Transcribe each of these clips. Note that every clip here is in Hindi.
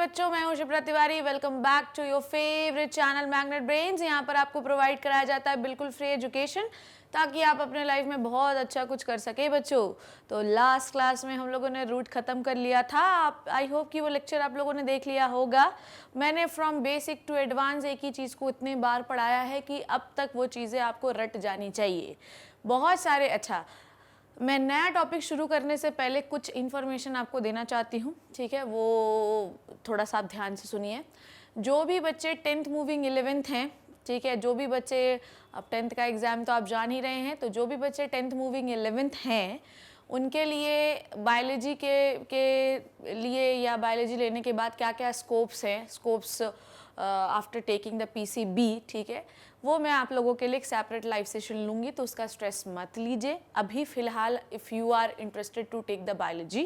बच्चों, मैं हूं Shipra Tiwari. Welcome back to your favourite channel Magnet Brains. यहाँ पर आपको प्रोवाइड कराया जाता है बिल्कुल फ्री एजुकेशन, ताकि आप अपने लाइफ में बहुत अच्छा कुछ कर सके बच्चों। तो लास्ट क्लास में हम लोगों ने रूट ख़त्म कर लिया था। आप आई होप कि वो लेक्चर आप लोगों ने देख लिया होगा। मैंने फ्रॉम बेसिक टू एडवांस एक ही चीज़ को इतनी बार पढ़ाया है कि अब तक वो चीज़ें आपको रट जानी चाहिए। बहुत सारे मैं नया टॉपिक शुरू करने से पहले कुछ इन्फॉर्मेशन आपको देना चाहती हूँ, ठीक है? वो थोड़ा सा आप ध्यान से सुनिए। जो भी बच्चे 10th मूविंग 11th हैं, ठीक है, जो भी बच्चे, अब 10th का एग्ज़ाम तो आप जान ही रहे हैं, तो जो भी बच्चे 10th मूविंग 11th हैं उनके लिए बायोलॉजी के लिए या बायोलॉजी लेने के बाद क्या क्या स्कोप्स हैं, scopes after taking the PCB, ठीक है, वो मैं आप लोगों के लिए एक सेपरेट लाइव सेशन लूँगी, तो उसका स्ट्रेस मत लीजिए अभी फ़िलहाल। If you are interested to take the biology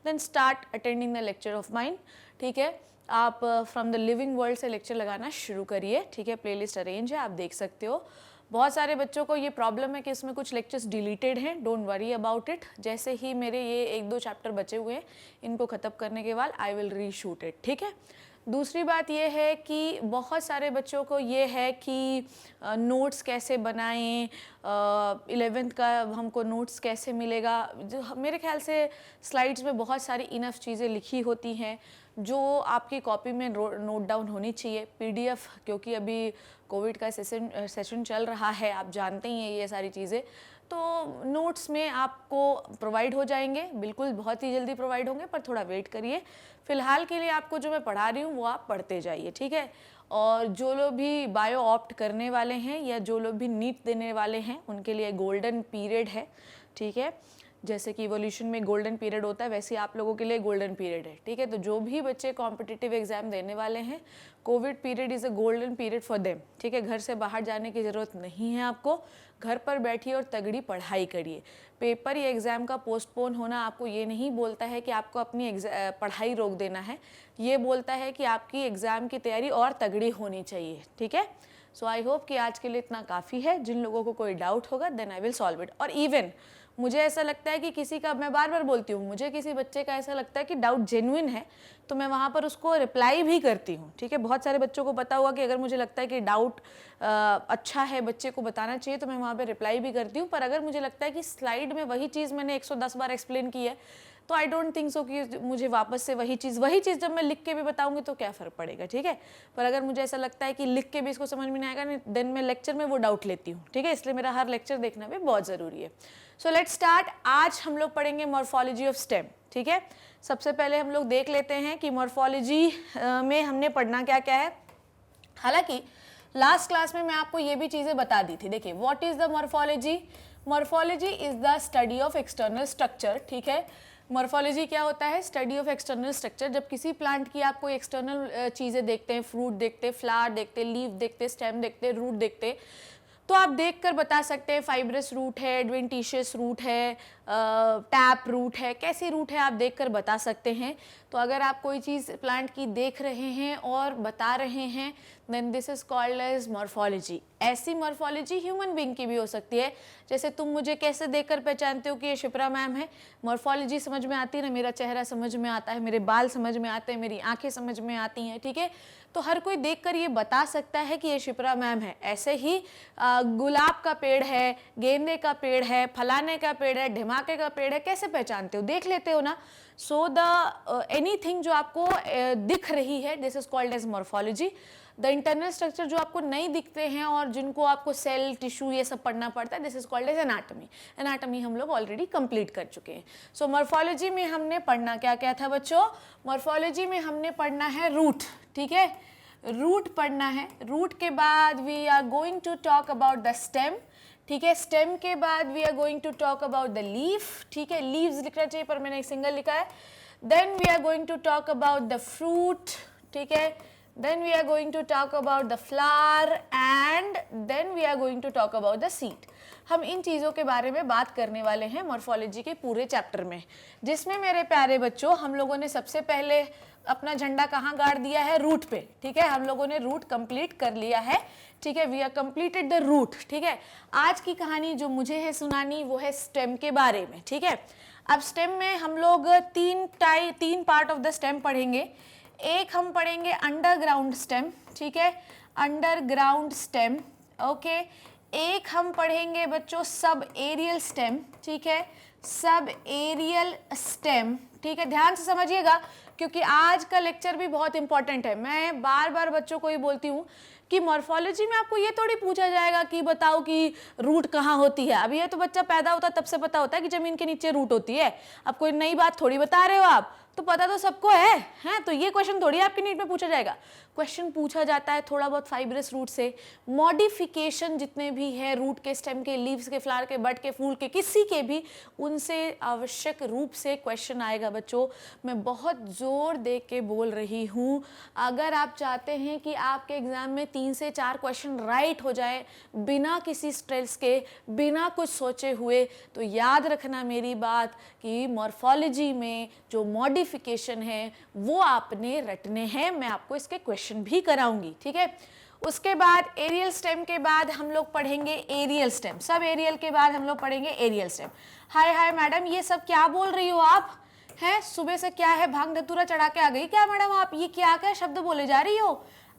then start attending the lecture of mine, ठीक है। आप फ्रॉम द लिविंग वर्ल्ड से लेक्चर लगाना शुरू करिए, ठीक है। प्लेलिस्ट अरेंज है, आप देख सकते हो। बहुत सारे बच्चों को ये प्रॉब्लम है कि इसमें कुछ लेक्चर्स डिलीटेड हैं, डोंट वरी अबाउट इट। जैसे ही मेरे ये 1-2 चैप्टर बचे हुए हैं, इनको ख़त्म करने के बाद आई विल रीशूट इट, ठीक है। दूसरी बात ये है कि बहुत सारे बच्चों को ये है कि नोट्स कैसे बनाएं, 11th का हमको नोट्स कैसे मिलेगा। जो मेरे ख्याल से स्लाइड्स में बहुत सारी इनफ चीज़ें लिखी होती हैं जो आपकी कॉपी में नोट डाउन होनी चाहिए। PDF, क्योंकि अभी कोविड का सेशन चल रहा है, आप जानते ही हैं ये सारी चीज़ें, तो नोट्स में आपको प्रोवाइड हो जाएंगे, बिल्कुल बहुत ही जल्दी प्रोवाइड होंगे, पर थोड़ा वेट करिए। फ़िलहाल के लिए आपको जो मैं पढ़ा रही हूँ वो आप पढ़ते जाइए, ठीक है। और जो लोग भी बायो ऑप्ट करने वाले हैं या जो लोग भी नीट देने वाले हैं, उनके लिए गोल्डन पीरियड है, ठीक है। जैसे कि इवोल्यूशन में गोल्डन पीरियड होता है, वैसे आप लोगों के लिए गोल्डन पीरियड है, ठीक है। तो जो भी बच्चे कॉम्पिटिटिव एग्जाम देने वाले हैं, Covid period is a golden period for them, ठीक है। घर से बाहर जाने की ज़रूरत नहीं है आपको, घर पर बैठिए और तगड़ी पढ़ाई करिए। पेपर या एग्ज़ाम का पोस्टपोन होना आपको ये नहीं बोलता है कि आपको अपनी पढ़ाई रोक देना है, ये बोलता है कि आपकी एग्ज़ाम की तैयारी और तगड़ी होनी चाहिए, ठीक है। सो आई होप कि आज के लिए इतना काफ़ी है। जिन लोगों को कोई डाउट होगा then I will solve it. और इवन मुझे ऐसा लगता है कि किसी का, मैं बार बार बोलती हूँ, मुझे किसी बच्चे का ऐसा लगता है कि डाउट जेन्युइन है तो मैं वहाँ पर उसको रिप्लाई भी करती हूँ, ठीक है। बहुत सारे बच्चों को पता होगा कि अगर मुझे लगता है कि डाउट अच्छा है, बच्चे को बताना चाहिए, तो मैं वहाँ पे रिप्लाई भी करती हूँ। पर अगर मुझे लगता है कि स्लाइड में वही चीज़ मैंने 110 बार एक्सप्लेन की है, तो आई डोंट थिंक सो कि मुझे वापस से वही चीज़ जब मैं लिख के भी बताऊंगी तो क्या फ़र्क पड़ेगा, ठीक है। पर अगर मुझे ऐसा लगता है कि लिख के भी इसको समझ में नहीं आएगा, देन मैं लेक्चर में वो डाउट लेती हूँ, ठीक है। इसलिए मेरा हर लेक्चर देखना भी बहुत ज़रूरी है। So let's start. आज हम लोग पढ़ेंगे मॉर्फोलॉजी ऑफ स्टेम, ठीक है। सबसे पहले हम लोग देख लेते हैं कि मॉर्फोलॉजी में हमने पढ़ना क्या क्या है। हालांकि लास्ट क्लास में मैं आपको ये भी चीज़ें बता दी थी। देखिए, what is the morphology? Morphology is the study of external structure, ठीक है। मॉर्फोलॉजी क्या होता है? Study of external structure. जब किसी प्लांट की आप कोई एक्सटर्नल चीज़ें देखते हैं, फ्रूट देखते, फ्लावर देखते, लीफ देखते, स्टेम देखते, रूट देखते, तो आप देखकर बता सकते हैं फाइब्रस रूट है, एडवेंटिशियस रूट है, टैप रूट है, कैसी रूट है आप देखकर बता सकते हैं। तो अगर आप कोई चीज़ प्लांट की देख रहे हैं और बता रहे हैं, then this is called as morphology. ऐसी मॉर्फोलॉजी ह्यूमन बीइंग की भी हो सकती है। जैसे तुम मुझे कैसे देखकर पहचानते हो कि ये शिप्रा मैम है? मॉर्फोलॉजी समझ में आती है ना, मेरा चेहरा समझ में आता है, मेरे बाल समझ में आते हैं, मेरी आंखें समझ में आती हैं, ठीक है। तो हर कोई देखकर ये बता सकता है कि ये शिप्रा मैम है। ऐसे ही गुलाब का पेड़ है, गेंदे का पेड़ है, फलाने का पेड़ है, ढिमाके का पेड़ है, कैसे पहचानते हो? देख लेते हो ना। सो द एनीथिंग जो आपको दिख रही है, this is called as morphology. The internal structure जो आपको नहीं दिखते हैं और जिनको आपको सेल, टिश्यू ये सब पढ़ना पड़ता है, this is called as anatomy. Anatomy हम लोग ऑलरेडी कंप्लीट कर चुके हैं। सो मॉर्फोलॉजी में हमने पढ़ना क्या क्या था बच्चों? मॉर्फोलॉजी में हमने पढ़ना है रूट, ठीक है। रूट पढ़ना है। रूट के बाद we are going to talk about the stem, ठीक है। स्टेम के बाद we are going to talk about the leaf, ठीक है। लीव्स लिखना चाहिए पर मैंने एक सिंगल लिखा है। Then we are going to talk about the fruit, ठीक है। Then we are going to talk about the flower and then we are going to talk about the seed. हम इन चीज़ों के बारे में बात करने वाले हैं मॉर्फोलॉजी के पूरे चैप्टर में, जिसमें मेरे प्यारे बच्चों हम लोगों ने सबसे पहले अपना झंडा कहाँ गाड़ दिया है? रूट पे, ठीक है। हम लोगों ने रूट कंप्लीट कर लिया है, ठीक है। We are completed the root, ठीक है। आज की कहानी जो मुझे है सुनानी वो है स्टेम के बारे में, ठीक है। अब स्टेम में हम लोग तीन पार्ट ऑफ द स्टेम पढ़ेंगे। एक हम पढ़ेंगे अंडरग्राउंड स्टेम, ठीक है, अंडरग्राउंड स्टेम, ओके। एक हम पढ़ेंगे बच्चों सब एरियल स्टेम, ठीक है, सब एरियल स्टेम, ठीक है। ध्यान से समझिएगा क्योंकि आज का लेक्चर भी बहुत इंपॉर्टेंट है। मैं बार बार बच्चों को ये बोलती हूँ कि मॉर्फोलॉजी में आपको ये थोड़ी पूछा जाएगा कि बताओ कि रूट कहाँ होती है। अब ये तो बच्चा पैदा होता है तब से पता होता है कि जमीन के नीचे रूट होती है। अब कोई नई बात थोड़ी बता रहे हो आप, तो पता तो सबको है, हैं? तो ये क्वेश्चन थोड़ी आपके नीट में पूछा जाएगा। क्वेश्चन पूछा जाता है थोड़ा बहुत फाइब्रस रूट से, मॉडिफिकेशन जितने भी है रूट के, स्टेम के, लीव्स के, फ्लावर के, बड के, फूल के, किसी के भी, उनसे आवश्यक रूप से क्वेश्चन आएगा बच्चों। मैं बहुत जोर दे के बोल रही हूँ, अगर आप चाहते हैं कि आपके एग्जाम में 3 से 4 क्वेश्चन राइट हो जाए बिना किसी स्ट्रेस के, बिना कुछ सोचे हुए, तो याद रखना मेरी बात कि मॉर्फोलॉजी में जो मॉडिफिकेशन है वो आपने रटने हैं। मैं आपको इसके क्वेश्चन भी कराऊंगी, ठीक है। उसके बाद एरियल स्टेम के बाद हम लोग पढ़ेंगे एरियल स्टेम, सब एरियल के बाद हम लोग पढ़ेंगे एरियल स्टेम। हाय हाय मैडम, ये सब क्या बोल रही हो आप? हैं सुबह से क्या है, भांग धतूरा चढ़ा के आ गई क्या मैडम आप? ये क्या क्या शब्द बोले जा रही हो?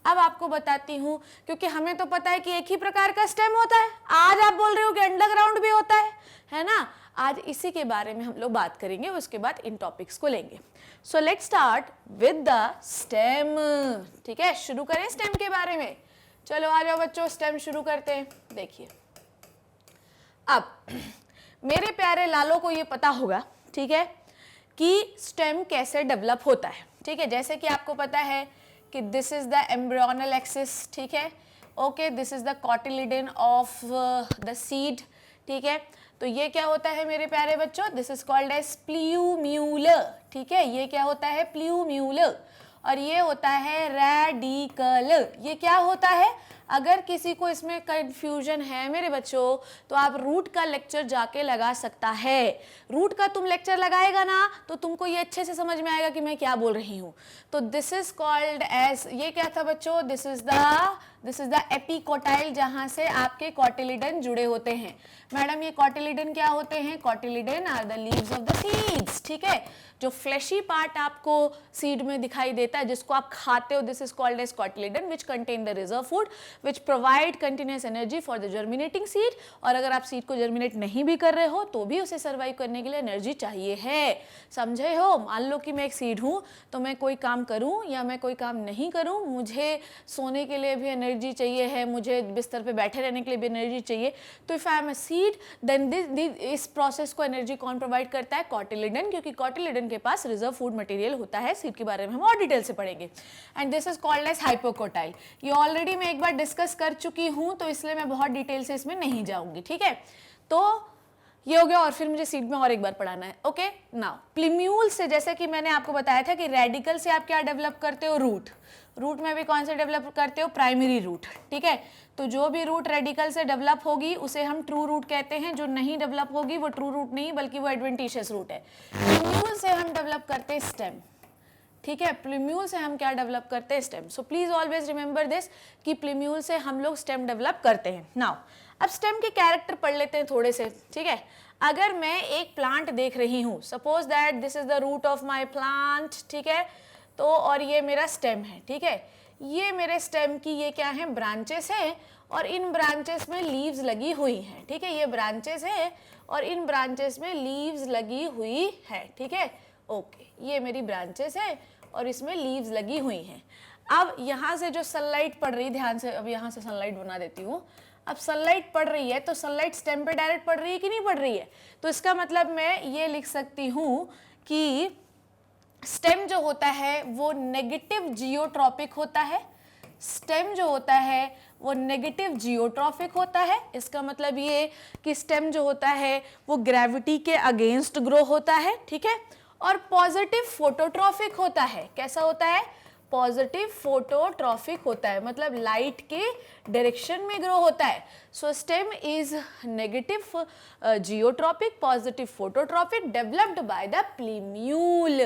अब आपको बताती हूँ, क्योंकि हमें तो पता है कि एक ही प्रकार का स्टेम होता है। आज आप बोल रहे हो कि अंडरग्राउंड भी होता है ना? आज इसी के बारे में हम लोग बात करेंगे, उसके बाद इन टॉपिक्स को लेंगे। So let's start with the stem, ठीक है। शुरू करें स्टेम के बारे में। चलो आ जाओ बच्चों, स्टेम शुरू करते हैं। देखिए, अब मेरे प्यारे लालों को ये पता होगा, ठीक है, कि स्टेम कैसे डेवलप होता है, ठीक है। जैसे कि आपको पता है कि this is the embryonal axis, ठीक है, okay, this is the cotyledon of the seed, ठीक है। तो ये क्या होता है मेरे प्यारे बच्चों? दिस इज कॉल्ड एज प्ल्यूम्यूलर, ठीक है। ये क्या होता है? प्ल्यूम्यूलर। और ये होता है रेडिकल। ये क्या होता है? अगर किसी को इसमें कंफ्यूजन है मेरे बच्चों, तो आप रूट का लेक्चर जाके लगा सकता है। रूट का तुम लेक्चर लगाएगा ना तो तुमको ये अच्छे से समझ में आएगा कि मैं क्या बोल रही हूँ। तो दिस इज कॉल्ड एज, ये क्या था बच्चों? दिस इज द एपिकोटाइल, जहां से आपके कॉटिलिडन जुड़े होते हैं। मैडम ये कॉटिलिडन क्या होते हैं? Cotyledon are the leaves of the seeds, ठीक है। जो फ्लैशी पार्ट आपको सीड में दिखाई देता है, जिसको आप खाते हो, this is called as cotyledon, which contain the reserve food which provide continuous energy for the germinating seed. और अगर आप सीड को जर्मिनेट नहीं भी कर रहे हो तो भी उसे सर्वाइव करने के लिए एनर्जी चाहिए है, समझे हो? मान लो कि मैं एक सीड हूँ, तो मैं कोई काम करूँ या मैं कोई काम नहीं करूँ, मुझे सोने के लिए भी एनर्जी चाहिए है, मुझे बिस्तर पे बैठे रहने के लिए भी एनर्जी चाहिए। तो if I am a seed, then इस प्रोसेस को एनर्जी कौन प्रोवाइड करता है? कॉटिलिडन, क्योंकि कॉटिलिडन के पास रिजर्व फूड मटेरियल होता है। सीड के बारे में हम और डिटेल से पढ़ेंगे। And this is called as hypocotyl. ये ऑलरेडी मैं एक बार डिस्कस कर चुकी हूं, तो इसलिए मैं बहुत डिटेल से इसमें नहीं जाऊंगी, ठीक है। तो ये हो गया, और फिर मुझे सीड में और एक बार पढ़ाना है, ओके। नाउ प्लीम्यूल से, जैसे कि मैंने आपको बताया था कि रेडिकल से आप क्या डेवलप करते हो? रूट। रूट में भी कौन से डेवलप करते हो? प्राइमरी रूट, ठीक है। तो जो भी रूट रेडिकल से डेवलप होगी उसे हम ट्रू रूट कहते हैं, जो नहीं डेवलप होगी वो ट्रू रूट नहीं बल्कि वो एडवेंटिशियस रूट है। प्लीम्यूल से हम डेवलप करते हैं स्टेम, ठीक है। प्लीम्यूल से हम क्या डेवलप करते हैं? Stem. So please always remember this कि प्लीम्यूल से हम लोग स्टेम डेवलप करते हैं। नाउ अब स्टेम के कैरेक्टर पढ़ लेते हैं थोड़े से, ठीक है। अगर मैं एक प्लांट देख रही हूँ, suppose that this is the root of my plant, ठीक है, तो और ये मेरा स्टेम है, ठीक है। ये मेरे स्टेम की ये क्या है? ब्रांचेस है, और इन ब्रांचेस में लीव्स लगी हुई हैं, ठीक है। ये ब्रांचेस है और इन ब्रांचेस में लीव्स लगी हुई है, ठीक है, ओके। ये मेरी ब्रांचेस है और इसमें लीव्स लगी हुई हैं। अब यहाँ से जो सनलाइट पड़ रही, ध्यान से, अब यहाँ से सनलाइट बना देती हूँ। अब सनलाइट पड़ रही है तो सनलाइट स्टेम पे डायरेक्ट पड़ रही है कि नहीं पड़ रही है? तो इसका मतलब मैं ये लिख सकती हूँ कि स्टेम जो होता है वो नेगेटिव जियोट्रॉपिक होता है। स्टेम जो होता है वो नेगेटिव जियोट्रॉपिक होता है। इसका मतलब ये कि स्टेम जो होता है वो ग्रेविटी के अगेंस्ट ग्रो होता है, ठीक है। और पॉजिटिव फोटोट्रॉपिक होता है। कैसा होता है? पॉजिटिव फोटोट्रॉपिक होता है, मतलब लाइट के डायरेक्शन में ग्रो होता है। So stem is negative geotropic, positive phototropic, developed by the plumule.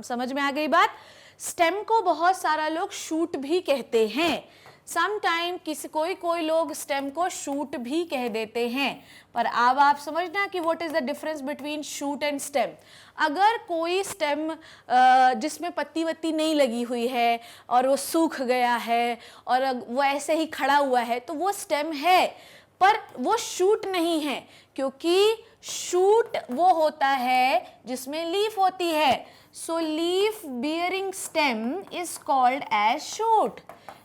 समझ में आ गई बात? स्टेम को बहुत सारा लोग शूट भी कहते हैं। समटाइम कोई लोग स्टेम को शूट भी कह देते हैं। पर अब आप समझना कि what is the difference between shoot and stem. अगर कोई स्टेम जिसमें पत्ती वत्ती नहीं लगी हुई है और वो सूख गया है और वो ऐसे ही खड़ा हुआ है तो वो स्टेम है, पर वो शूट नहीं है, क्योंकि शूट वो होता है जिसमें लीफ होती है। So leaf bearing stem is called as shoot.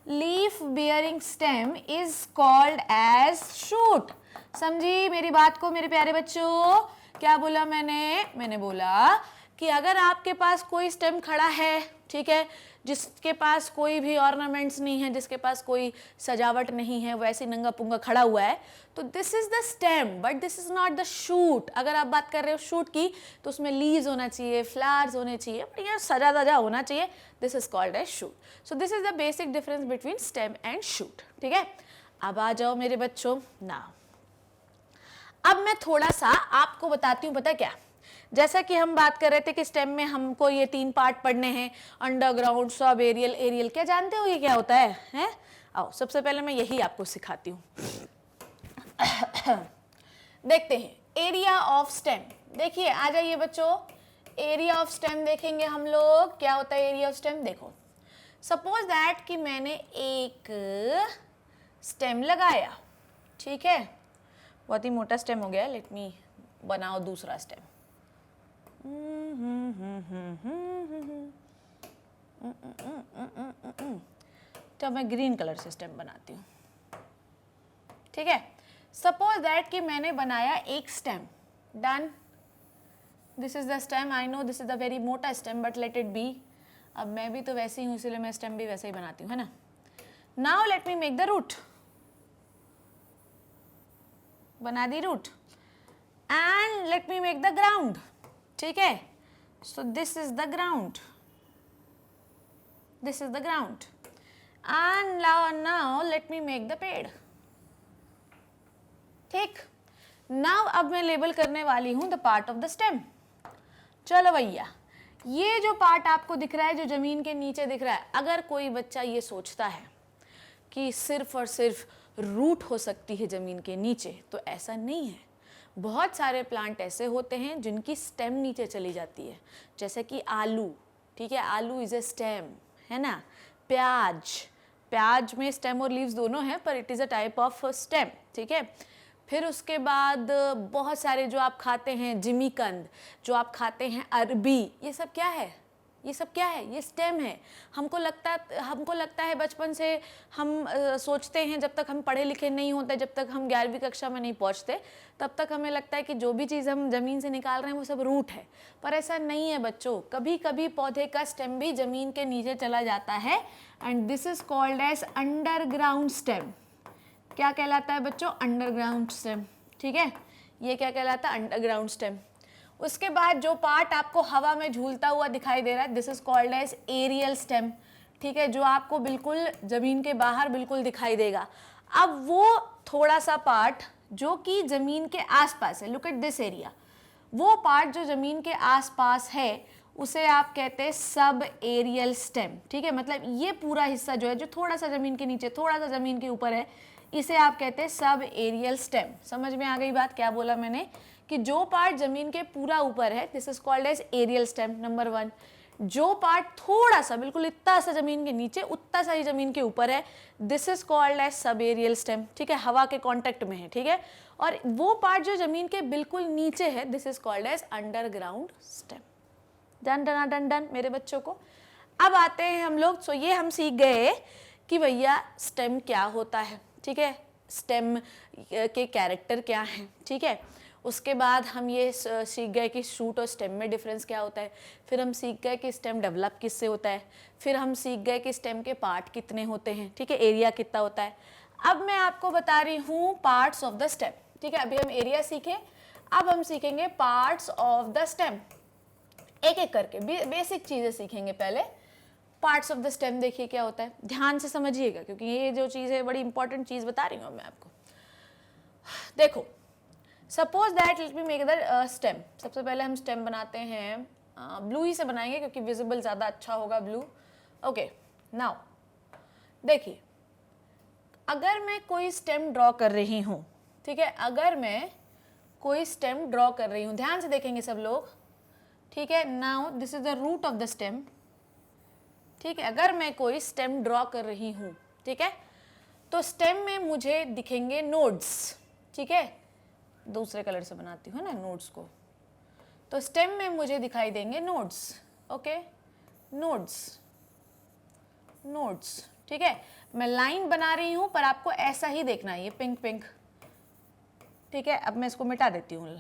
Leaf bearing stem is called as shoot. समझी मेरी बात को मेरे प्यारे बच्चों? क्या बोला मैंने बोला कि अगर आपके पास कोई स्टेम खड़ा है, ठीक है, जिसके पास कोई भी ऑर्नामेंट्स नहीं है, जिसके पास कोई सजावट नहीं है, वैसे नंगा पुंगा खड़ा हुआ है, तो this is the stem but this is not the shoot. अगर आप बात कर रहे हो शूट की तो उसमें लीव्स होना चाहिए, फ्लावर्स होने चाहिए, बट ये सजा दजा होना चाहिए, this is called as shoot. So this is the basic difference between stem and shoot. ठीक है, अब आ जाओ मेरे बच्चों ना, अब मैं थोड़ा सा आपको बताती हूँ, पता क्या, जैसा कि हम बात कर रहे थे कि स्टेम में हमको ये 3 पार्ट पढ़ने हैं, अंडरग्राउंड, सब एरियल, एरियल। क्या जानते हो ये क्या होता है, हैं? आओ सबसे पहले मैं यही आपको सिखाती हूँ। देखते हैं एरिया ऑफ स्टेम। देखिए आ जाइए बच्चों, एरिया ऑफ स्टेम देखेंगे हम लोग। क्या होता है एरिया ऑफ स्टेम? देखो, सपोज दैट कि मैंने एक स्टेम लगाया, ठीक है, बहुत ही मोटा स्टेम हो गया, लेट मी बनाओ दूसरा स्टेम। तो मैं ग्रीन कलर से स्टेम बनाती हूँ, ठीक है। सपोज दैट कि मैंने बनाया एक stem, done, this is the stem, I know this is the very मोटा stem but let it be. अब मैं भी तो वैसे ही हूँ, इसलिए मैं स्टेम भी वैसे ही बनाती हूँ, है ना। Now let me make the root, बना दी root, and let me make the ground, ठीक है। So this is the ground, this is the ground, and now let me make the पेड़, ठीक। नाउ अब मैं लेबल करने वाली हूं the part of the stem. चलो भैया, ये जो पार्ट आपको दिख रहा है, जो जमीन के नीचे दिख रहा है, अगर कोई बच्चा ये सोचता है कि सिर्फ और सिर्फ रूट हो सकती है जमीन के नीचे, तो ऐसा नहीं है। बहुत सारे प्लांट ऐसे होते हैं जिनकी स्टेम नीचे चली जाती है, जैसे कि आलू, ठीक है, आलू इज ए स्टेम, है ना। प्याज में स्टेम और लीव्स दोनों हैं, पर it is a type of stem, ठीक है। फिर उसके बाद बहुत सारे जो आप खाते हैं, जिमीकंद, जो आप खाते हैं, अरबी, ये सब क्या है? ये सब क्या है? ये स्टेम है। हमको लगता है बचपन से हम सोचते हैं, जब तक हम पढ़े लिखे नहीं होते, जब तक हम 11वीं कक्षा में नहीं पहुंचते, तब तक हमें लगता है कि जो भी चीज़ हम ज़मीन से निकाल रहे हैं वो सब रूट है, पर ऐसा नहीं है बच्चों। कभी कभी पौधे का स्टेम भी ज़मीन के नीचे चला जाता है, and this is called as underground stem. क्या कहलाता है बच्चों? अंडरग्राउंड स्टेम, ठीक है। ये क्या कहलाता है? Underground stem. उसके बाद जो पार्ट आपको हवा में झूलता हुआ दिखाई दे रहा है, this is called as aerial stem, ठीक है, जो आपको बिल्कुल जमीन के बाहर बिल्कुल दिखाई देगा। अब वो थोड़ा सा पार्ट जो कि जमीन के आसपास है, लुक एट दिस एरिया, वो पार्ट जो जमीन के आसपास है उसे आप कहते हैं सब एरियल स्टेम, ठीक है। मतलब ये पूरा हिस्सा जो है, जो थोड़ा सा जमीन के नीचे, थोड़ा सा जमीन के ऊपर है, इसे आप कहते हैं सब एरियल स्टेम। समझ में आ गई बात? क्या बोला मैंने कि जो पार्ट जमीन के पूरा ऊपर है, this is called as aerial stem, number 1। जो पार्ट थोड़ा सा, बिल्कुल इतना सा जमीन के नीचे, उतना सा ही जमीन के ऊपर है, this is called as subaerial stem, ठीक है, हवा के कांटेक्ट में है, ठीक है। और वो पार्ट जो जमीन के बिल्कुल नीचे है, this is called as underground stem. Done done done done मेरे बच्चों को। अब आते हैं हम लोग, सो ये हम सीख गए कि भैया स्टेम क्या होता है, ठीक है, स्टेम के कैरेक्टर क्या हैं, ठीक है। उसके बाद हम ये सीख गए कि शूट और स्टेम में डिफरेंस क्या होता है। फिर हम सीख गए कि स्टेम डेवलप किससे होता है। फिर हम सीख गए कि स्टेम के पार्ट कितने होते हैं, ठीक है, एरिया कितना होता है। अब मैं आपको बता रही हूँ पार्ट्स ऑफ द स्टेम, ठीक है। अभी हम एरिया सीखे, अब हम सीखेंगे पार्ट्स ऑफ द स्टेम। एक एक करके बेसिक चीज़ें सीखेंगे पहले। पार्ट्स ऑफ द स्टेम देखिए क्या होता है, ध्यान से समझिएगा, क्योंकि ये जो चीज़ है बड़ी इंपॉर्टेंट चीज़ बता रही हूँ मैं आपको। देखो, suppose that let me make the stem. सबसे पहले हम स्टेम बनाते हैं, ब्लू ही से बनाएंगे क्योंकि विजिबल ज़्यादा अच्छा होगा ब्लू। ओके, नाउ देखिए, अगर मैं कोई स्टेम ड्रॉ कर रही हूँ, ठीक है, अगर मैं कोई स्टेम ड्रॉ कर रही हूँ, ध्यान से देखेंगे सब लोग, ठीक है। Now this is the root of the stem, ठीक है। अगर मैं कोई स्टेम ड्रॉ कर रही हूँ, ठीक है, तो स्टेम में मुझे दिखेंगे नोड्स, ठीक है। दूसरे कलर से बनाती हूँ ना नोड्स को, तो स्टेम में मुझे दिखाई देंगे नोड्स, ओके, नोड्स, नोड्स, ठीक है। मैं लाइन बना रही हूँ पर आपको ऐसा ही देखना है, ये पिंक पिंक, ठीक है। अब मैं इसको मिटा देती हूँ,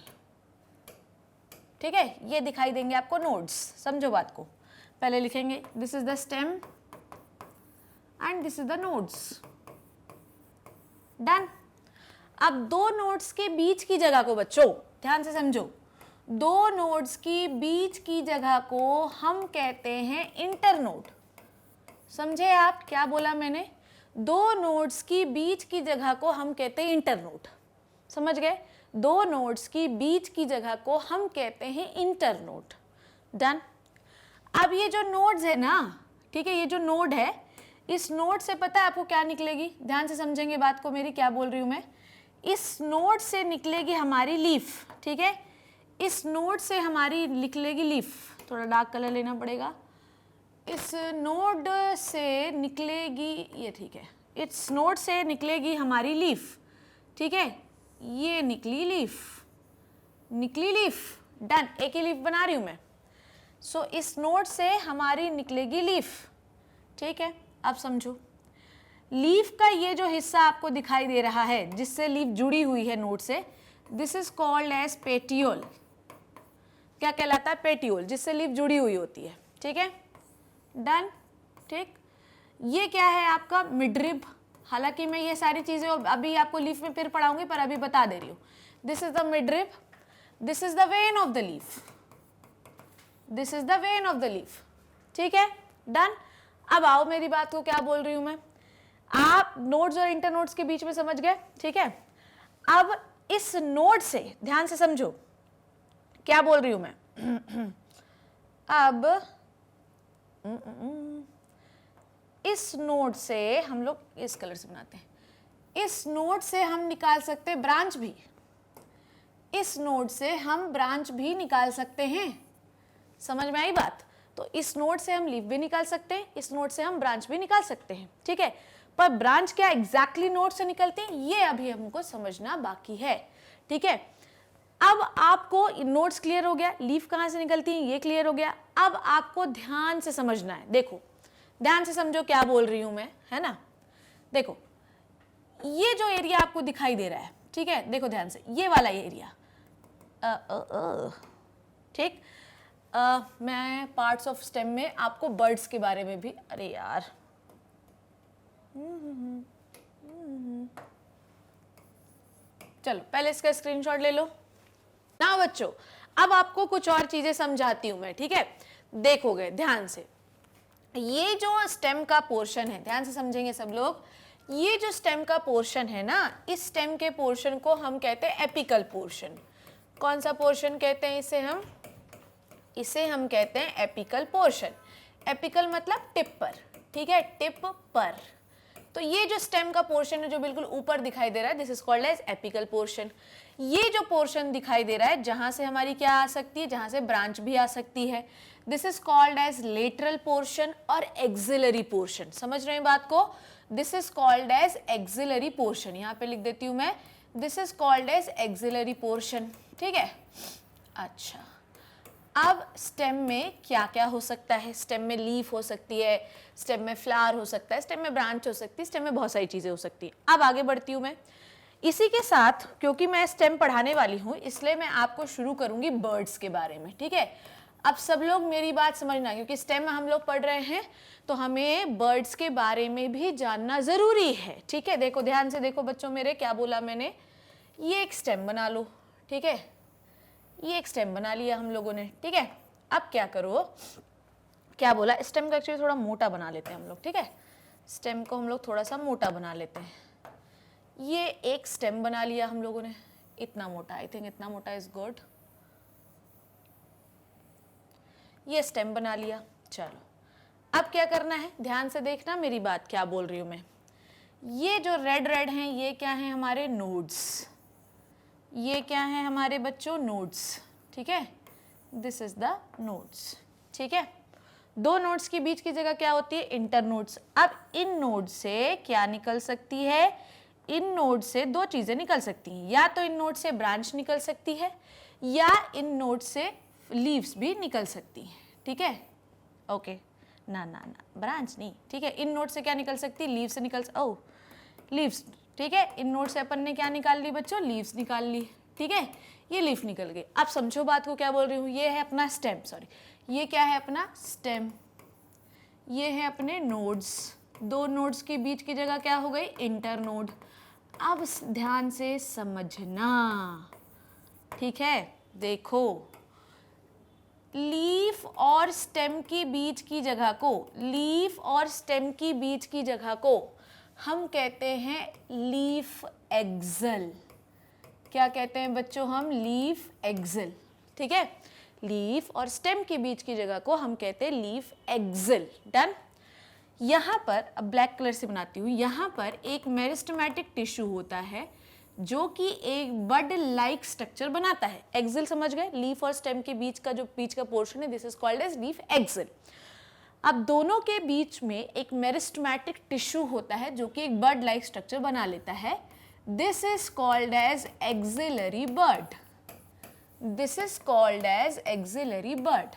ठीक है। ये दिखाई देंगे आपको नोड्स, समझो बात को। पहले लिखेंगे this is the stem and this is the nodes, done. अब दो नोड्स के बीच की जगह को बच्चों ध्यान से समझो, दो नोड्स की बीच की जगह को हम कहते हैं इंटरनोड। समझे आप क्या बोला मैंने? दो नोड्स की बीच की जगह को हम कहते हैं इंटरनोड, समझ गए? दो नोड्स की बीच की जगह को हम कहते हैं इंटरनोड, डन। अब ये जो नोड्स है ना, ठीक है, ये जो नोड है, इस नोड से पता है आपको क्या निकलेगी? ध्यान से समझेंगे बात को मेरी, क्या बोल रही हूं मैं। इस नोड से निकलेगी हमारी लीफ, ठीक है। इस नोड से हमारी निकलेगी लीफ, थोड़ा डार्क कलर लेना पड़ेगा। इस नोड से निकलेगी, ये ठीक है, इस नोड से निकलेगी हमारी लीफ, ठीक है। ये निकली लीफ, निकली लीफ, डन। एक ही लीफ बना रही हूं मैं। सो इस नोड से हमारी निकलेगी लीफ, ठीक है। अब समझो, लीफ का ये जो हिस्सा आपको दिखाई दे रहा है जिससे लीफ जुड़ी हुई है नोड से, this is called as petiole. क्या कहलाता है? पेटियोल, जिससे लीफ जुड़ी हुई होती है, ठीक है, डन, ठीक। ये क्या है आपका? मिडरिब। हालांकि मैं ये सारी चीजें अभी आपको लीफ में फिर पढ़ाऊंगी, पर अभी बता दे रही हूँ। This is the midrib, this is the when of the leaf, this is the when of the leaf, ठीक है, डन। अब आओ मेरी बात को, क्या बोल रही हूं मैं, आप नोड्स और इंटरनोड्स के बीच में समझ गए, ठीक है। अब इस नोड से ध्यान से समझो क्या बोल रही हूं मैं। अब इस नोड से हम लोग इस कलर से बनाते हैं, इस नोड से हम निकाल सकते हैं ब्रांच भी, इस नोड से हम ब्रांच भी निकाल सकते हैं, समझ में आई बात? तो इस नोड से हम लीफ भी निकाल सकते हैं, इस नोड से हम ब्रांच भी निकाल सकते हैं, ठीक है। पर ब्रांच क्या एग्जैक्टली नोड से निकलते हैं ये अभी हमको समझना बाकी है, ठीक है। अब आपको नोड्स क्लियर हो गया, लीफ कहां से निकलती है ये क्लियर हो गया। अब आपको ध्यान से समझना है, देखो ध्यान से समझो क्या बोल रही हूं मैं, है ना। देखो ये जो एरिया आपको दिखाई दे रहा है, ठीक है, देखो ध्यान से, ये वाला एरिया, ठीक। मैं पार्ट्स ऑफ स्टेम में आपको बर्ड्स के बारे में भी, अरे यार, चलो पहले इसका स्क्रीनशॉट ले लो ना बच्चों। अब आपको कुछ और चीजें समझाती हूं मैं, ठीक है, देखोगे ध्यान से। ये जो स्टेम का पोर्शन है, ध्यान से समझेंगे सब लोग, ये जो स्टेम का पोर्शन है ना, इस स्टेम के पोर्शन को हम कहते हैं एपिकल पोर्शन। कौन सा पोर्शन कहते हैं इसे हम कहते हैं एपिकल पोर्शन। एपिकल मतलब टिप पर, ठीक है, टिप पर। तो ये जो स्टेम का पोर्शन है जो बिल्कुल ऊपर दिखाई दे रहा है, this is called as apical portion. ये जो पोर्शन दिखाई दे रहा है जहां से हमारी क्या आ सकती है, जहां से ब्रांच भी आ सकती है, this is called as lateral portion और एक्सिलरी पोर्शन। समझ रहे हैं बात को? This is called as axillary portion, यहां पे लिख देती हूं मैं, this is called as axillary portion, ठीक है। अच्छा, अब स्टेम में क्या क्या हो सकता है? स्टेम में लीफ हो सकती है, स्टेम में फ्लावर हो सकता है, स्टेम में ब्रांच हो सकती है, स्टेम में बहुत सारी चीजें हो सकती है। अब आगे बढ़ती हूं मैं इसी के साथ, क्योंकि मैं स्टेम पढ़ाने वाली हूं इसलिए मैं आपको शुरू करूंगी बर्ड्स के बारे में, ठीक है। अब सब लोग मेरी बात समझना, क्योंकि स्टेम में हम लोग पढ़ रहे हैं तो हमें बर्ड्स के बारे में भी जानना जरूरी है, ठीक है। देखो ध्यान से देखो बच्चों मेरे, क्या बोला मैंने, ये एक स्टेम बना लो, ठीक है, ये एक स्टेम बना लिया हम लोगों ने, ठीक है। अब क्या करो, क्या बोला, स्टेम को एक्चुअली थोड़ा मोटा बना लेते हैं हम लोग, ठीक है, स्टेम को हम लोग थोड़ा सा मोटा बना लेते हैं। ये एक स्टेम बना लिया हम लोगों ने, इतना मोटा, आई थिंक इतना मोटा इज गुड। ये स्टेम बना लिया, चलो अब क्या करना है, ध्यान से देखना मेरी बात, क्या बोल रही हूं मैं। ये जो रेड रेड हैं ये क्या हैं हमारे नोड्स, ये क्या हैं हमारे बच्चों नोड्स, ठीक है, दिस इज द नोड्स, ठीक है। दो नोड्स के बीच की जगह क्या होती है, इंटर नोड्स। अब इन नोड से क्या निकल सकती है, इन नोड से दो चीजें निकल सकती हैं, या तो इन नोड से ब्रांच निकल सकती है या इन नोड से लीव्स भी निकल सकती हैं, ठीक है, ओके ना ना ना ब्रांच नहीं, ठीक है। इन नोड से क्या निकल सकती है, लीव से निकल, ओ लीव्स, ठीक है। इन नोड से अपन ने क्या निकाल ली बच्चों, लीव्स निकाल ली, ठीक है, ये लीफ निकल गई। आप समझो बात को, क्या बोल रही हूँ, ये है अपना स्टेम, सॉरी ये क्या है अपना स्टेम, ये है अपने नोड्स, दो नोड्स के बीच की जगह क्या हो गई, इंटर नोड। अब ध्यान से समझना, ठीक है, देखो लीफ और स्टेम के बीच की जगह को, लीफ और स्टेम की बीच की जगह को हम कहते हैं लीफ एक्सल। क्या कहते हैं बच्चों हम, लीफ एक्सल, ठीक है। लीफ और स्टेम के बीच की जगह को हम कहते हैं लीफ एक्सल, डन। यहाँ पर अब ब्लैक कलर से बनाती हूँ, यहाँ पर एक मेरिस्टेमेटिक टिश्यू होता है जो कि एक बड लाइक स्ट्रक्चर बनाता है। एक्सल समझ गए, लीफ और स्टेम के बीच का जो बीच का पोर्शन है, this is called as leaf axil. अब दोनों के बीच में एक मेरिस्टेमेटिक टिश्यू होता है जो कि एक बड लाइक स्ट्रक्चर बना लेता है, this is called as axillary bud, this is called as axillary bud.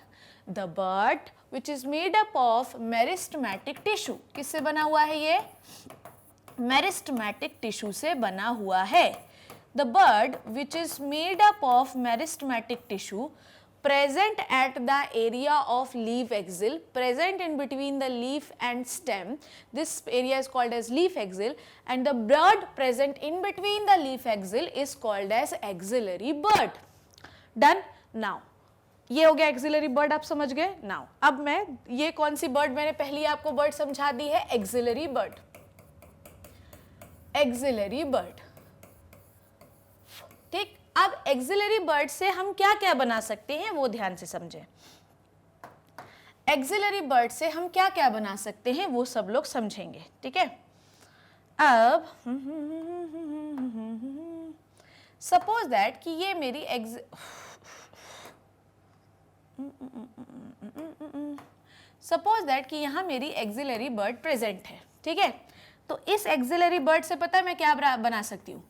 The bud which is made up of meristematic tissue, किससे बना हुआ है ये, meristematic tissue से बना हुआ है। The bud which is made up of meristematic tissue present at the area of leaf axil, present in between the leaf and stem, this area is called as leaf axil, and the bud present in between the leaf axil is called as axillary bud, done। now ये हो गया एक्सिलरी बर्ड, आप समझ गए। नाउ अब मैं ये कौन सी बर्ड, मैंने पहले आपको बर्ड समझा दी है, एक्सिलरी बर्ड, एक्सिलरी बर्ड, ठीक। अब एक्सिलरी बर्ड से हम क्या क्या बना सकते हैं वो ध्यान से समझें। एक्सिलरी बर्ड से हम क्या क्या बना सकते हैं वो सब लोग समझेंगे, ठीक है। अब सपोज दैट कि ये मेरी सपोज दैट कि यहाँ मेरी एक्सिलरी बर्ड प्रेजेंट है, ठीक है। तो इस एक्सिलरी बर्ड से पता है मैं क्या बना सकती हूँ,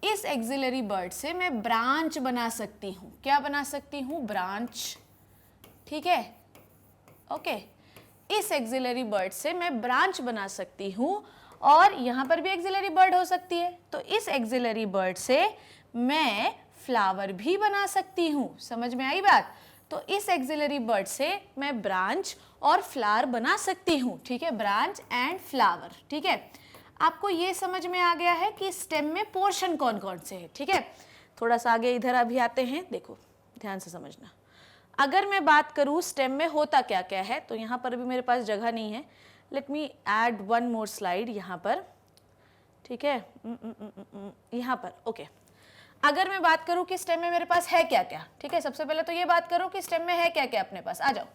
इस एक्सिलरी बर्ड से मैं ब्रांच बना सकती हूँ। क्या बना सकती हूँ, ब्रांच, ठीक है, ओके। इस एक्सिलरी बर्ड से मैं ब्रांच बना सकती हूँ और यहाँ पर भी एक्सिलरी बर्ड हो सकती है, तो इस एक्सिलरी बर्ड से मैं फ्लावर भी बना सकती हूँ। समझ में आई बात। तो इस एक्सिलरी बर्ड से मैं ब्रांच और फ्लावर बना सकती हूँ, ठीक है, ब्रांच एंड फ्लावर, ठीक है। आपको ये समझ में आ गया है कि स्टेम में पोर्शन कौन कौन से हैं, ठीक है। थोड़ा सा आगे इधर अभी आते हैं, देखो ध्यान से समझना। अगर मैं बात करूँ स्टेम में होता क्या क्या है, तो यहाँ पर भी मेरे पास जगह नहीं है, let me add one more slide यहाँ पर, ठीक है, यहाँ पर, ओके। अगर मैं बात करूं कि स्टेम में मेरे पास है क्या क्या, ठीक है, सबसे पहले तो ये बात करो कि स्टेम में है क्या क्या अपने पास, आ जाओ।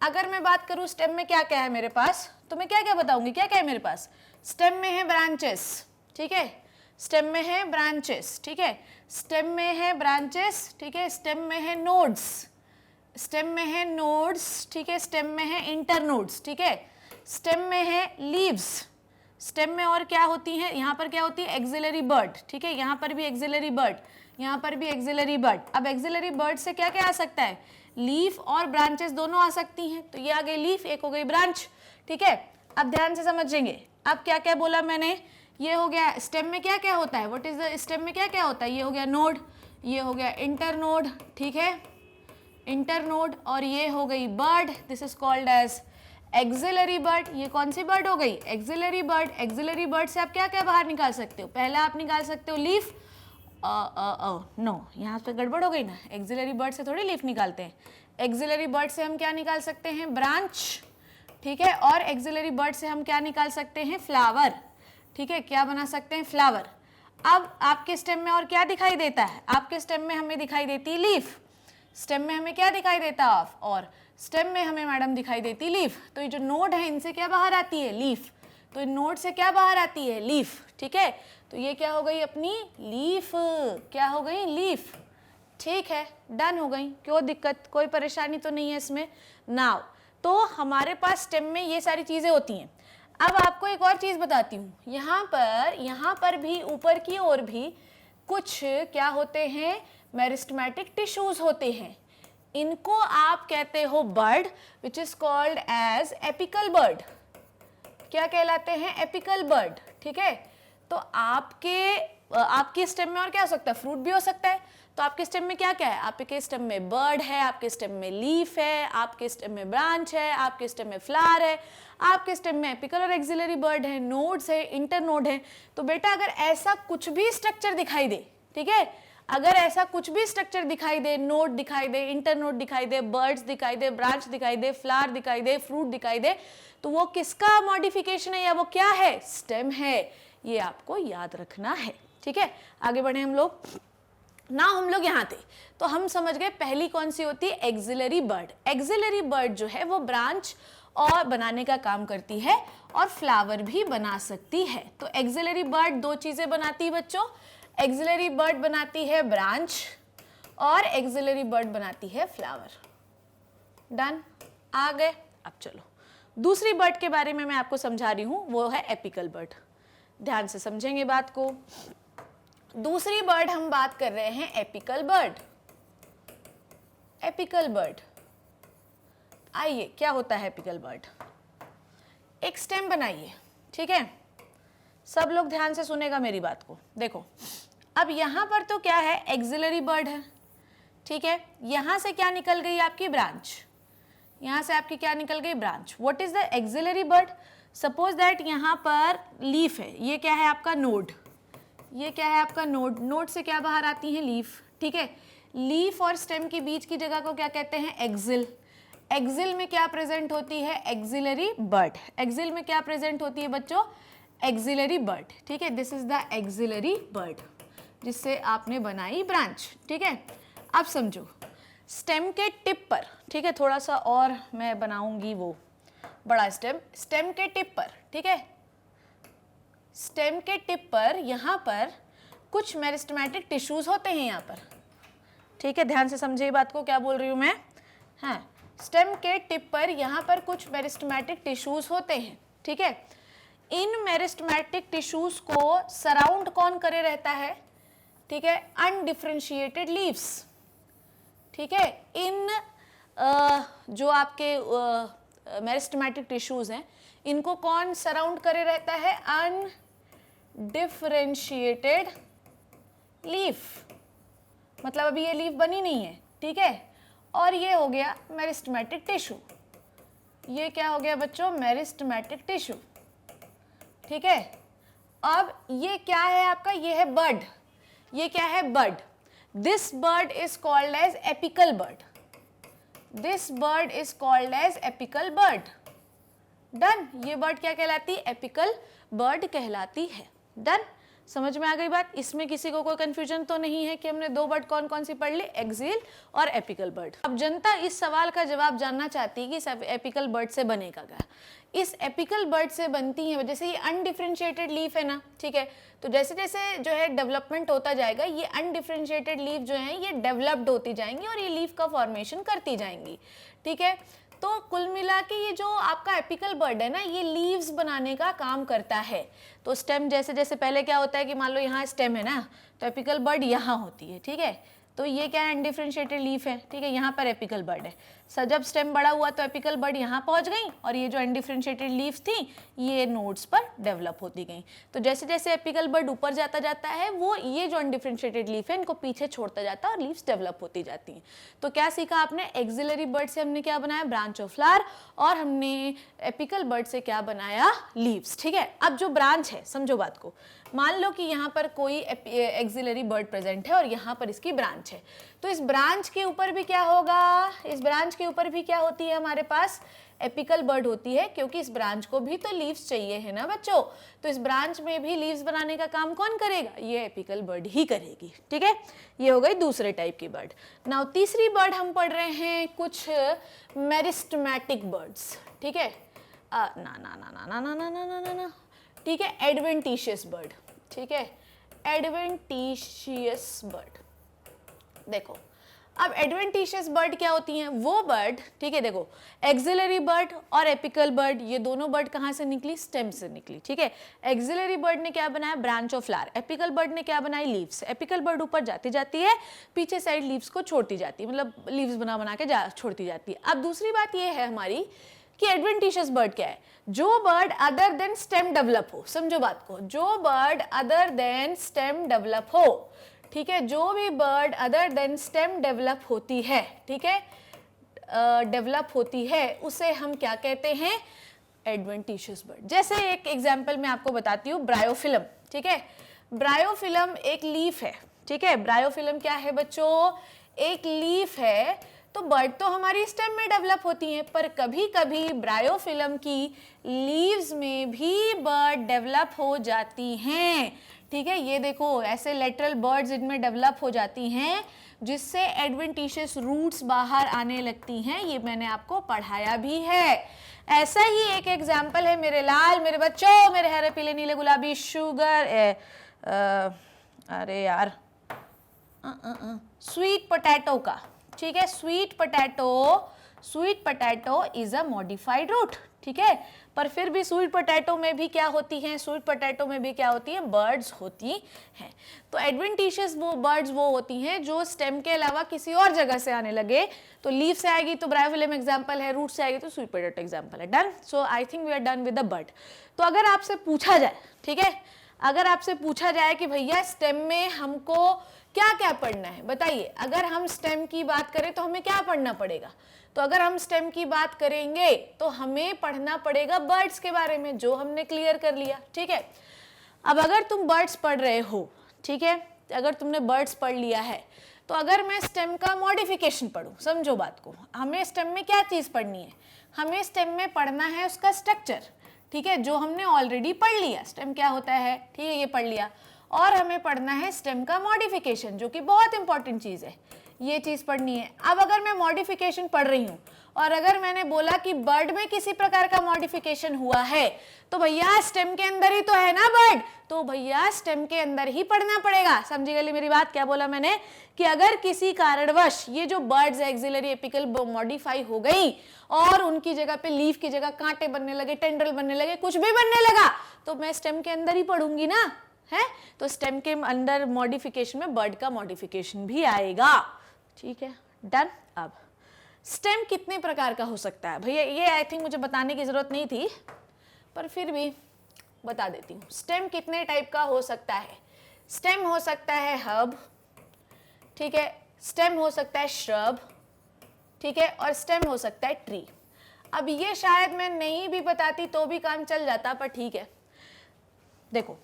अगर मैं बात करूं स्टेम में क्या क्या है मेरे पास, तो मैं क्या क्या बताऊंगी, क्या क्या है मेरे पास। स्टेम में है ब्रांचेस, ठीक है, स्टेम में है ब्रांचेस, ठीक है, स्टेम में है ब्रांचेस, ठीक है, स्टेम में है नोड्स, स्टेम में है नोड्स, ठीक है, स्टेम में है इंटर नोड्स, ठीक है, स्टेम में है लीव्स, स्टेम में और क्या होती है, यहाँ पर क्या होती है, एक्सिलरी बर्ड, ठीक है, यहाँ पर भी एक्सिलरी बर्ड, यहाँ पर भी एक्सिलरी बर्ड। अब एक्सिलरी बर्ड से क्या क्या आ सकता है, लीफ और ब्रांचेस दोनों आ सकती हैं, तो ये आ गई लीफ, एक हो गई ब्रांच, ठीक है। अब ध्यान से समझेंगे, अब क्या क्या बोला मैंने, ये हो गया स्टेम में क्या क्या होता है, व्हाट इज द स्टेम में क्या क्या होता है, ये हो गया नोड, ये हो गया इंटर नोड, ठीक है, इंटर नोड, और ये हो गई bird, this is called as axillary bird. ये कौन सी बर्ड हो गई, एक्सिलरी बर्ड। एक्सिलरी बर्ड से आप क्या क्या बाहर निकाल सकते हो, पहला आप निकाल सकते हो लीफ, नो यहाँ पे गड़बड़ हो गई ना, एक्सिलरी बर्ड से थोड़ी लीफ निकालते हैं। एक्सिलरी बर्ड से हम क्या निकाल सकते हैं, ब्रांच, ठीक है, और एक्सिलरी बर्ड से हम क्या निकाल सकते हैं, फ्लावर, ठीक है, क्या बना सकते हैं, फ्लावर। अब आपके स्टेम में और क्या दिखाई देता है, आपके स्टेम में हमें दिखाई देती है लीफ, स्टेम में हमें क्या दिखाई देता है, और स्टेम में हमें मैडम दिखाई देती लीफ। तो ये जो नोड है इनसे क्या बाहर आती है, लीफ, तो इन नोड से क्या बाहर आती है, लीफ, ठीक है। तो ये क्या हो गई अपनी लीफ, क्या हो गई, लीफ, ठीक है, डन हो गई, क्यों दिक्कत, कोई परेशानी तो नहीं है इसमें। नाउ तो हमारे पास स्टेम में ये सारी चीजें होती हैं। अब आपको एक और चीज बताती हूँ, यहाँ पर भी ऊपर की ओर भी कुछ क्या होते हैं, मेरिस्टेमेटिक टिश्यूज होते हैं। इनको आप कहते हो bird, which is called as apical bird. क्या कहलाते हैं, एपिकल बर्ड, ठीक है। तो आपके स्टेम में और क्या हो सकता है, फ्रूट भी हो सकता है। तो आपके स्टेम में क्या क्या है, आपके स्टेम में बर्ड है, आपके स्टेम में लीफ है, आपके स्टेम में ब्रांच है, आपके स्टेम में फ्लावर है, आपके स्टेम में एपिकल और एक्सिलरी बर्ड है, नोड्स है, इंटरनोड है। तो बेटा अगर ऐसा कुछ भी स्ट्रक्चर दिखाई दे, ठीक है, अगर ऐसा कुछ भी स्ट्रक्चर दिखाई दे, नोड दिखाई दे, इंटरनोड दिखाई दे, बर्ड्स दिखाई दे, ब्रांच दिखाई दे, फ्लावर दिखाई दे, फ्रूट दिखाई दे, तो वो किसका मॉडिफिकेशन है या वो क्या है, स्टेम है। ये आपको याद रखना है, ठीक है। आगे बढ़े हम लोग ना, हम लोग यहाँ थे तो हम समझ गए पहली कौन सी होती है, एक्सिलरी बर्ड। एक्सिलरी बर्ड जो है वो ब्रांच और बनाने का काम करती है और फ्लावर भी बना सकती है। तो एक्सिलरी बर्ड दो चीजें बनाती है बच्चों, एक्सिलरी बर्ड बनाती है ब्रांच और एक्सिलरी बर्ड बनाती है फ्लावर। डन, आ गए। अब चलो दूसरी बर्ड के बारे में मैं आपको समझा रही हूं, वो है एपिकल बर्ड। ध्यान से समझेंगे बात को। दूसरी बर्ड हम बात कर रहे हैं एपिकल बर्ड। एपिकल बर्ड, आइए क्या होता है एपिकल बर्ड। एक स्टेम बनाइए, ठीक है, सब लोग ध्यान से सुनेगा मेरी बात को। देखो अब यहां पर तो क्या है, एक्सिलरी बर्ड है, ठीक है। यहां से क्या निकल गई आपकी ब्रांच, यहां से आपकी क्या निकल गई, branch. What is the axillary bud, suppose that यहां पर लीफ है, ये क्या है आपका नोड, ये क्या है आपका नोड, नोड से क्या बाहर आती है, लीफ, ठीक है। लीफ और स्टेम के बीच की जगह को क्या कहते हैं, एक्सिल। एक्सिल में क्या प्रेजेंट होती है, एक्सिलरी बर्ड। एक्सिल में क्या प्रेजेंट होती है बच्चों, एक्सिलरी बर्ड, ठीक है। This is the axillary bud जिससे आपने बनाई ब्रांच, ठीक है। अब समझो स्टेम के टिप पर, ठीक है, थोड़ा सा और मैं बनाऊंगी वो बड़ा स्टेम, स्टेम के टिप पर, ठीक है, स्टेम के टिप पर यहाँ पर कुछ मेरिस्टेमेटिक टिश्यूज होते हैं यहाँ पर, ठीक है। ध्यान से समझिए बात को, क्या बोल रही हूँ मैं, हाँ, स्टेम के टिप पर यहाँ पर कुछ मेरिस्टेमेटिक टिश्यूज होते हैं, ठीक है। इन मेरिस्टेमेटिक टिश्यूज को सराउंड कौन करे रहता है, ठीक है, अनडिफरेंशिएटेड लीव्स, ठीक है। इन जो आपके मेरिस्टेमेटिक टिश्यूज हैं इनको कौन सराउंड करे रहता है, अनडिफरेंशिएटेड लीफ, मतलब अभी ये लीफ बनी नहीं है, ठीक है। और ये हो गया मेरिस्टेमेटिक टिश्यू, ये क्या हो गया बच्चों, मेरिस्टेमेटिक टिश्यू, ठीक है। अब ये क्या है आपका, ये है बर्ड, ये क्या है, bird. This bird is called as apical bird, this bird is called as apical bird. Done, ये बर्ड क्या कहलाती है, एपिकल बर्ड कहलाती है। डन, समझ में आ गई बात। इसमें किसी को कोई कंफ्यूजन तो नहीं है कि हमने दो बर्ड कौन कौन सी पढ़ ली, एक्सिल और एपिकल बर्ड। अब जनता इस सवाल का जवाब जानना चाहती है कि इस एपिकल बर्ड से बनेगा क्या। इस एपिकल बर्ड से बनती है, जैसे ये अनडिफरेंशिएटेड लीफ है ना, ठीक है, तो जैसे जैसे जो है डेवलपमेंट होता जाएगा ये अनडिफरेंशिएटेड लीफ जो है ये डेवलप्ड होती जाएंगी और ये लीफ का फॉर्मेशन करती जाएंगी, ठीक है। तो कुल मिला के ये जो आपका एपिकल बर्ड है ना, ये लीव्स बनाने का काम करता है। तो स्टेम जैसे जैसे पहले क्या होता है कि मान लो यहाँ स्टेम है ना, तो एपिकल बर्ड यहाँ होती है, ठीक है। तो ये क्या है, अनडिफरेंशिएटेड लीफ है, ठीक है, यहाँ पर एपिकल बर्ड है। सर जब स्टेम बड़ा हुआ तो एपिकल बर्ड यहाँ पहुँच गई और ये जो अनडिफरेंशिएटेड लीव्स थी ये नोड्स पर डेवलप होती गई। तो जैसे जैसे एपिकल बर्ड ऊपर जाता जाता है वो ये जो अनडिफरेंशिएटेड लीफ है इनको पीछे छोड़ता जाता है और लीव्स डेवलप होती जाती हैं। तो क्या सीखा आपने, एक्सिलरी बर्ड से हमने क्या बनाया, ब्रांच ऑफ फ्लावर, और हमने एपिकल बर्ड से क्या बनाया, लीव्स, ठीक है। अब जो ब्रांच है, समझो बात को, मान लो कि यहाँ पर कोई एक्सिलरी बर्ड प्रेजेंट है और यहाँ पर इसकी ब्रांच है, तो इस ब्रांच के ऊपर भी क्या होगा, इस ब्रांच के ऊपर भी क्या होती है हमारे पास, एपिकल बर्ड होती है, क्योंकि इस ब्रांच को भी तो लीव्स चाहिए है ना बच्चों। तो इस ब्रांच में भी लीव्स बनाने का काम कौन करेगा, ये एपिकल बर्ड ही करेगी, ठीक है। ये हो गई दूसरे टाइप की बर्ड। नाउ तीसरी बर्ड हम पढ़ रहे हैं कुछ मेरिस्टेमेटिक बर्ड्स, ठीक है। ना ना ना ना ना ना ना ना ना ना ना, ठीक है, एडवेंटिशियस बर्ड, ठीक है, एडवेंटिशियस बर्ड। देखो अब एडवेंटिशियस बर्ड क्या होती हैं? वो बर्ड, ठीक है, देखो एक्सिलरी बर्ड और एपिकल बर्ड, ये दोनों बर्ड कहाँ से निकली? स्टेम से निकली, ठीक है। एक्सिलरी बर्ड ने क्या बनाया? Branch of flower. Apical bud ने क्या बनाई? लीव्स। एपिकल बर्ड ऊपर जाती जाती है, पीछे साइड लीव्स को छोड़ती जाती है, मतलब लीव्स बना बना के छोड़ती जाती है। अब दूसरी बात ये है हमारी कि एडवेंटिशियस बर्ड क्या है? जो bird other than stem develop हो, समझो बात को, जो bird other than stem develop हो, ठीक है, जो भी bird other than stem develop होती है, ठीक है, डेवलप होती है, उसे हम क्या कहते हैं? Adventitious bird. जैसे एक एग्जांपल मैं आपको बताती हूँ, ब्रायोफिलम, ठीक है, ब्रायोफिलम एक लीफ है, ठीक है, ब्रायोफिलम क्या है बच्चों? एक लीफ है। तो बर्ड तो हमारी स्टेम में डेवलप होती हैं, पर कभी कभी ब्रायोफिलम की लीव्स में भी बर्ड डेवलप हो जाती हैं, ठीक है। ये देखो ऐसे लेटरल बर्ड्स इनमें डेवलप हो जाती हैं, जिससे एडवेंटिशियस रूट्स बाहर आने लगती हैं। ये मैंने आपको पढ़ाया भी है। ऐसा ही एक एग्जाम्पल है मेरे लाल, मेरे बच्चों, मेरे हरे पीले नीले गुलाबी शुगर अरे यार स्वीट पोटैटो का, ठीक है। Sweet potato is a modified root, ठीक है, पर फिर भी स्वीट पोटैटो में भी क्या होती हैं? स्वीट पोटैटो में भी क्या होती हैं? बर्ड्स होती हैं। तो एडवेंटिशियस वो बर्ड्स वो होती हैं जो स्टेम के अलावा किसी और जगह से आने लगे। तो लीफ से आएगी तो ब्रायोफिलम एग्जाम्पल है, रूट से आएगी तो स्वीट पोटैटो एग्जाम्पल है। Done. So I think we are done with the bird. तो अगर आपसे पूछा जाए, ठीक है, अगर आपसे पूछा जाए कि भैया स्टेम में हमको क्या क्या पढ़ना है, बताइए। अगर हम स्टेम की बात करें तो हमें क्या पढ़ना पड़ेगा? तो अगर हम स्टेम की बात करेंगे तो हमें पढ़ना पड़ेगा बर्ड्स के बारे में, जो हमने क्लियर कर लिया, ठीक है। अब अगर तुम बर्ड्स पढ़ रहे हो, ठीक है, अगर तुमने बर्ड्स पढ़ लिया है, तो अगर मैं स्टेम का मॉडिफिकेशन पढ़ूं, समझो बात को, हमें स्टेम में क्या चीज़ पढ़नी है? हमें स्टेम में पढ़ना है उसका स्ट्रक्चर, ठीक है, जो हमने ऑलरेडी पढ़ लिया, स्टेम क्या होता है, ठीक है, ये पढ़ लिया। और हमें पढ़ना है स्टेम का मॉडिफिकेशन, जो कि बहुत इंपॉर्टेंट चीज़ है, ये चीज़ पढ़नी है। अब अगर मैं मॉडिफिकेशन पढ़ रही हूँ और अगर मैंने बोला कि बर्ड में किसी प्रकार का मॉडिफिकेशन हुआ है, तो भैया स्टेम के अंदर ही तो है ना बर्ड, तो भैया स्टेम के अंदर ही पढ़ना पड़ेगा। समझी गई मेरी बात? क्या बोला मैंने कि अगर किसी कारणवश ये जो बर्ड्स एक्सिलरी एपिकल मॉडिफाई हो गई और उनकी जगह पे लीफ की जगह कांटे बनने लगे, टेंड्रल बनने लगे, कुछ भी बनने लगा, तो मैं स्टेम के अंदर ही पढ़ूंगी ना, है। तो स्टेम के अंदर मॉडिफिकेशन में बर्ड का मॉडिफिकेशन भी आएगा, ठीक है। डन। अब स्टेम कितने प्रकार का हो सकता है भैया? ये आई थिंक मुझे बताने की जरूरत नहीं थी, पर फिर भी बता देती हूँ। स्टेम कितने टाइप का हो सकता है? स्टेम हो सकता है हर्ब, ठीक है, स्टेम हो सकता है श्रब, ठीक है, और स्टेम हो सकता है ट्री। अब ये शायद मैं नहीं भी बताती तो भी काम चल जाता, पर ठीक है। देखो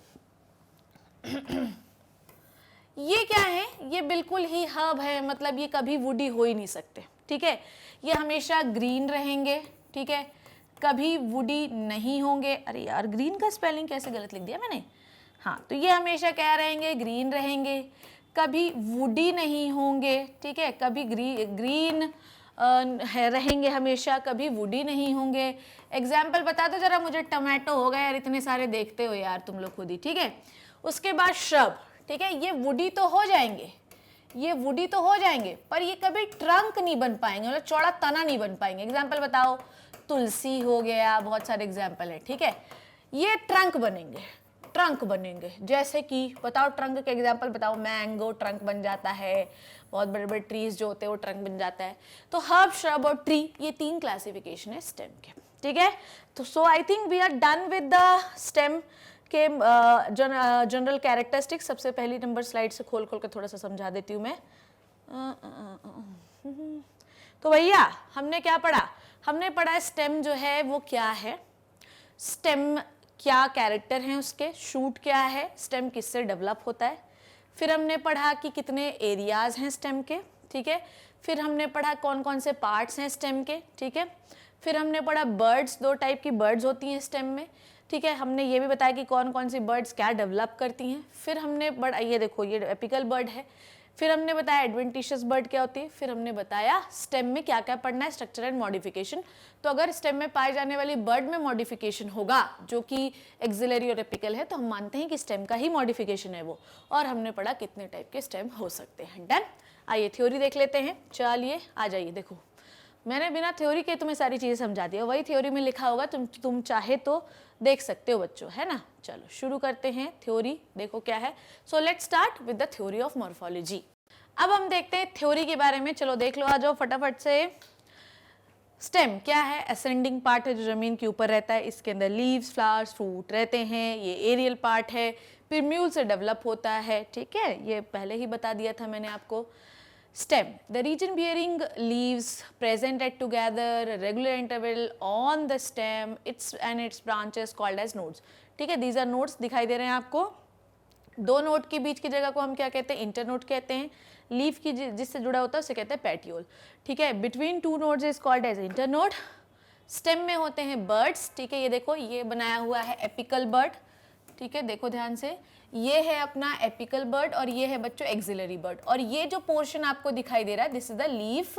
ये क्या है? ये बिल्कुल ही हर्ब है, मतलब ये कभी वुडी हो ही नहीं सकते, ठीक है। ये हमेशा ग्रीन रहेंगे, ठीक है, कभी वुडी नहीं होंगे। अरे यार ग्रीन का स्पेलिंग कैसे गलत लिख दिया मैंने। हाँ, तो ये हमेशा क्या रहेंगे? ग्रीन रहेंगे, कभी वुडी नहीं होंगे, ठीक है, कभी ग्रीन रहेंगे हमेशा, कभी वुडी नहीं होंगे। एग्जाम्पल बता दो जरा मुझे। टमाटो हो गए यार, इतने सारे देखते हो यार तुम लोग खुद ही, ठीक है। उसके बाद श्रब, ठीक है, ये वुडी तो हो जाएंगे, ये वुडी तो हो जाएंगे, पर ये कभी ट्रंक नहीं बन पाएंगे, मतलब चौड़ा तना नहीं बन पाएंगे। एग्जाम्पल बताओ। तुलसी हो गया, बहुत सारे एग्जाम्पल है, ठीक है। ये ट्रंक बनेंगे, ट्रंक बनेंगे। जैसे कि बताओ, ट्रंक के एग्जाम्पल बताओ। मैंगो ट्रंक बन जाता है, बहुत बड़े बड़े ट्रीज जो होते हैं वो ट्रंक बन जाता है। तो हर्ब, श्रब और ट्री, ये 3 क्लासिफिकेशन है स्टेम के, ठीक है। तो so I think we are done with the stem के जनरल कैरेक्टरिस्टिक्स। सबसे पहली नंबर स्लाइड से खोल खोल के थोड़ा सा समझा देती हूँ मैं। तो भैया हमने क्या पढ़ा? हमने पढ़ा स्टेम जो है वो क्या है, स्टेम क्या कैरेक्टर हैं उसके, शूट क्या है, स्टेम किससे डेवलप होता है। फिर हमने पढ़ा कि कितने एरियाज हैं स्टेम के, ठीक है। फिर हमने पढ़ा कौन कौन से पार्ट्स हैं स्टेम के, ठीक है। फिर हमने पढ़ा बर्ड्स, 2 टाइप की बर्ड्स होती हैं स्टेम में, ठीक है। हमने ये भी बताया कि कौन कौन सी बर्ड्स क्या डेवलप करती हैं। फिर हमने ये देखो, ये एपिकल बर्ड है, फिर हमने बताया एडवेंटिशियस बर्ड क्या होती है, फिर हमने बताया स्टेम में क्या क्या पढ़ना है, स्ट्रक्चर एंड मॉडिफिकेशन। तो अगर स्टेम में पाए जाने वाली बर्ड में मॉडिफिकेशन होगा जो कि एक्सिलरी और एपिकल है, तो हम मानते हैं कि स्टेम का ही मॉडिफिकेशन है वो। और हमने पढ़ा कितने टाइप के स्टेम हो सकते हैं। डन। आइए थ्योरी देख लेते हैं। चलिए आ जाइए। देखो मैंने बिना थ्योरी के तुम्हें सारी चीज़ें समझा दी, वही थ्योरी में लिखा होगा, तुम चाहे तो देख सकते हो बच्चों, है ना। चलो शुरू करते हैं थ्योरी। देखो क्या है। So let's start with the theory of morphology. अब हम देखते हैं थ्योरी के बारे में। चलो देख लो, आ जाओ फटाफट से। स्टेम क्या है? असेंडिंग पार्ट है जो जमीन के ऊपर रहता है, इसके अंदर लीव्स, फ्लावर्स, फ्रूट रहते हैं। ये एरियल पार्ट है, पिर्म्यूल से डेवलप होता है, ठीक है, ये पहले ही बता दिया था मैंने आपको। Stem, the region bearing leaves present at together regular interval on the stem, its branches called as nodes. ठीक है, these are nodes दिखाई दे रहे हैं आपको। दो नोड के बीच की जगह को हम क्या कहते हैं? इंटरनोड कहते हैं। लीफ की जिससे जुड़ा होता है उसे कहते हैं पेटियोल। ठीक है, between two nodes is called as internode. Stem में होते हैं बर्ड्स। ठीक है, ये देखो ये बनाया हुआ है एपिकल बर्ड। ठीक है, देखो ध्यान से, ये है अपना एपिकल बर्ड और ये है बच्चों एक्सिलरी बर्ड। और ये जो पोर्शन आपको दिखाई दे रहा है this is the leaf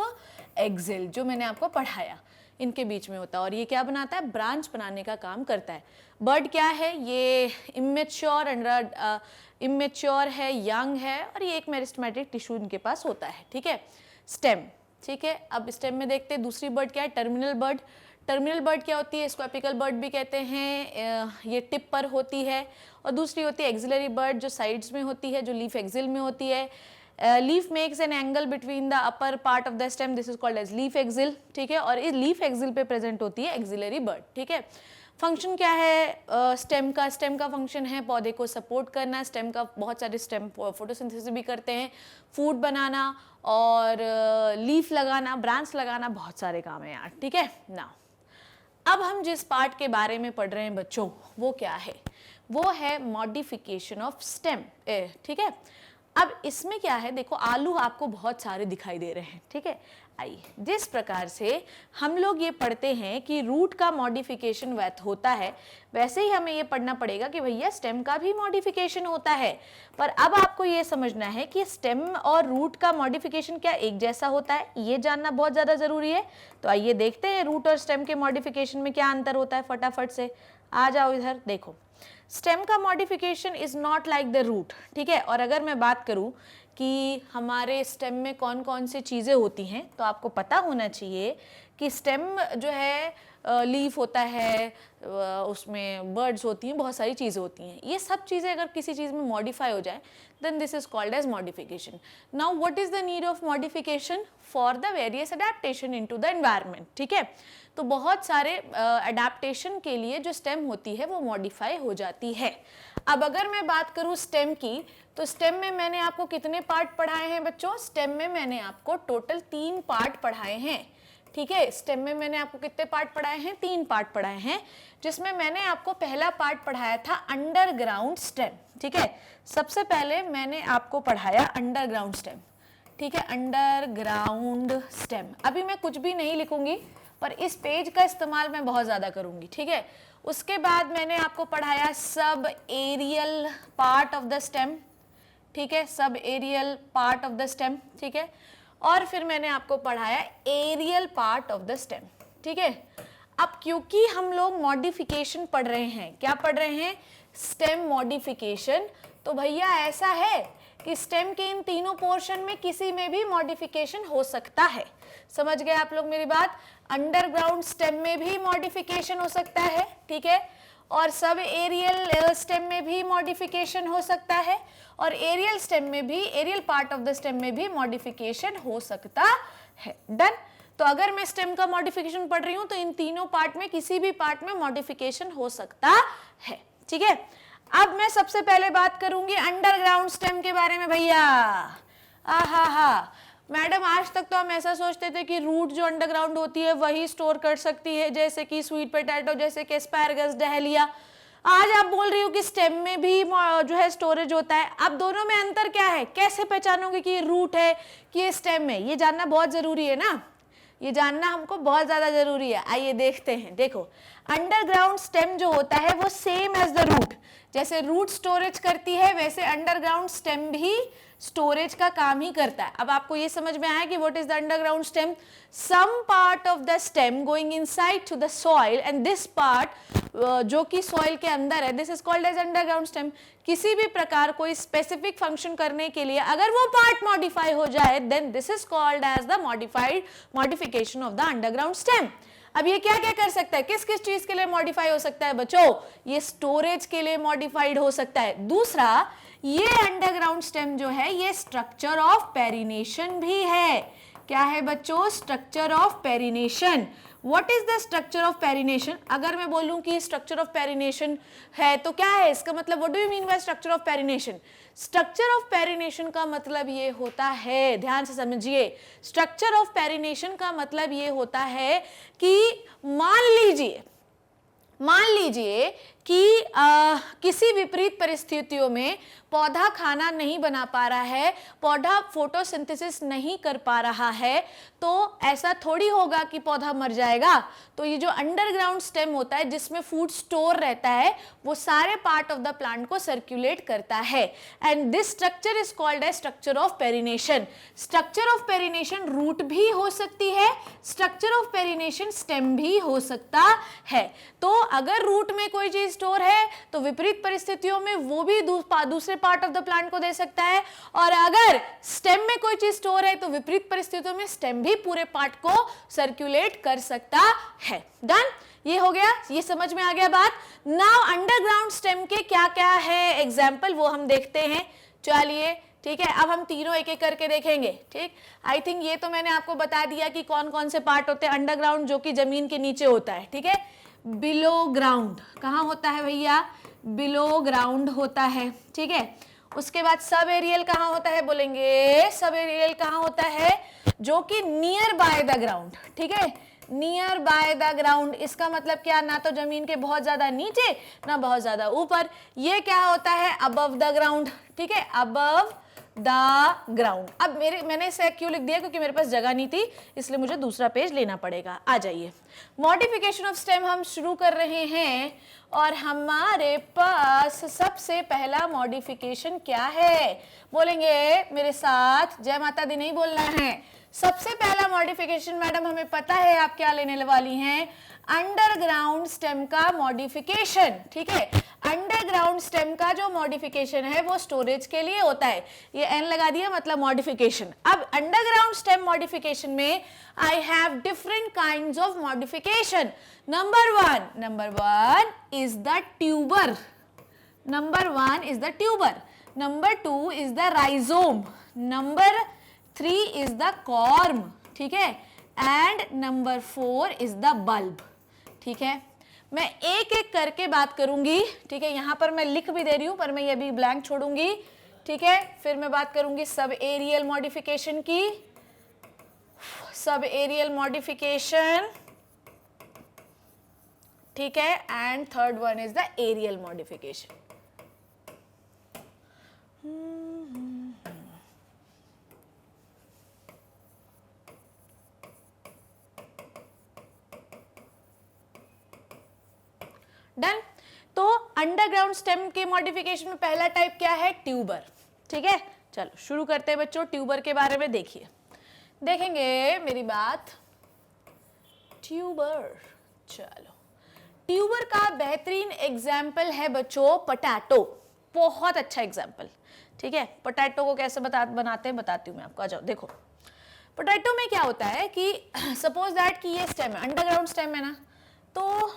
axil जो मैंने आपको पढ़ाया, इनके बीच में होता है। और ये क्या बनाता है? ब्रांच बनाने का काम करता है। बर्ड क्या है? ये इमेच्योर है, यंग है, और ये एक मेरिस्टेमेटिक टिश्यू इनके पास होता है। ठीक है, स्टेम। ठीक है, अब स्टेम में देखते हैं दूसरी बर्ड क्या है? Terminal bud. टर्मिनल बर्ड क्या होती है? इसको एपिकल बर्ड भी कहते हैं, ये टिप पर होती है। और दूसरी होती है एक्सिलरी बर्ड जो साइड्स में होती है, जो लीफ एक्सिल में होती है। Leaf makes an angle between the upper part of the stem, this is called as leaf axil. ठीक है, और इस लीफ एक्सिल पे प्रेजेंट होती है एक्सिलरी बर्ड। ठीक है, फंक्शन क्या है स्टेम का? स्टेम का फंक्शन है पौधे को सपोर्ट करना। स्टेम का बहुत सारे स्टेम फोटोसिंथेसिस भी करते हैं, फूड बनाना और लीफ लगाना, ब्रांच लगाना, बहुत सारे काम है यार। ठीक है ना, अब हम जिस पार्ट के बारे में पढ़ रहे हैं बच्चों वो क्या है? वो है मॉडिफिकेशन ऑफ स्टेम। ठीक है, अब इसमें क्या है? देखो आलू आपको बहुत सारे दिखाई दे रहे हैं। ठीक है, आइए, जिस प्रकार से हम लोग ये पढ़ते हैं कि रूट का मॉडिफिकेशन वैथ होता है, वैसे ही हमें ये पढ़ना पड़ेगा कि भैया स्टेम का भी मॉडिफिकेशन होता है। पर अब आपको ये समझना है कि स्टेम और रूट का मॉडिफिकेशन क्या एक जैसा होता है, ये जानना बहुत ज़्यादा ज़रूरी है। तो आइए देखते हैं रूट और स्टेम के मॉडिफिकेशन में क्या अंतर होता है। फटाफट से आ जाओ इधर। देखो, स्टेम का modification is not like the root. ठीक है, और अगर मैं बात करूं कि हमारे स्टेम में कौन कौन सी चीज़ें होती हैं, तो आपको पता होना चाहिए कि स्टेम जो है लीफ होता है, उसमें बर्ड्स होती हैं, बहुत सारी चीज़ें होती हैं। ये सब चीज़ें अगर किसी चीज़ में मॉडिफाई हो जाए then this is called as modification. Now what is the need of modification? For the various adaptation into the environment. ठीक है, तो बहुत सारे अडेप्टेशन के लिए जो स्टेम होती है वो मॉडिफाई हो जाती है। अब अगर मैं बात करूं स्टेम की, तो स्टेम में मैंने आपको कितने पार्ट पढ़ाए हैं बच्चों? स्टेम में मैंने आपको टोटल 3 पार्ट पढ़ाए हैं। ठीक है, स्टेम में मैंने आपको कितने पार्ट पढ़ाए हैं? 3 पार्ट पढ़ाए हैं, जिसमें मैंने आपको पहला पार्ट पढ़ाया था अंडरग्राउंड स्टेम। ठीक है, सबसे पहले मैंने आपको पढ़ाया अंडरग्राउंड स्टेम। ठीक है, अंडरग्राउंड स्टेम। अभी मैं कुछ भी नहीं लिखूंगी, पर इस पेज का इस्तेमाल मैं बहुत ज़्यादा करूंगी। ठीक है, उसके बाद मैंने आपको पढ़ाया sub aerial part of the stem. ठीक है, sub aerial part of the stem. ठीक है, और फिर मैंने आपको पढ़ाया aerial part of the stem. ठीक है, अब क्योंकि हम लोग मॉडिफिकेशन पढ़ रहे हैं, क्या पढ़ रहे हैं? Stem modification. तो भैया ऐसा है कि स्टेम के इन तीनों पोर्शन में किसी में भी मॉडिफिकेशन हो सकता है। समझ गए आप लोग मेरी बात? अंडरग्राउंड स्टेम में भी मॉडिफिकेशन हो सकता है। ठीक है, और सब एरियल स्टेम में भी मॉडिफिकेशन हो सकता है, और एरियल स्टेम में भी, aerial part of the stem में भी मॉडिफिकेशन हो सकता है। डन। तो अगर मैं स्टेम का मॉडिफिकेशन पढ़ रही हूं तो इन तीनों पार्ट में किसी भी पार्ट में मॉडिफिकेशन हो सकता है। ठीक है, अब मैं सबसे पहले बात करूंगी अंडरग्राउंड स्टेम के बारे में। भैया आहा मैडम, आज तक तो हम ऐसा सोचते थे कि रूट जो अंडरग्राउंड होती है वही स्टोर कर सकती है, जैसे कि स्वीट पोटैटो, जैसे कि एस्पैरागस, डहेलिया। आज आप बोल रही हो कि स्टेम में भी जो है स्टोरेज होता है। अब दोनों में अंतर क्या है? कैसे पहचानोगे कि ये रूट है कि ये स्टेम है? ये जानना बहुत जरूरी है ना, ये जानना हमको बहुत ज्यादा जरूरी है। आइए देखते हैं। देखो, अंडरग्राउंड स्टेम जो होता है वो सेम एज द रूट। जैसे रूट स्टोरेज करती है वैसे अंडरग्राउंड स्टेम भी स्टोरेज का काम ही करता है। अब आपको ये समझ में आया कि what is the underground stem? Some part of the stem going inside to the soil and this part जो कि सॉइल के अंदर है, this is called as underground stem. किसी भी प्रकार कोई स्पेसिफिक फंक्शन करने के लिए अगर वो पार्ट मॉडिफाई हो जाए then this is called as the modification of the underground stem. अब ये क्या क्या कर सकता है, किस किस चीज के लिए मॉडिफाई हो सकता है बच्चों? ये स्टोरेज के लिए मॉडिफाइड हो सकता है। दूसरा, ये अंडरग्राउंड स्टेम जो है ये स्ट्रक्चर ऑफ पेरिनेशन भी है। क्या है बच्चों? Structure of perennation. What is the structure of perennation? अगर मैं बोलूं कि स्ट्रक्चर ऑफ पेरिनेशन है तो क्या है इसका मतलब? What do you mean by structure of perennation? Structure of perennation का मतलब ये होता है, ध्यान से समझिए, स्ट्रक्चर ऑफ पेरिनेशन का मतलब ये होता है कि मान लीजिए कि किसी विपरीत परिस्थितियों में पौधा खाना नहीं बना पा रहा है, पौधा फोटोसिंथेसिस नहीं कर पा रहा है, तो ऐसा थोड़ी होगा कि पौधा मर जाएगा। तो ये जो अंडरग्राउंड स्टेम होता है जिसमें फूड स्टोर रहता है वो सारे पार्ट ऑफ द प्लांट को सर्कुलेट करता है and this structure is called as structure of perennation. Structure of perennation root भी हो सकती है, स्ट्रक्चर ऑफ पेरिनेशन स्टेम भी हो सकता है। तो अगर रूट में कोई चीज स्टोर है तो विपरीत परिस्थितियों में वो भी दूसरे पार्ट ऑफ द प्लांट को दे सकता है, और अगर स्टेम में कोई चीज स्टोर है तो विपरीत परिस्थितियों में स्टेम भी पूरे पार्ट को सर्कुलेट कर सकता है। डन, ये हो गया, ये समझ में आ गया बात। नाउ अंडरग्राउंड स्टेम के क्या क्या है एग्जाम्पल वो हम देखते हैं। चलिए ठीक है, अब हम तीनों एक एक करके देखेंगे। ठीक, आई थिंक ये तो मैंने आपको बता दिया कि कौन कौन से पार्ट होते हैं। अंडरग्राउंड जो कि जमीन के नीचे होता है, ठीक है। बिलो ग्राउंड कहाँ होता है भैया? बिलो ग्राउंड होता है, ठीक है। उसके बाद सब एरियल कहाँ होता है? बोलेंगे सब एरियल कहाँ होता है? जो कि नियर बाय द ग्राउंड, ठीक है, नियर बाय द ग्राउंड। इसका मतलब क्या? ना तो जमीन के बहुत ज्यादा नीचे ना बहुत ज्यादा ऊपर। ये क्या होता है? अबव द ग्राउंड, ठीक है, अबव द ग्राउंड। अब मैंने इसे क्यों लिख दिया? क्योंकि मेरे पास जगह नहीं थी, इसलिए मुझे दूसरा पेज लेना पड़ेगा। आ जाइए, मॉडिफिकेशन ऑफ स्टेम हम शुरू कर रहे हैं और हमारे पास सबसे पहला मॉडिफिकेशन क्या है? बोलेंगे मेरे साथ, जय माता दी नहीं बोलना है। सबसे पहला मॉडिफिकेशन मैडम हमें पता है आप क्या लेने वाली हैं, अंडरग्राउंड स्टेम का मॉडिफिकेशन, ठीक है। अंडरग्राउंड स्टेम का जो मॉडिफिकेशन है वो स्टोरेज के लिए होता है, ये एन लगा दिया मतलब मॉडिफिकेशन। अब अंडरग्राउंड स्टेम मॉडिफिकेशन में I have different kinds of modification. Number one is the tuber, number one is the tuber, number two is the rhizome, number three is the corm, ठीक है, and number four is the bulb, ठीक है। मैं एक एक करके बात करूंगी, ठीक है। यहां पर मैं लिख भी दे रही हूं पर मैं ये भी ब्लैंक छोड़ूंगी, ठीक है। फिर मैं बात करूंगी सब एरियल मॉडिफिकेशन की, सब एरियल मॉडिफिकेशन, ठीक है, and third one is the aerial modification. Done. तो अंडरग्राउंड स्टेम के मॉडिफिकेशन में पहला टाइप क्या है? ट्यूबर, ठीक है। चलो शुरू करते हैं बच्चों, ट्यूबर के बारे में देखिए, देखेंगे मेरी बात। ट्यूबर, चलो ट्यूबर का बेहतरीन एग्जाम्पल है बच्चों पोटैटो, बहुत अच्छा एग्जाम्पल, ठीक है। पोटैटो को कैसे बनाते हैं बताती हूँ मैं आपको, आ जाओ देखो। पोटैटो में क्या होता है कि सपोज दैट कि ये स्टेम है, अंडरग्राउंड स्टेम है ना, तो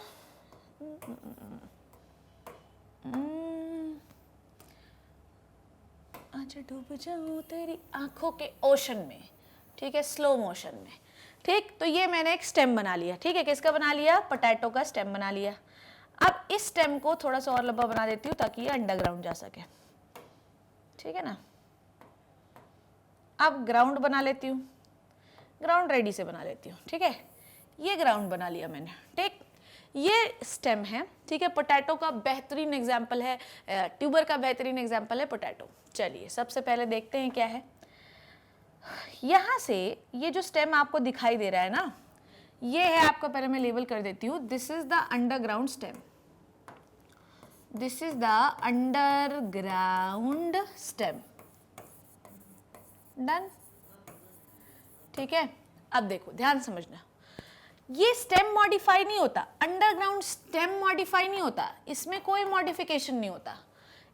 अच्छा डूब जाऊं तेरी आंखों के ओशन में, ठीक है, स्लो मोशन में, ठीक। तो ये मैंने एक स्टेम बना लिया, ठीक है। किसका बना लिया? पोटैटो का स्टेम बना लिया। अब इस स्टेम को थोड़ा सा और लंबा बना देती हूँ ताकि ये अंडरग्राउंड जा सके, ठीक है ना। अब ग्राउंड बना लेती हूँ, ग्राउंड रेडी से बना लेती हूँ, ठीक है। ये ग्राउंड बना लिया मैंने, ठीक। ये स्टेम है, ठीक है। पोटैटो का बेहतरीन एग्जाम्पल है, ट्यूबर का बेहतरीन एग्जाम्पल है पोटैटो। चलिए सबसे पहले देखते हैं क्या है। यहां से ये जो स्टेम आपको दिखाई दे रहा है ना, ये है आपका, पहले मैं लेबल कर देती हूँ, this is the underground stem, this is the underground stem. Done, ठीक है। अब देखो ध्यान समझना, ये स्टेम मॉडिफाई नहीं होता, अंडरग्राउंड स्टेम मॉडिफाई नहीं होता, इसमें कोई मॉडिफिकेशन नहीं होता।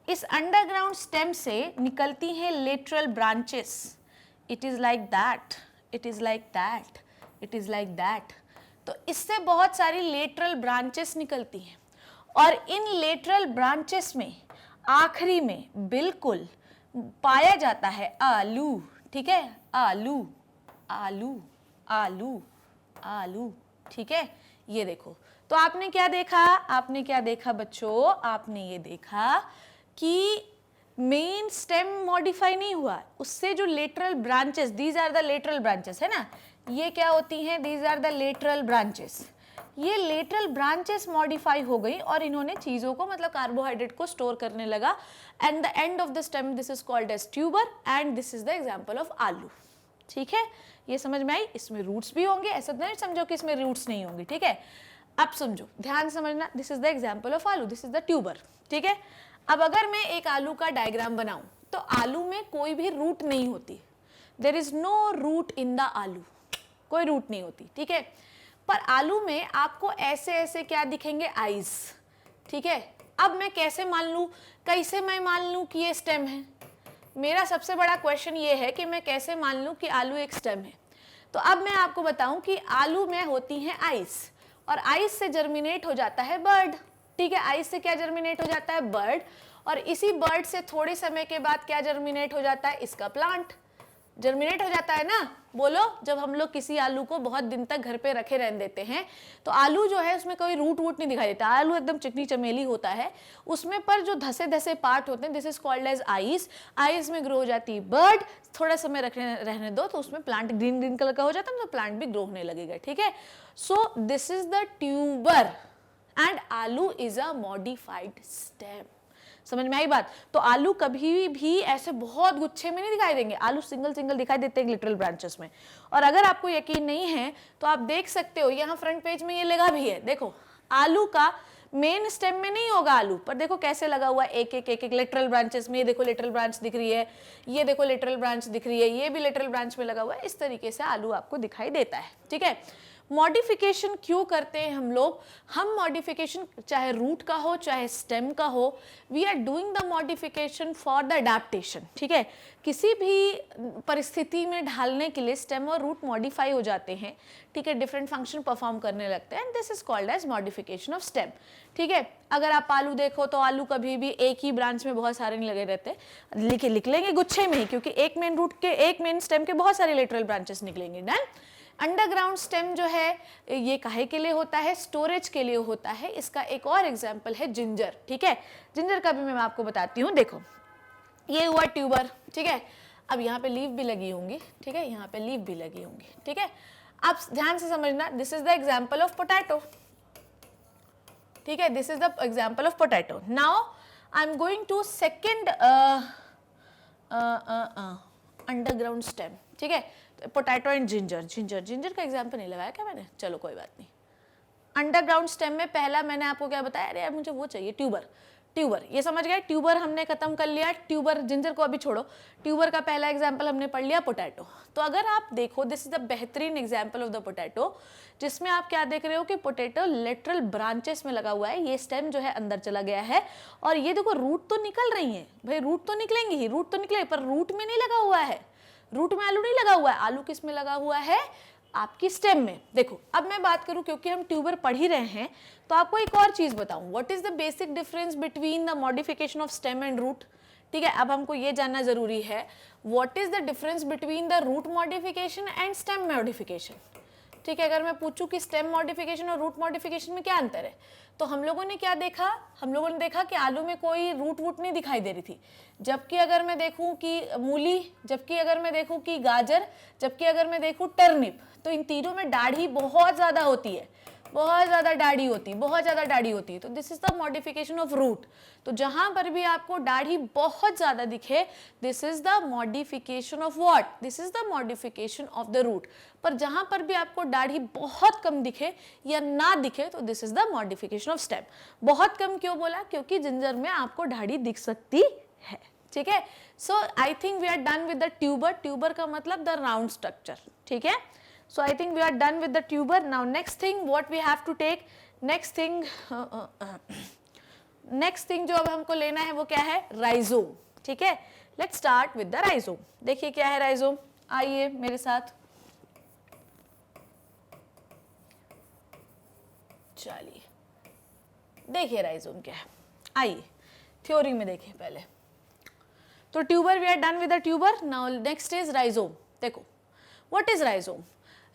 इस अंडरग्राउंड स्टेम से निकलती हैं lateral branches. It is like that, it is like that, it is like that. तो इससे बहुत सारी लेटरल ब्रांचेस निकलती हैं और इन लेटरल ब्रांचेस में आखिरी में बिल्कुल पाया जाता है आलू, ठीक है, आलू आलू आलू आलू, ठीक है। ये देखो, तो आपने क्या देखा, आपने क्या देखा बच्चों, आपने ये देखा कि मेन स्टेम मॉडिफाई नहीं हुआ, उससे जो lateral branches, these are the lateral branches, है ना, ये क्या होती हैं, these are the lateral branches. ये लेटरल ब्रांचेस मॉडिफाई हो गई और इन्होंने चीजों को, मतलब कार्बोहाइड्रेट को स्टोर करने लगा। And the end of the stem, this is called as tuber and this is the example of aloo, ठीक है। ये समझ में आई, इसमें रूट्स भी होंगे, ऐसा नहीं समझो कि इसमें रूट्स नहीं होंगे, ठीक है। अब समझो, ध्यान समझना, this is the example of आलू, दिस इज द ट्यूबर, ठीक है। अब अगर मैं एक आलू का डायग्राम बनाऊं तो आलू में कोई भी रूट नहीं होती, there is no root in the aloo, कोई रूट नहीं होती, ठीक है। पर आलू में आपको ऐसे ऐसे क्या दिखेंगे, आइज, ठीक है। अब मैं कैसे मान लूं, कैसे मैं मान लूं कि ये स्टेम है, मेरा सबसे बड़ा क्वेश्चन ये है कि मैं कैसे मान लूं कि आलू एक स्टेम है। तो अब मैं आपको बताऊं कि आलू में होती हैं आइस और आइस से जर्मिनेट हो जाता है बर्ड, ठीक है। आइस से क्या जर्मिनेट हो जाता है, बर्ड, और इसी बर्ड से थोड़े समय के बाद क्या जर्मिनेट हो जाता है, इसका प्लांट जर्मिनेट हो जाता है ना। बोलो, जब हम लोग किसी आलू को बहुत दिन तक घर पे रखे रहने देते हैं तो आलू जो है उसमें कोई रूट वूट नहीं दिखाई देता, आलू एकदम चिकनी चमेली होता है, उसमें पर जो धसे धसे पार्ट होते हैं, this is called as eyes. Eyes में ग्रो हो जाती है बर्ड, थोड़ा समय रहने दो तो उसमें प्लांट ग्रीन ग्रीन कलर का हो जाता है, तो प्लांट भी ग्रो होने लगेगा, ठीक है। So this is the tuber and आलू इज अ मॉडिफाइड स्टेम। समझ में आई बात। तो आलू कभी भी ऐसे बहुत गुच्छे में नहीं दिखाई देंगे, आलू सिंगल सिंगल दिखाई देते हैं लिटरल ब्रांचेस में। और अगर आपको यकीन नहीं है तो आप देख सकते हो, यहाँ फ्रंट पेज में ये लगा भी है, देखो आलू का मेन स्टेम में नहीं होगा आलू, पर देखो कैसे लगा हुआ है, एक एक एक एक लेटरल ब्रांचेस में। ये देखो लेटरल ब्रांच दिख रही है, ये देखो लेटरल ब्रांच दिख रही है, ये भी लेटरल ब्रांच में लगा हुआ है, इस तरीके से आलू आपको दिखाई देता है, ठीक है। मॉडिफिकेशन क्यों करते हैं हम लोग, हम मॉडिफिकेशन चाहे रूट का हो चाहे स्टेम का हो, we are doing the modification for the adaptation, ठीक है। किसी भी परिस्थिति में ढालने के लिए स्टेम और रूट मॉडिफाई हो जाते हैं, ठीक है, डिफरेंट फंक्शन परफॉर्म करने लगते हैं, and this is called as modification of stem, ठीक है। अगर आप आलू देखो तो आलू कभी भी एक ही ब्रांच में बहुत सारे नहीं लगे रहते, लिख लेंगे गुच्छे में ही, क्योंकि एक मेन रूट के, एक मेन स्टेम के बहुत सारे लेटरल ब्रांचेस निकलेंगे। डन। अंडरग्राउंड स्टेम जो है ये काहे के लिए होता है, स्टोरेज के लिए होता है। इसका एक और एग्जांपल है जिंजर, ठीक है। जिंजर का भी मैं आपको बताती हूँ, देखो ये हुआ ट्यूबर, ठीक है। अब यहाँ पे लीफ भी लगी होंगी, ठीक है, यहाँ पे लीफ भी लगी होंगी, ठीक है। अब ध्यान से समझना, this is the example of potato, ठीक है, this is the example of potato. Now I am going to second underground stem, ठीक है। पोटैटो एंड जिंजर, जिंजर का एग्जाम्पल नहीं लगाया क्या मैंने, चलो कोई बात नहीं। अंडरग्राउंड स्टेम में पहला मैंने आपको क्या बताया, अरे यार मुझे वो चाहिए, ट्यूबर, ये समझ गए, ट्यूबर हमने खत्म कर लिया, ट्यूबर जिंजर को अभी छोड़ो, ट्यूबर का पहला एग्जाम्पल हमने पढ़ लिया पोटैटो। तो अगर आप देखो, दिस इज द बेहतरीन एग्जाम्पल ऑफ द पोटैटो, जिसमें आप क्या देख रहे हो कि पोटैटो लेटरल ब्रांचेस में लगा हुआ है, ये स्टेम जो है अंदर चला गया है, और ये देखो रूट तो निकल रही है भाई, रूट तो निकलेंगी ही, रूट तो निकले, पर रूट में नहीं लगा हुआ है, रूट में आलू नहीं लगा हुआ है, आलू किस में लगा हुआ है, आपकी स्टेम में। देखो अब मैं बात करूं, क्योंकि हम ट्यूबर पढ़ ही रहे हैं, तो आपको एक और चीज बताऊं, what is the basic difference between the modification of stem and root, ठीक है। अब हमको ये जानना जरूरी है, what is the difference between the root modification and stem modification, ठीक है। अगर मैं पूछूं कि स्टेम मॉडिफिकेशन और रूट मॉडिफिकेशन में क्या अंतर है, तो हम लोगों ने क्या देखा, हम लोगों ने देखा कि आलू में कोई रूट वूट नहीं दिखाई दे रही थी, जबकि अगर मैं देखूं कि मूली, जबकि अगर मैं देखूं कि गाजर, जबकि अगर मैं देखूं टर्निप, तो इन तीनों में दाढ़ी बहुत ज़्यादा होती है, बहुत ज़्यादा दाढ़ी होती, बहुत ज़्यादा दाढ़ी होती है, तो this is the modification of root. तो जहां पर भी आपको दाढ़ी बहुत ज़्यादा दिखे, this is the modification of what, this is the modification of the root. पर जहां पर भी आपको दाढ़ी बहुत कम दिखे या ना दिखे, तो this is the modification of stem. बहुत कम क्यों बोला, क्योंकि जिंजर में आपको दाढ़ी दिख सकती है, ठीक है। So I think we are done with the tuber. Tuber का मतलब द राउंड स्ट्रक्चर, ठीक है। So I think we are done with the tuber. Now next thing what we have to take, next thing जो अब हमको लेना है वो क्या है, राइजोम, ठीक है। Let's start with the rhizome. देखिए क्या है राइजोम, आइए मेरे साथ, चलिए देखिए राइजोम क्या है, आइए थ्योरी में देखिए पहले। तो tuber we are done with the tuber. Now next is rhizome. देखो व्हाट इज राइजोम।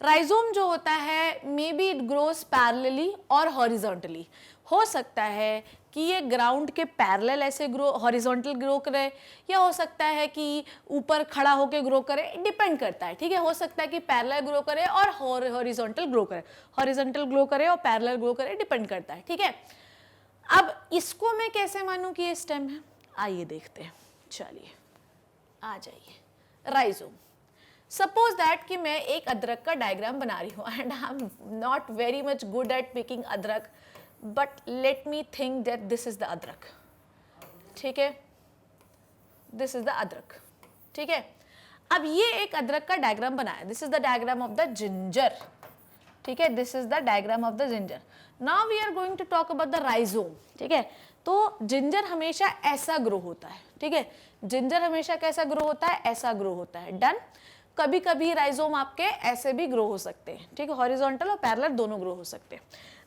राइजोम जो होता है may be it grows parallelly और हॉरिजॉन्टली। हो सकता है कि ये ग्राउंड के पैरेलल ऐसे ग्रो, हॉरिजॉन्टल ग्रो करे, या हो सकता है कि ऊपर खड़ा होके ग्रो करे, डिपेंड करता है, ठीक है। हो सकता है कि पैरेलल ग्रो करे और हॉरिजॉन्टल ग्रो करे, हॉरिजॉन्टल ग्रो करे और पैरेलल ग्रो करे, डिपेंड करता है, ठीक है। अब इसको मैं कैसे मानूं कि ये स्टेम है, आइए देखते हैं, चलिए आ जाइए। राइजोम, सपोज दैट कि मैं एक अदरक का डायग्राम बना रही हूँ and I am not very much good at picking अदरक, but let me think that this is the अदरक, ठीक है, दिस इज द अदरक, ठीक है। अब ये एक अदरक का डायग्राम बनाया, this is the diagram of the ginger, ठीक है, this is the diagram of the ginger. Now we are going to talk about the rhizome, ठीक है। तो जिंजर हमेशा ऐसा ग्रो होता है, ठीक है, जिंजर हमेशा कैसा ग्रो होता है, ऐसा ग्रो होता है, डन। कभी कभी राइजोम आपके ऐसे भी ग्रो हो सकते हैं, ठीक है, हॉरिजॉन्टल और पैरेलल दोनों ग्रो हो सकते हैं।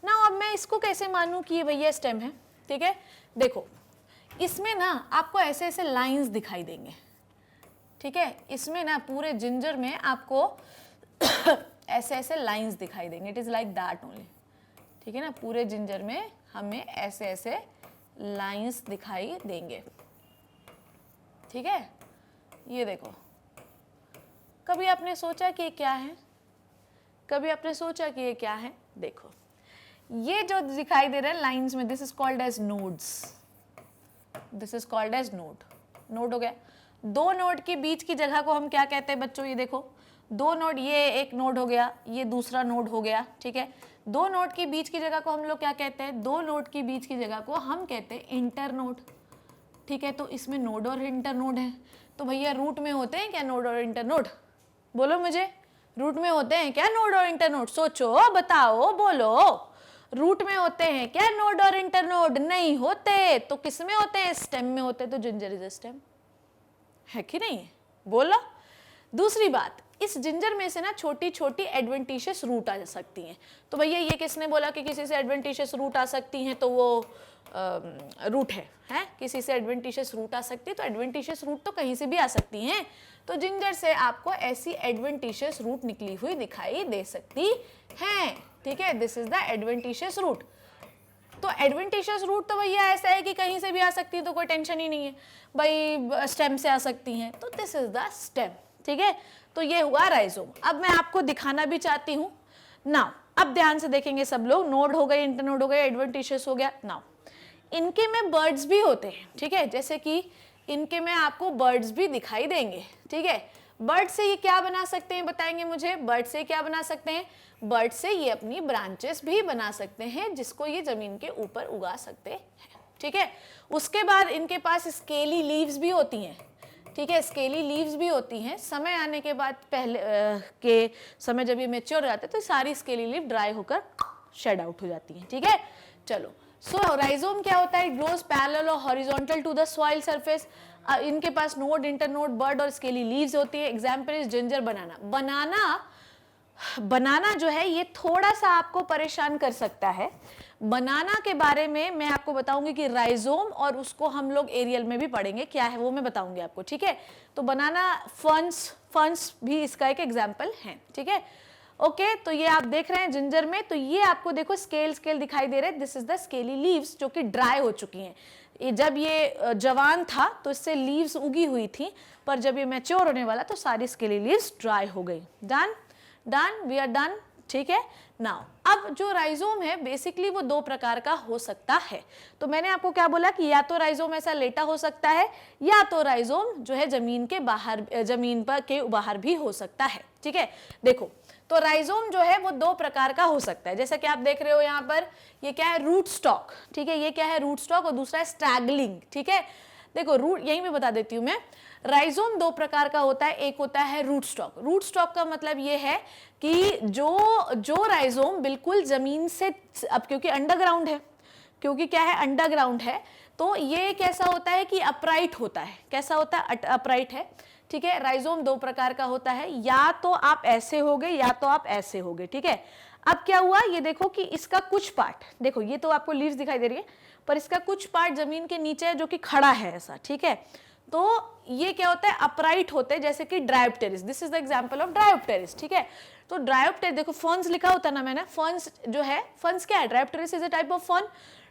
ना अब मैं इसको कैसे मानूं कि ये भैया स्टेम है, ठीक है। देखो इसमें ना आपको ऐसे ऐसे लाइंस दिखाई देंगे, ठीक है, इसमें ना पूरे जिंजर में आपको ऐसे ऐसे लाइंस दिखाई देंगे, it is like that only, ठीक है ना। पूरे जिंजर में हमें ऐसे ऐसे लाइंस दिखाई देंगे, ठीक है। ये देखो, कभी आपने सोचा कि ये क्या है, कभी आपने सोचा कि ये क्या है, देखो ये जो दिखाई दे रहा है लाइंस में, this is called as nodes, this is called as node. Node हो गया, दो नोड के बीच की जगह को हम क्या कहते हैं बच्चों, ये देखो दो नोड, ये एक नोड हो गया, ये दूसरा नोड हो गया, ठीक है। दो नोड के बीच की जगह को हम लोग क्या कहते हैं, दो नोड के बीच की जगह को हम कहते हैं इंटर नोड, ठीक है। तो इसमें नोड और इंटर नोड है, तो भैया रूट में होते हैं क्या नोड और इंटर नोड, बोलो मुझे, रूट में होते हैं क्या नोड और इंटर नोड, सोचो बताओ बोलो, रूट में होते हैं क्या नोड और इंटर नोड, नहीं होते। तो किस में होते हैं, स्टेम में होते हैं, तो जिंजर इज अ स्टेम है कि नहीं, बोलो। दूसरी बात, इस जिंजर में से ना छोटी छोटी एडवेंटिशियस रूट आ सकती हैं, तो भैया ये किसने बोला कि किसी से एडवेंटिशियस रूट आ सकती हैं, तो वो रूट है, किसी से एडवेंटिशियस रूट आ सकती है, तो एडवेंटिशियस रूट तो कहीं से भी आ सकती हैं, तो जिंजर से आपको ऐसी एडवेंटिशियस रूट निकली हुई दिखाई दे सकती है, ठीक है, this is the adventitious root. तो एडवेंटिशियस रूट तो भैया ऐसा है कि कहीं से भी आ सकती है, तो कोई टेंशन ही नहीं है भाई, स्टेम से आ सकती हैं, तो दिस इज द स्टेम, ठीक है। तो ये हुआ राइजोम। अब मैं आपको दिखाना भी चाहती हूँ, नाउ अब ध्यान से देखेंगे सब लोग, नोड हो गए, इंटरनोड हो गए, एडवेंटिशियस हो गया। नाउ इनके में बर्ड्स भी होते हैं, ठीक है, जैसे कि इनके में आपको बर्ड्स भी दिखाई देंगे, ठीक है। बर्ड से ये क्या बना सकते हैं, बताएंगे मुझे, बर्ड से क्या बना सकते हैं, बर्ड से ये अपनी ब्रांचेस भी बना सकते हैं, जिसको ये जमीन के ऊपर उगा सकते हैं, ठीक है। उसके बाद इनके पास स्केली लीव्स भी होती हैं, ठीक है, स्केली लीव्स भी होती हैं। समय आने के बाद, पहले के समय जब ये मैच्योर हो जाते हैं, तो सारी स्केली लीव ड्राई होकर शेड आउट हो जाती हैं, ठीक है। चलो, सो राइजोम क्या होता है, इट ग्रोज पैरेलल और horizontal to the soil surface. इनके पास नोड, इंटरनोड, बर्ड और स्केली लीव्स होती है। Example is ginger banana. Banana जो है ये थोड़ा सा आपको परेशान कर सकता है। बनाना के बारे में मैं आपको बताऊंगी कि राइजोम, और उसको हम लोग एरियल में भी पढ़ेंगे, क्या है वो मैं बताऊंगी आपको, ठीक है। तो बनाना, फर्न्स भी इसका एक एग्जाम्पल है, ठीक है। ओके, तो ये आप देख रहे हैं जिंजर में, तो ये आपको देखो स्केल दिखाई दे रहे हैं, this is the scaly leaves जो कि ड्राई हो चुकी हैं। जब ये जवान था तो इससे लीव्स उगी हुई थी, पर जब ये मैच्योर होने वाला तो सारी स्केली लीव्स ड्राई हो गई। डन, वी आर डन, ठीक है। नाउ अब जो राइजोम है बेसिकली वो दो प्रकार का हो सकता है। तो मैंने आपको क्या बोला कि या तो राइजोम ऐसा लेटा हो सकता है या तो राइजोम जो है जमीन के बाहर, जमीन पर के बाहर भी हो सकता है, ठीक है। देखो तो राइजोम जो है वो दो प्रकार का हो सकता है, जैसा कि आप देख रहे हो यहाँ पर, ये क्या है, रूट स्टॉक, ठीक है, ये क्या है, रूट स्टॉक, और दूसरा है स्ट्रैगलिंग, ठीक है। देखो रूट यहीं पे बता देती हूँ मैं, राइजोम दो प्रकार का होता है, एक होता है रूट स्टॉक। रूट स्टॉक का मतलब ये है कि जो राइजोम बिल्कुल जमीन से, अब क्योंकि अंडरग्राउंड है, क्योंकि क्या है, अंडरग्राउंड है, तो ये कैसा होता है कि अपराइट होता है। कैसा होता है, अपराइट है, ठीक है। राइजोम दो प्रकार का होता है, या तो आप ऐसे होगे या तो आप ऐसे होगे, ठीक है। अब क्या हुआ, ये देखो कि इसका कुछ पार्ट, देखो ये तो आपको लीव्स दिखाई दे रही है, पर इसका कुछ पार्ट जमीन के नीचे है जो कि खड़ा है ऐसा, ठीक है। तो ये क्या होता है, अपराइट होते हैं, जैसे कि Dryopteris, this is the example of Dryopteris, ठीक है। तो ड्रायोप्टेरिस, देखो फर्न्स लिखा होता है ना मैंने, फर्न्स जो है, फर्न्स क्या है, Dryopteris is a type of fern.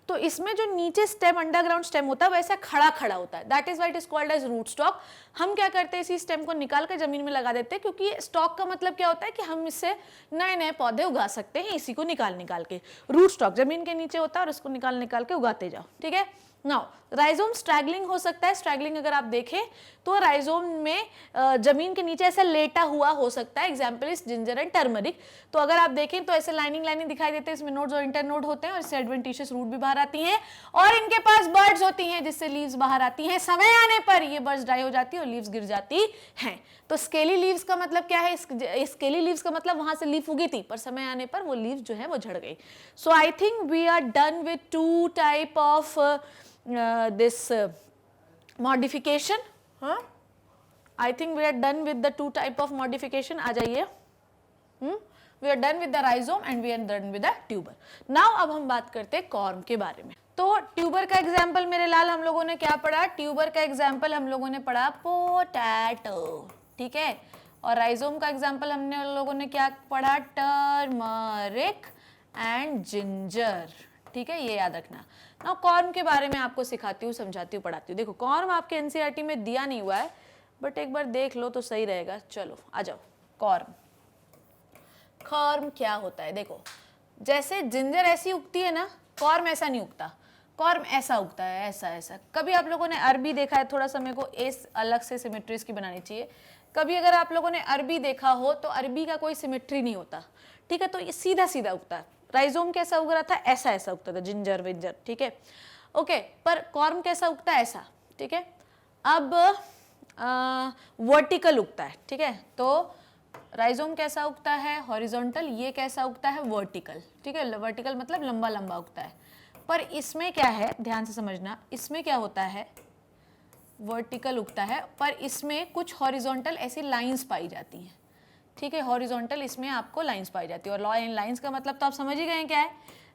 तो इसमें जो नीचे स्टेम, अंडरग्राउंड स्टेम होता है, वैसा खड़ा खड़ा होता है, that is why it is called as root stock. हम क्या करते हैं, इसी स्टेम को निकाल कर जमीन में लगा देते हैं, क्योंकि स्टॉक का मतलब क्या होता है कि हम इससे नए नए पौधे उगा सकते हैं, इसी को निकाल निकाल के। रूट स्टॉक जमीन के नीचे होता है और इसको निकाल निकाल के उगाते जाओ, ठीक है। नाउ राइजोम स्ट्रैगलिंग हो सकता है। स्ट्रैगलिंग अगर आप देखें तो राइजोम में जमीन के नीचे ऐसा लेटा हुआ हो सकता है, example is ginger and turmeric. तो अगर आप देखें तो ऐसे लाइनिंग लाइनिंग दिखाई देते हैं, इसमें नोड्स और इंटरनोड होते हैं, और इससे एडवेंटिशियस रूट भी बाहर आती हैं, और इनके पास बर्ड्स होती हैं जिससे लीव्स बाहर आती हैं। समय आने पर ये बर्ड्स ड्राई हो जाती है और लीव्स गिर जाती हैं। तो स्केली लीव्स का मतलब क्या है, स्केली लीव्स का मतलब वहां से लीफ उगी थी, पर समय आने पर वो लीव्स जो है वो झड़ गई। So I think we are done with two type of this modification. I think we are done with the two type of modification. आ जाइए, we are done with the rhizome and we are done with the tuber. Now अब हम बात करते हैं कॉर्म के बारे में। तो ट्यूबर का एग्जाम्पल मेरे लाल हम लोगों ने क्या पढ़ा, ट्यूबर का एग्जाम्पल हम लोगों ने पढ़ा पोटैटो, ठीक है। और राइजोम का एग्जाम्पल हमने लोगों ने क्या पढ़ा, टर्मरिक एंड जिंजर, ठीक है, ये याद रखना। ना कॉर्म के बारे में आपको सिखाती हूँ, समझाती हूँ, पढ़ाती हूँ। देखो कॉर्म आपके एनसीईआरटी में दिया नहीं हुआ है, बट एक बार देख लो तो सही रहेगा। चलो आ जाओ, कॉर्म। कॉर्म क्या होता है, देखो जैसे जिंजर ऐसी उगती है ना, कॉर्म ऐसा नहीं उगता, कॉर्म ऐसा उगता है, ऐसा ऐसा। कभी आप लोगों ने अरबी देखा है, थोड़ा सा मेरे को एस अलग से सिमेट्री इसकी बनानी चाहिए। कभी अगर आप लोगों ने अरबी देखा हो तो अरबी का कोई सिमेट्री नहीं होता, ठीक है। तो ये सीधा सीधा उगता है। राइजोम कैसा उग रहा था, ऐसा ऐसा उगता था, जिंजर विंजर, ठीक है, ओके। पर कॉर्म कैसा उगता है, ऐसा, ठीक है। अब वर्टिकल उगता है, ठीक है। तो राइजोम कैसा उगता है, हॉरिजॉन्टल, ये कैसा उगता है, वर्टिकल, ठीक है। वर्टिकल मतलब लंबा लंबा उगता है। पर इसमें क्या है, ध्यान से समझना, इसमें क्या होता है, वर्टिकल उगता है, पर इसमें कुछ हॉरिजॉन्टल ऐसी लाइंस पाई जाती हैं, ठीक है। हॉरिजॉन्टल इसमें आपको लाइंस पाई जाती है, और लाइंस का मतलब तो आप समझ ही गए हैं क्या है,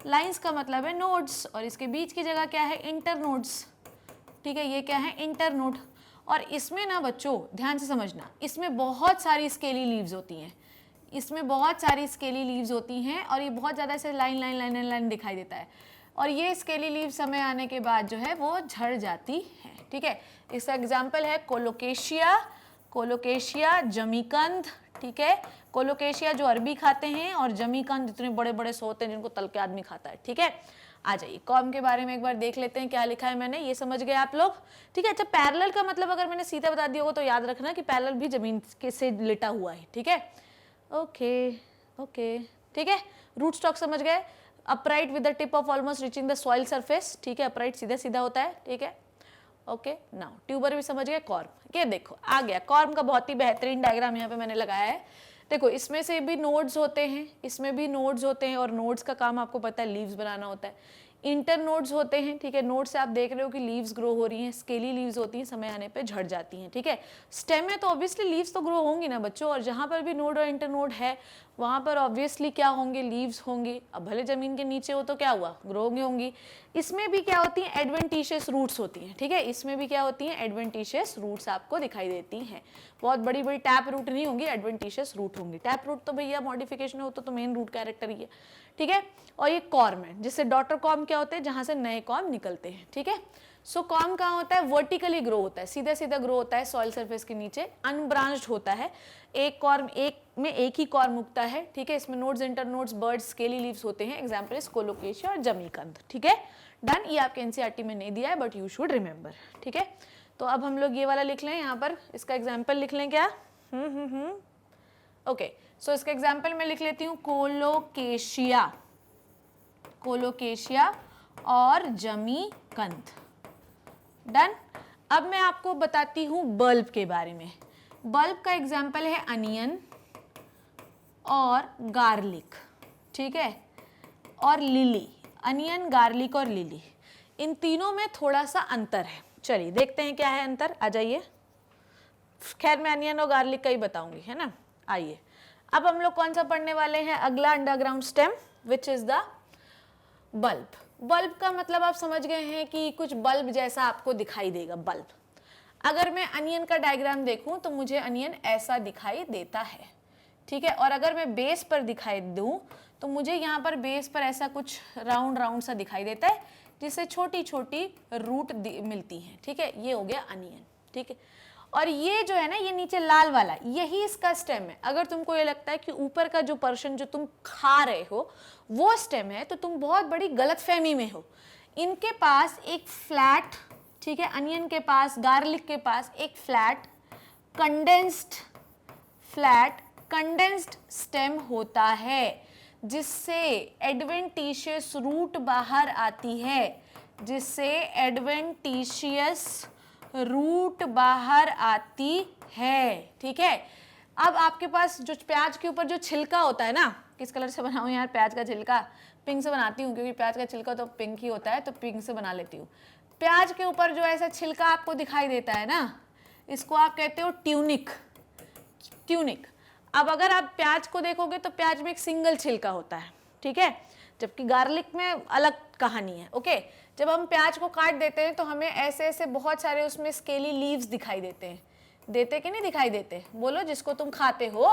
लाइंस का मतलब है नोड्स, और इसके बीच की जगह क्या है, इंटरनोड्स, ठीक है। ये क्या है, इंटरनोड। और इसमें ना बच्चों ध्यान से समझना, इसमें बहुत सारी स्केली लीव्स होती हैं, इसमें बहुत सारी स्केली लीव्स होती हैं, और ये बहुत ज़्यादा ऐसे लाइन लाइन लाइन लाइन दिखाई देता है, और ये स्केली लीव समय आने के बाद जो है वो झड़ जाती है, ठीक है। इसका एग्जाम्पल है कोलोकेशिया, कोलोकेशिया, जमीकंद, ठीक है। कोलोकेशिया जो अरबी खाते हैं, और जमीकंद इतने बड़े बड़े से होते हैं जिनको तल के आदमी खाता है, ठीक है। आ जाइए, कॉर्म के बारे में एक बार देख लेते हैं क्या लिखा है मैंने, ये समझ गए आप लोग, ठीक है। अच्छा, पैरेलल का मतलब अगर मैंने सीधा बता दिया होगा तो याद रखना कि पैरेलल भी जमीन के से लिटा हुआ है, ठीक है, ओके ओके, ठीक है। रूट स्टॉक समझ गए, upright with the tip of almost reaching the soil surface, ठीक है, अपराइट सीधा सीधा होता है, ठीक है, ओके। नाउ ट्यूबर भी समझ गए, कॉर्म, ये देखो आ गया कॉर्म का बहुत ही बेहतरीन डायग्राम यहाँ पे मैंने लगाया है। देखो इसमें से भी नोड्स होते हैं, इसमें भी नोड्स होते हैं, और नोड्स का काम आपको पता है लीव्स बनाना होता है। इंटर नोड्स होते हैं, ठीक है। नोड से आप देख रहे हो कि लीव्स ग्रो हो रही हैं, स्केली लीव्स होती हैं, समय आने पे झड़ जाती हैं, ठीक है। स्टेम में तो ऑब्वियसली लीव्स तो ग्रो होंगी ना बच्चों, और जहाँ पर भी नोड और इंटर नोड है वहाँ पर ऑब्वियसली क्या होंगे, लीव्स होंगी। अब भले जमीन के नीचे हो तो क्या हुआ, ग्रो होंगी। इसमें भी क्या होती हैं, एडवेंटिशियस रूट्स होती हैं, ठीक है। इसमें भी क्या होती हैं, एडवेंटिशियस रूट्स आपको दिखाई देती हैं। बहुत बड़ी बड़ी टैप रूट नहीं होंगी, एडवेंटिशियस रूट होंगी। टैप रूट तो भैया मॉडिफिकेशन होता तो मेन रूट कैरेक्टर ही है, ठीक है। और ये कॉर्म है, जिससे डॉटर कॉर्म क्या होते हैं, जहाँ से नए कॉर्म निकलते हैं, ठीक है। सो कॉर्म कहाँ होता है, वर्टिकली ग्रो होता है, सीधा सीधा ग्रो होता है सॉइल सरफेस के नीचे, अनब्रांच्ड होता है, एक कॉर्म एक में एक ही कॉर्म उगता है, ठीक है। इसमें nodes, internodes, birds, scaly leaves होते हैं, एग्जाम्पल इज कोलोकेशिया और जमीकंद, ठीक है। डन, ये आपके एनसीईआरटी में नहीं दिया है बट यू शुड रिमेंबर, ठीक है। तो अब हम लोग ये वाला लिख लें, यहाँ पर इसका एग्जाम्पल लिख लें क्या, ओके। सो इसका एग्जाम्पल मैं लिख लेती हूँ, कोलोकेशिया, कोलोकेशिया और जमीकंद। डन। अब मैं आपको बताती हूँ बल्ब के बारे में। बल्ब का एग्जाम्पल है अनियन और गार्लिक, ठीक है, और लिली, अनियन, गार्लिक और लिली, इन तीनों में थोड़ा सा अंतर है। चलिए देखते हैं क्या है अंतर, आ जाइए। खैर मैं अनियन और गार्लिक का ही बताऊंगी, है ना। आइए अब हम लोग कौन सा पढ़ने वाले हैं, अगला underground stem which is the bulb. Bulb का मतलब आप समझ गए हैं कि कुछ बल्ब जैसा आपको दिखाई देगा, बल्ब। अगर मैं अनियन का डायग्राम देखूं तो मुझे अनियन ऐसा दिखाई देता है, ठीक है। और अगर मैं बेस पर दिखाई दूं तो मुझे यहाँ पर बेस पर ऐसा कुछ राउंड राउंड सा दिखाई देता है, जिससे छोटी छोटी रूट मिलती हैं, ठीक है। ये हो गया अनियन, ठीक है। और ये जो है ना, ये नीचे लाल वाला, यही इसका स्टेम है। अगर तुमको ये लगता है कि ऊपर का जो पर्शन जो तुम खा रहे हो वो स्टेम है, तो तुम बहुत बड़ी गलतफहमी में हो। इनके पास एक फ्लैट, ठीक है, अनियन के पास, गार्लिक के पास एक फ्लैट कंडेंस्ड स्टेम होता है, जिससे एडवेंटिशियस रूट बाहर आती है, जिससे एडवेंटिशियस रूट बाहर आती है, ठीक है। अब आपके पास जो प्याज के ऊपर जो छिलका होता है ना, किस कलर से बनाऊं यार प्याज का छिलका, पिंक से बनाती हूँ क्योंकि प्याज का छिलका तो पिंक ही होता है, तो पिंक से बना लेती हूँ। प्याज के ऊपर जो ऐसा छिलका आपको दिखाई देता है ना, इसको आप कहते हो ट्यूनिक, ट्यूनिक। अब अगर आप प्याज को देखोगे तो प्याज में एक सिंगल छिलका होता है, ठीक है, जबकि गार्लिक में अलग कहानी है, ओके। जब हम प्याज को काट देते हैं तो हमें ऐसे ऐसे बहुत सारे उसमें स्केली लीव्स दिखाई देते हैं, देते कि नहीं दिखाई देते, बोलो, जिसको तुम खाते हो।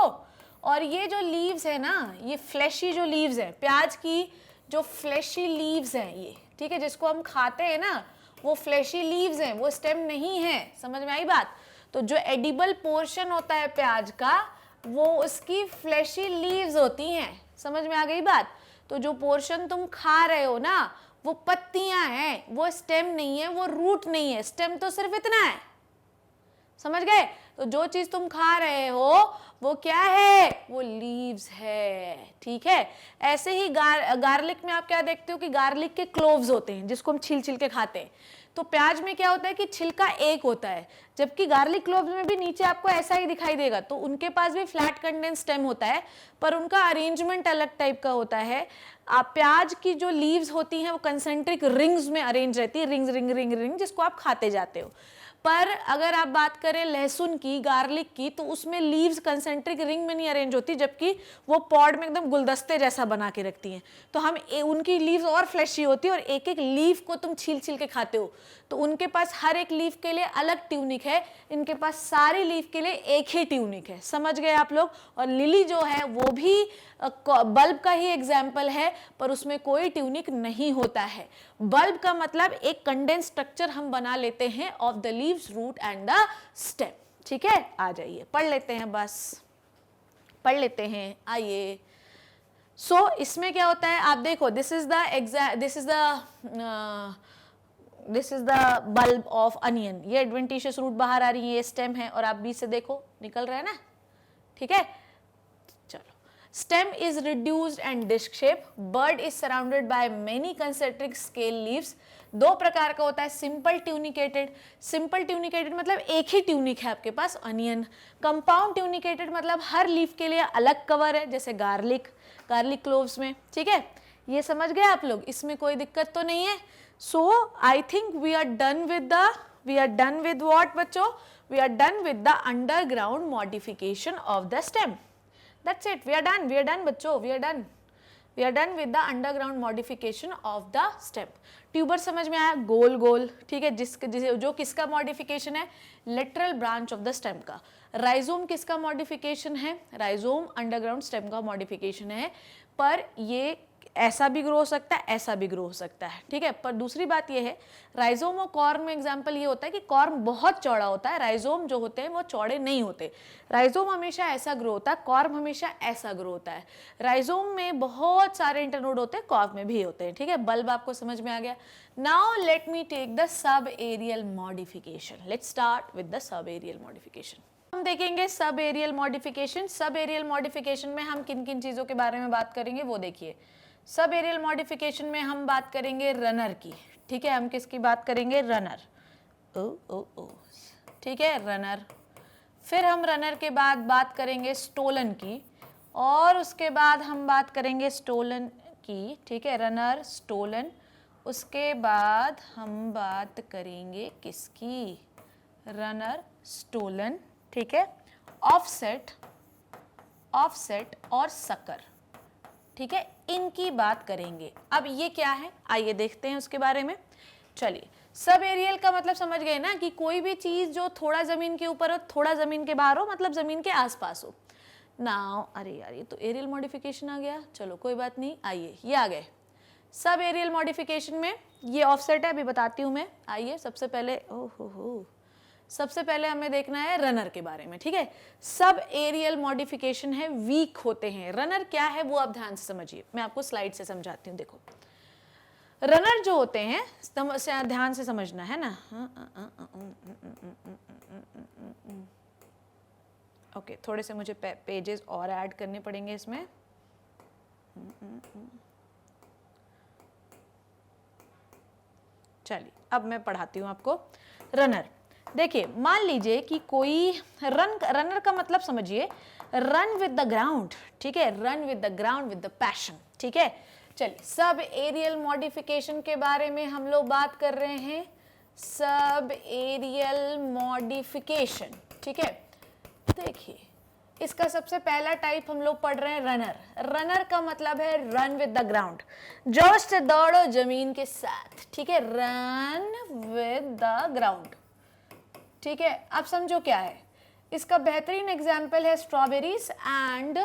और ये जो लीव्स है ना, ये फ्लैशी जो लीव्स है, प्याज की जो फ्लैशी लीव्स हैं ये, ठीक है, जिसको हम खाते हैं ना, वो फ्लैशी लीव्स हैं, वो स्टेम नहीं है। समझ में आई बात। तो जो एडिबल पोर्शन होता है प्याज का, वो उसकी फ्लैशी लीव्स होती हैं। समझ में आ गई बात। तो जो पोर्शन तुम खा रहे हो ना, वो पत्तियां हैं, वो स्टेम नहीं है, वो रूट नहीं है। स्टेम तो सिर्फ इतना है, समझ गए। तो जो चीज तुम खा रहे हो वो क्या है, वो लीव्स है, ठीक है। ऐसे ही गार्लिक में आप क्या देखते हो कि गार्लिक के क्लोव्स होते हैं, जिसको हम छील छील के खाते हैं। तो प्याज में क्या होता है कि छिलका एक होता है, जबकि गार्लिक क्लोव्स में भी नीचे आपको ऐसा ही दिखाई देगा। तो उनके पास भी फ्लैट कंडेंस स्टेम होता है, पर उनका अरेंजमेंट अलग टाइप का होता है। आप प्याज की जो लीव्स होती हैं वो कंसेंट्रिक रिंग्स में अरेंज रहती है, रिंग रिंग रिंग रिंग, जिसको आप खाते जाते हो। पर अगर आप बात करें लहसुन की, गार्लिक की, तो उसमें लीव्स कंसेंट्रिक रिंग में नहीं अरेंज होती, जबकि वो पॉड में एकदम गुलदस्ते जैसा बना के रखती हैं। तो हम उनकी लीव्स और फ्लैशी होती है, और एक एक लीव को तुम छील छील के खाते हो। तो उनके पास हर एक लीफ के लिए अलग ट्यूनिक है, इनके पास सारी लीफ के लिए एक ही ट्यूनिक है। समझ गए आप लोग। और लिली जो है वो भी बल्ब का ही एग्जाम्पल है, पर उसमें कोई ट्यूनिक नहीं होता है। बल्ब का मतलब एक कंडेंस स्ट्रक्चर हम बना लेते हैं of the leaves, root and the stem, ठीक है। आ जाइए पढ़ लेते हैं, बस पढ़ लेते हैं, आइए। सो इसमें क्या होता है आप देखो, this is the bulb of onion. ये एडवेंटिशियस रूट बाहर आ रही है, ये स्टेम है, और आप बीच से देखो निकल रहा है ना, ठीक है। चलो, stem is reduced and disc shape. Bird is surrounded by many concentric scale leaves. दो प्रकार का होता है, सिंपल ट्यूनिकेटेड। सिंपल ट्यूनिकेटेड मतलब एक ही ट्यूनिक है आपके पास, अनियन। कंपाउंड ट्यूनिकेटेड मतलब हर लीफ के लिए अलग कवर है, जैसे गार्लिक क्लोव्स में, ठीक है। ये समझ गए आप लोग, इसमें कोई दिक्कत तो नहीं है। So I think we are done with what बच्चों? We are done with the underground modification of the stem. That's it. We are done बच्चों, we are done with the underground modification of the stem. Tuber समझ में आया, गोल गोल, ठीक है, जो किसका मॉडिफिकेशन है, lateral branch of the stem का। राइजोम किसका मॉडिफिकेशन है, राइजोम अंडरग्राउंड स्टेम का मॉडिफिकेशन है, पर ये ऐसा भी ग्रो हो सकता है, ऐसा भी ग्रो हो सकता है, ठीक है। पर दूसरी बात ये है, राइजोम और कॉर्म में एग्जाम्पल ये होता है कि कॉर्म बहुत चौड़ा होता है, राइजोम जो होते हैं वो चौड़े नहीं होते। राइजोम हमेशा ऐसा ग्रो होता है, कॉर्म हमेशा ऐसा ग्रो होता है। राइजोम में बहुत सारे इंटरनोड होते हैं, कॉर्म में भी होते हैं, ठीक है। बल्ब आपको समझ में आ गया। Now let me take the sub aerial modification. Let's start with the sub aerial modification. हम देखेंगे sub aerial modification. Sub aerial modification में हम किन किन चीज़ों के बारे में बात करेंगे वो देखिए। सब एरियल मॉडिफिकेशन में हम बात करेंगे रनर की, ठीक है। हम किसकी बात करेंगे? रनर। ओ ओ ओ, ठीक है, रनर। फिर हम रनर के बाद बात करेंगे स्टोलन की, और उसके बाद हम बात करेंगे स्टोलन की, ठीक है, रनर, स्टोलन। उसके बाद हम बात करेंगे किसकी? रनर, स्टोलन, ठीक है, ऑफसेट, ऑफसेट और सकर, ठीक है, इनकी बात करेंगे। अब ये क्या है, आइए देखते हैं उसके बारे में। चलिए, सब एरियल का मतलब समझ गए ना कि कोई भी चीज जो थोड़ा जमीन के ऊपर हो, थोड़ा जमीन के बाहर हो, मतलब जमीन के आसपास हो। नाउ अरे यार, ये तो एरियल मॉडिफिकेशन आ गया, चलो कोई बात नहीं, आइए ये आ गए। सब एरियल मॉडिफिकेशन में ये ऑफसेट है, अभी बताती हूँ मैं। आइए सबसे पहले, ओहो, सबसे पहले हमें देखना है रनर के बारे में, ठीक है। सब एरियल मॉडिफिकेशन है, वीक होते हैं। रनर क्या है वो आप ध्यान से समझिए, मैं आपको स्लाइड से समझाती हूँ। देखो, रनर जो होते हैं, ध्यान से समझना है ना। ओके, थोड़े से मुझे पेजेस और ऐड करने पड़ेंगे इसमें। चलिए, अब मैं पढ़ाती हूँ आपको। रनर देखिए, मान लीजिए कि कोई रनर का मतलब समझिए, रन विद द ग्राउंड, ठीक है, run with the ground with the passion, ठीक है। चलिए, सब एरियल मॉडिफिकेशन के बारे में हम लोग बात कर रहे हैं। सब एरियल मॉडिफिकेशन, ठीक है। देखिए, इसका सबसे पहला टाइप हम लोग पढ़ रहे हैं रनर। रनर का मतलब है run with the ground, just दौड़ो जमीन के साथ, ठीक है, रन विद द ग्राउंड, ठीक है। अब समझो क्या है इसका बेहतरीन एग्जाम्पल है स्ट्रॉबेरीज एंड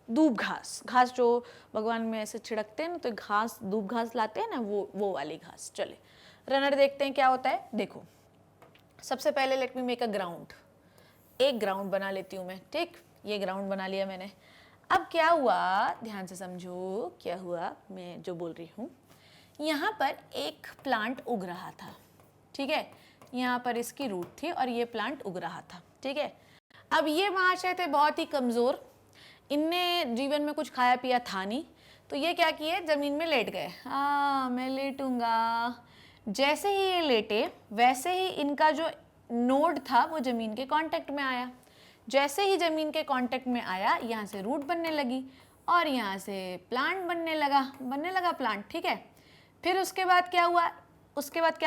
दूब घास। घास जो भगवान में ऐसे छिड़कते हैं ना, तो घास, दूब घास लाते हैं ना, वो वाली घास। चले, रनर देखते हैं क्या होता है। देखो, सबसे पहले late me make a ground. एक ग्राउंड बना लेती हूँ मैं, ठीक, ये ग्राउंड बना लिया मैंने। अब क्या हुआ, ध्यान से समझो क्या हुआ मैं जो बोल रही हूँ। यहाँ पर एक प्लांट उग रहा था, ठीक है, यहाँ पर इसकी रूट थी और ये प्लांट उग रहा था, ठीक है। अब ये महाशय थे बहुत ही कमज़ोर, इनने जीवन में कुछ खाया पिया था नहीं, तो ये क्या किए, ज़मीन में लेट गए। हाँ, मैं लेटूंगा। जैसे ही ये लेटे, वैसे ही इनका जो नोड था वो ज़मीन के कांटेक्ट में आया। जैसे ही ज़मीन के कांटेक्ट में आया, यहाँ से रूट बनने लगी और यहाँ से प्लांट बनने लगा प्लांट, ठीक है। फिर उसके बाद क्या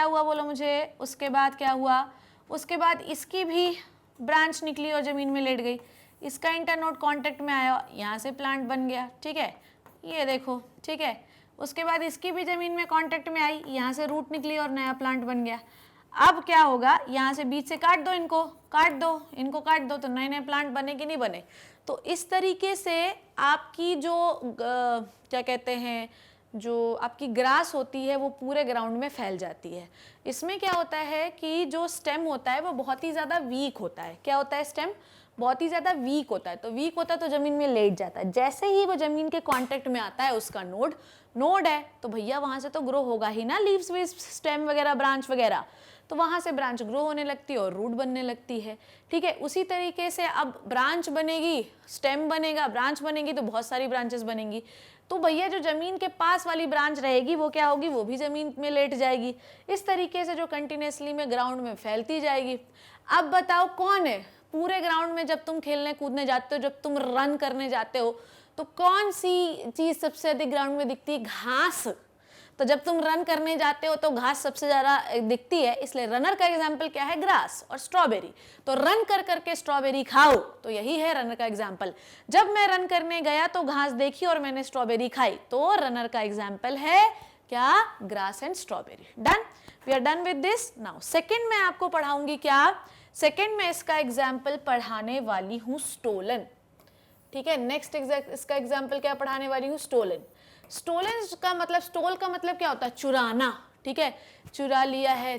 हुआ, बोलो मुझे। उसके बाद क्या हुआ, उसके बाद इसकी भी ब्रांच निकली और ज़मीन में लेट गई। इसका इंटरनोड कांटेक्ट में आया, यहाँ से प्लांट बन गया, ठीक है, ये देखो, ठीक है। उसके बाद इसकी भी ज़मीन में कांटेक्ट में आई, यहाँ से रूट निकली और नया प्लांट बन गया। अब क्या होगा, यहाँ से बीच से काट दो, इनको काट दो तो नए नए प्लांट बने कि नहीं बने। तो इस तरीके से आपकी जो क्या कहते हैं, जो आपकी ग्रास होती है वो पूरे ग्राउंड में फैल जाती है। इसमें क्या होता है कि जो स्टेम होता है वो बहुत ही ज़्यादा वीक होता है। क्या होता है, स्टेम बहुत ही ज़्यादा वीक होता है। तो वीक होता है तो ज़मीन में लेट जाता है। जैसे ही वो ज़मीन के कांटेक्ट में आता है उसका नोड है, तो भैया वहाँ से तो ग्रो होगा ही ना, लीव्स वीव्स, स्टेम वगैरह, ब्रांच वगैरह, तो वहाँ से ब्रांच ग्रो होने लगती है और रूट बनने लगती है, ठीक है। उसी तरीके से अब ब्रांच बनेगी, स्टेम बनेगा, ब्रांच बनेगी तो बहुत सारी ब्रांचेस बनेंगी। तो भैया जो ज़मीन के पास वाली ब्रांच रहेगी वो क्या होगी, वो भी ज़मीन में लेट जाएगी। इस तरीके से जो कंटिन्यूसली में ग्राउंड में फैलती जाएगी। अब बताओ कौन है पूरे ग्राउंड में, जब तुम खेलने कूदने जाते हो, जब तुम रन करने जाते हो, तो कौन सी चीज़ सबसे अधिक ग्राउंड में दिखती है, घास। तो जब तुम रन करने जाते हो तो घास सबसे ज़्यादा दिखती है, इसलिए रनर का एग्जाम्पल क्या है, ग्रास और स्ट्रॉबेरी। तो रन कर करके स्ट्रॉबेरी खाओ, तो यही है रनर का एग्जाम्पल। जब मैं रन करने गया तो घास देखी और मैंने स्ट्रॉबेरी खाई, तो रनर का एग्जाम्पल है क्या, grass and strawberry. Done, we are done with this. Now second मैं आपको पढ़ाऊंगी क्या, सेकेंड में इसका एग्जाम्पल पढ़ाने वाली हूँ स्टोलन, ठीक है। नेक्स्ट इसका एग्जाम्पल क्या पढ़ाने वाली हूँ, स्टोलन। स्टोलन का मतलब, स्टोल का मतलब क्या होता है? चुराना, ठीक है। चुरा लिया है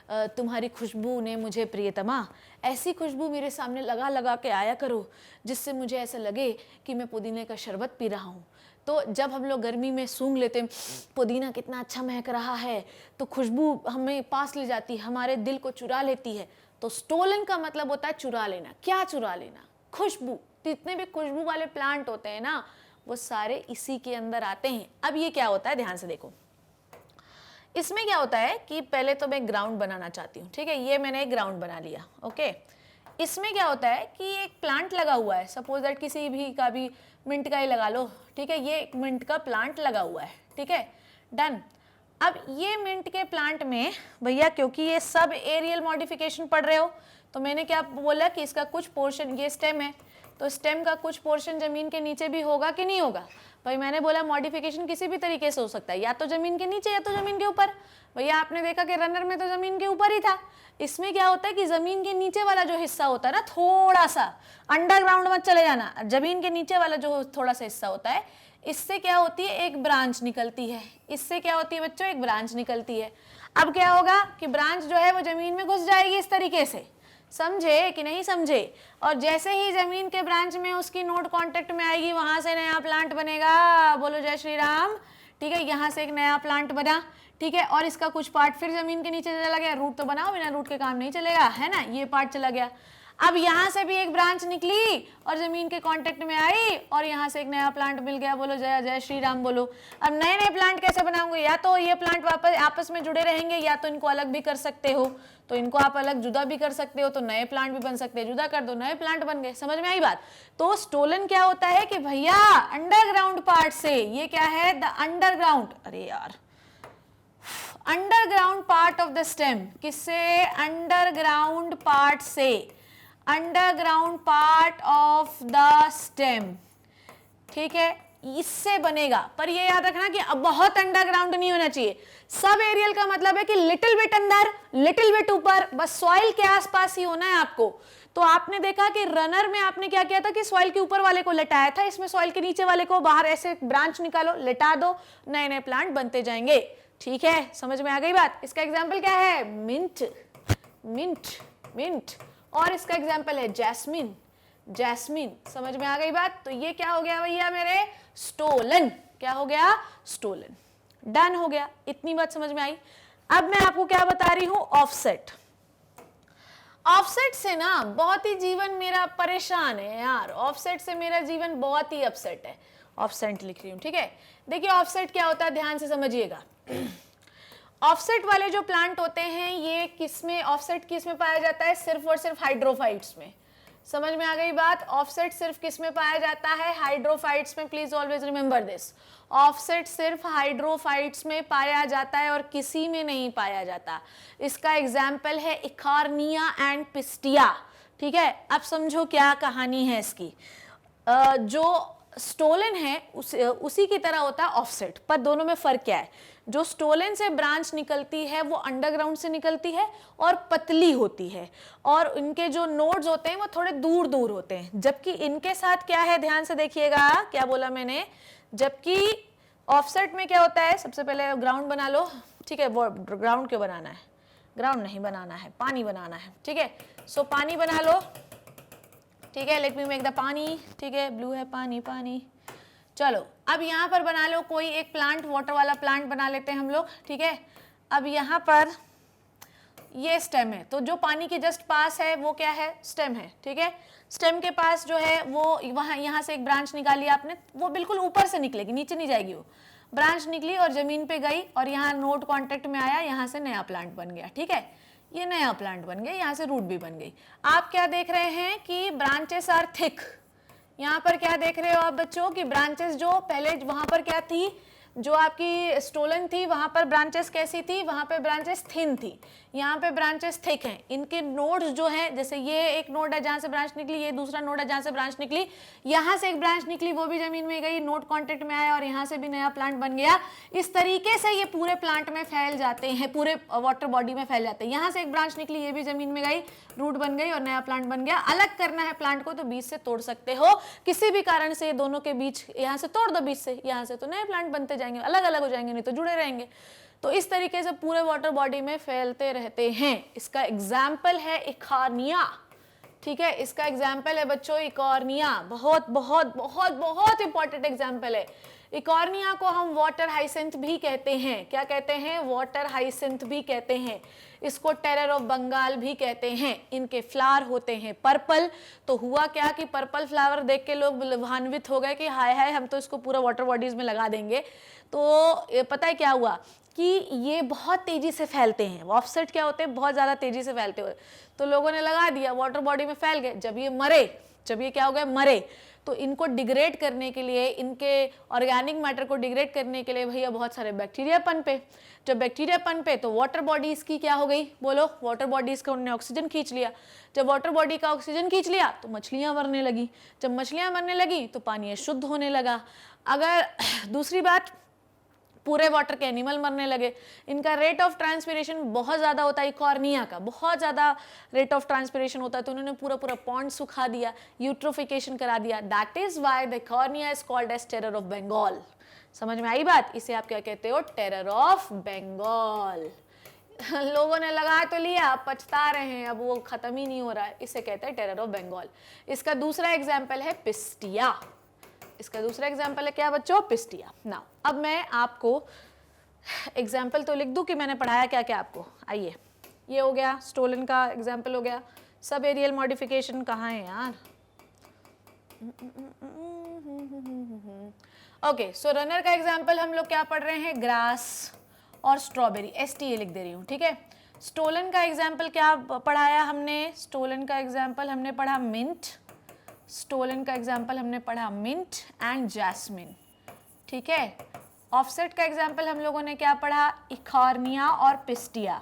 तुम्हारी खुशबू ने मुझे प्रियतमा, ऐसी खुशबू मेरे सामने लगा लगा के आया करो जिससे मुझे ऐसा लगे कि मैं पुदीने का शरबत पी रहा हूँ। तो जब हम लोग गर्मी में सूंघ लेते हैं पुदीना कितना अच्छा महक रहा है, तो खुशबू हमें पास ले जाती है, हमारे दिल को चुरा लेती है। तो स्टोलन का मतलब होता है चुरा लेना। क्या चुरा लेना? खुशबू। जितने भी खुशबू वाले प्लांट होते हैं ना, वो सारे इसी के अंदर आते हैं। अब ये क्या होता है, ध्यान से देखो। इसमें क्या होता है कि पहले तो मैं ग्राउंड बनाना चाहती हूँ, ठीक है। ये मैंने एक ग्राउंड बना लिया, ओके। इसमें क्या होता है कि एक प्लांट लगा हुआ है, सपोज दैट किसी भी का भी मिंट का ही लगा लो, ठीक है। ये एक मिंट का प्लांट लगा हुआ है, ठीक है, डन। अब ये मिंट के प्लांट में भैया, क्योंकि ये सब एरियल मॉडिफिकेशन पढ़ रहे हो, तो मैंने क्या बोला कि इसका कुछ पोर्शन, ये स्टेम है तो स्टेम का कुछ पोर्शन जमीन के नीचे भी होगा कि नहीं होगा? भाई मैंने बोला मॉडिफिकेशन किसी भी तरीके से हो सकता है, या तो जमीन के नीचे या तो जमीन के ऊपर। भैया आपने देखा कि रनर में तो जमीन के ऊपर ही था। इसमें क्या होता है कि जमीन के नीचे वाला जो हिस्सा होता है ना, थोड़ा सा अंडरग्राउंड मत चले जाना, जमीन के नीचे वाला जो थोड़ा सा हिस्सा होता है, इससे क्या होती है, एक ब्रांच निकलती है। इससे क्या होती है बच्चों, एक ब्रांच निकलती है। अब क्या होगा कि ब्रांच जो है वो जमीन में घुस जाएगी इस तरीके से, समझे कि नहीं समझे? और जैसे ही जमीन के ब्रांच में उसकी नोड कांटेक्ट में आएगी, वहां से नया प्लांट बनेगा। बोलो जय श्री राम, ठीक है। यहाँ से एक नया प्लांट बना, ठीक है, और इसका कुछ पार्ट फिर जमीन के नीचे चला गया। रूट तो बनाओ, बिना रूट के काम नहीं चलेगा, है ना। ये पार्ट चला गया। अब यहाँ से भी एक ब्रांच निकली और जमीन के कांटेक्ट में आई और यहाँ से एक नया प्लांट मिल गया। बोलो जय जय श्री राम बोलो। अब नए नए प्लांट कैसे बनाओगे? या तो ये प्लांट वापस आपस में जुड़े रहेंगे, या तो इनको अलग भी कर सकते हो। तो इनको आप अलग जुदा भी कर सकते हो, तो नए प्लांट भी बन सकते हैं। जुदा कर दो, नए प्लांट बन गए। समझ में आई बात? तो स्टोलन क्या होता है कि भैया अंडरग्राउंड पार्ट से, ये क्या है, द अंडरग्राउंड, अरे यार, underground part of the stem. किससे? अंडरग्राउंड पार्ट से, underground part of the stem, ठीक है, इससे बनेगा। पर ये याद रखना कि अब बहुत अंडरग्राउंड नहीं होना चाहिए। सब एरियल का मतलब है कि लिटिल बिट अंदर, लिटिल बिट ऊपर, बस सॉइल के आसपास ही होना है आपको। तो आपने देखा कि रनर में आपने क्या किया था कि सॉइल के ऊपर वाले को लटाया था, इसमें सॉइल के नीचे वाले को बाहर ऐसे ब्रांच निकालो, लटा दो, नए नए प्लांट बनते जाएंगे। ठीक है, समझ में आ गई बात? इसका एग्जाम्पल क्या है? Mint, mint, mint. और इसका एग्जाम्पल है जैस्मिन, जैस्मिन। समझ में आ गई बात? तो ये क्या हो गया भैया मेरे? स्टोलन। क्या हो गया? स्टोलन। डन हो गया। इतनी बात समझ में आई। अब मैं आपको क्या बता रही हूं? ऑफसेट। ऑफसेट से ना बहुत ही जीवन मेरा परेशान है यार, ऑफसेट से मेरा जीवन बहुत ही अपसेट है। ऑफसेट लिख रही हूं, ठीक है। देखिए ऑफसेट क्या होता है, ध्यान से समझिएगा। ऑफसेट वाले जो प्लांट होते हैं, ये किसमें, ऑफसेट किसमें पाया जाता है? सिर्फ और सिर्फ हाइड्रोफाइट्स में। समझ में आ गई बात? ऑफसेट सिर्फ किस में पाया जाता है? हाइड्रोफाइट्स में। Please always remember this. Offset सिर्फ हाइड्रोफाइट्स में पाया जाता है और किसी में नहीं पाया जाता। इसका एग्जाम्पल है इकार्निया एंड पिस्टिया। ठीक है, अब समझो क्या कहानी है इसकी। जो स्टोलन है उसी की तरह होता है ऑफसेट, पर दोनों में फर्क क्या है? जो स्टोलन से ब्रांच निकलती है वो अंडरग्राउंड से निकलती है और पतली होती है, और इनके जो नोड्स होते हैं वो थोड़े दूर दूर होते हैं। जबकि इनके साथ क्या है, ध्यान से देखिएगा, क्या बोला मैंने? जबकि ऑफसेट में क्या होता है, सबसे पहले ग्राउंड बना लो, ठीक है। वो ग्राउंड क्यों बनाना है? ग्राउंड नहीं बनाना है, पानी बनाना है, ठीक है। सो पानी बना लो, ठीक है। लेट मी मेक द पानी, ठीक है, ब्लू है पानी, पानी। चलो अब यहाँ पर बना लो कोई एक प्लांट, वाटर वाला प्लांट बना लेते हैं हम लोग, ठीक है। अब यहाँ पर ये स्टेम है, तो जो पानी के जस्ट पास है वो क्या है? स्टेम है, ठीक है। स्टेम के पास जो है वो वहाँ, यहाँ से एक ब्रांच निकाली आपने, वो बिल्कुल ऊपर से निकलेगी, नीचे नहीं जाएगी। वो ब्रांच निकली और जमीन पे गई और यहाँ नोड कॉन्टेक्ट में आया, यहाँ से नया प्लांट बन गया, ठीक है। ये नया प्लांट बन गया, यहाँ से रूट भी बन गई। आप क्या देख रहे हैं कि ब्रांचेस आर थिक। यहाँ पर क्या देख रहे हो आप बच्चों कि ब्रांचेस जो पहले वहां पर क्या थी, जो आपकी स्टोलन थी वहां पर ब्रांचेस कैसी थी? वहां पर ब्रांचेस थिन थी। यहाँ पे ब्रांचेस थिक हैं, इनके नोड्स जो हैं, जैसे ये एक नोड है जहाँ से ब्रांच निकली, ये दूसरा नोड है जहाँ से ब्रांच निकली, यहाँ से एक ब्रांच निकली वो भी जमीन में गई, नोड कांटेक्ट में आया और यहाँ से भी नया प्लांट बन गया। इस तरीके से ये पूरे प्लांट में फैल जाते हैं, पूरे वाटर बॉडी में फैल जाते हैं। यहाँ से एक ब्रांच निकली, ये भी जमीन में गई, रूट बन गई और नया प्लांट बन गया। अलग करना है प्लांट को तो बीच से तोड़ सकते हो, किसी भी कारण से दोनों के बीच, यहाँ से तोड़ दो बीच से, यहाँ से, तो नए प्लांट बनते जाएंगे, अलग अलग हो जाएंगे, नहीं तो जुड़े रहेंगे। तो इस तरीके से पूरे वाटर बॉडी में फैलते रहते हैं। इसका एग्जाम्पल है इकॉर्निया, ठीक है, इसका एग्जाम्पल है बच्चों इकॉर्निया, बहुत बहुत बहुत बहुत इंपॉर्टेंट एग्जाम्पल है। इकॉर्निया को हम वाटर हाइसिंथ भी कहते हैं, क्या कहते हैं, वाटर हाइसिंथ भी कहते हैं। इसको टेरर ऑफ बंगाल भी कहते हैं। इनके फ्लावर होते हैं पर्पल। तो हुआ क्या कि पर्पल फ्लावर देख के लोग लाभान्वित हो गए कि हाय हाय हम तो इसको पूरा वाटर बॉडीज में लगा देंगे। तो पता है क्या हुआ कि ये बहुत तेजी से फैलते हैं, ऑफसेट क्या होते हैं, बहुत ज़्यादा तेजी से फैलते हुए, तो लोगों ने लगा दिया, वाटर बॉडी में फैल गए। जब ये मरे, जब ये क्या हो गए, मरे, तो इनको डिग्रेड करने के लिए, इनके ऑर्गेनिक मैटर को डिग्रेड करने के लिए भैया बहुत सारे बैक्टीरिया पनपे। जब बैक्टीरिया पनपे तो वाटर बॉडीज की क्या हो गई, बोलो, वाटर बॉडीज का उन्होंने ऑक्सीजन खींच लिया। जब वाटर बॉडी का ऑक्सीजन खींच लिया तो मछलियां मरने लगी। जब मछलियां मरने लगी तो पानी शुद्ध होने लगा। अगर दूसरी बात, पूरे वाटर के एनिमल मरने लगे। इनका रेट ऑफ ट्रांसपिरेशन बहुत ज़्यादा होता है, इकॉर्निया का बहुत ज़्यादा रेट ऑफ ट्रांसपिरेशन होता है, तो उन्होंने पूरा पूरा पॉन्ड सुखा दिया, यूट्रोफिकेशन करा दिया। That is why the eichhornia is called as terror of Bengal. समझ में आई बात? इसे आप क्या कहते हो, टेरर ऑफ बंगाल। लोगों ने लगा तो लिया, अब पछता रहे हैं, अब वो खत्म ही नहीं हो रहा है, इसे कहते हैं टेरर ऑफ बंगाल। इसका दूसरा एग्जाम्पल है पिस्टिया। इसका दूसरा एग्जाम्पल है क्या बच्चों, पिस्टिया। नाउ अब मैं आपको एग्जाम्पल तो लिख दूं कि मैंने पढ़ाया क्या क्या आपको। आइए, ये हो गया स्टोलन का एग्जाम्पल हो गया। सब एरियल मॉडिफिकेशन कहाँ है यार? ओके, सो रनर का एग्जाम्पल हम लोग क्या पढ़ रहे हैं, ग्रास और स्ट्रॉबेरी, STA लिख दे रही हूँ, ठीक है। स्टोलन का एग्जाम्पल क्या पढ़ाया हमने, स्टोलन का एग्जाम्पल हमने पढ़ा मिंट, स्टोलन का एग्जाम्पल हमने पढ़ा मिंट एंड जैस्मिन, ठीक है। ऑफसेट का एग्जाम्पल हम लोगों ने क्या पढ़ा, इकॉर्निया और पिस्टिया,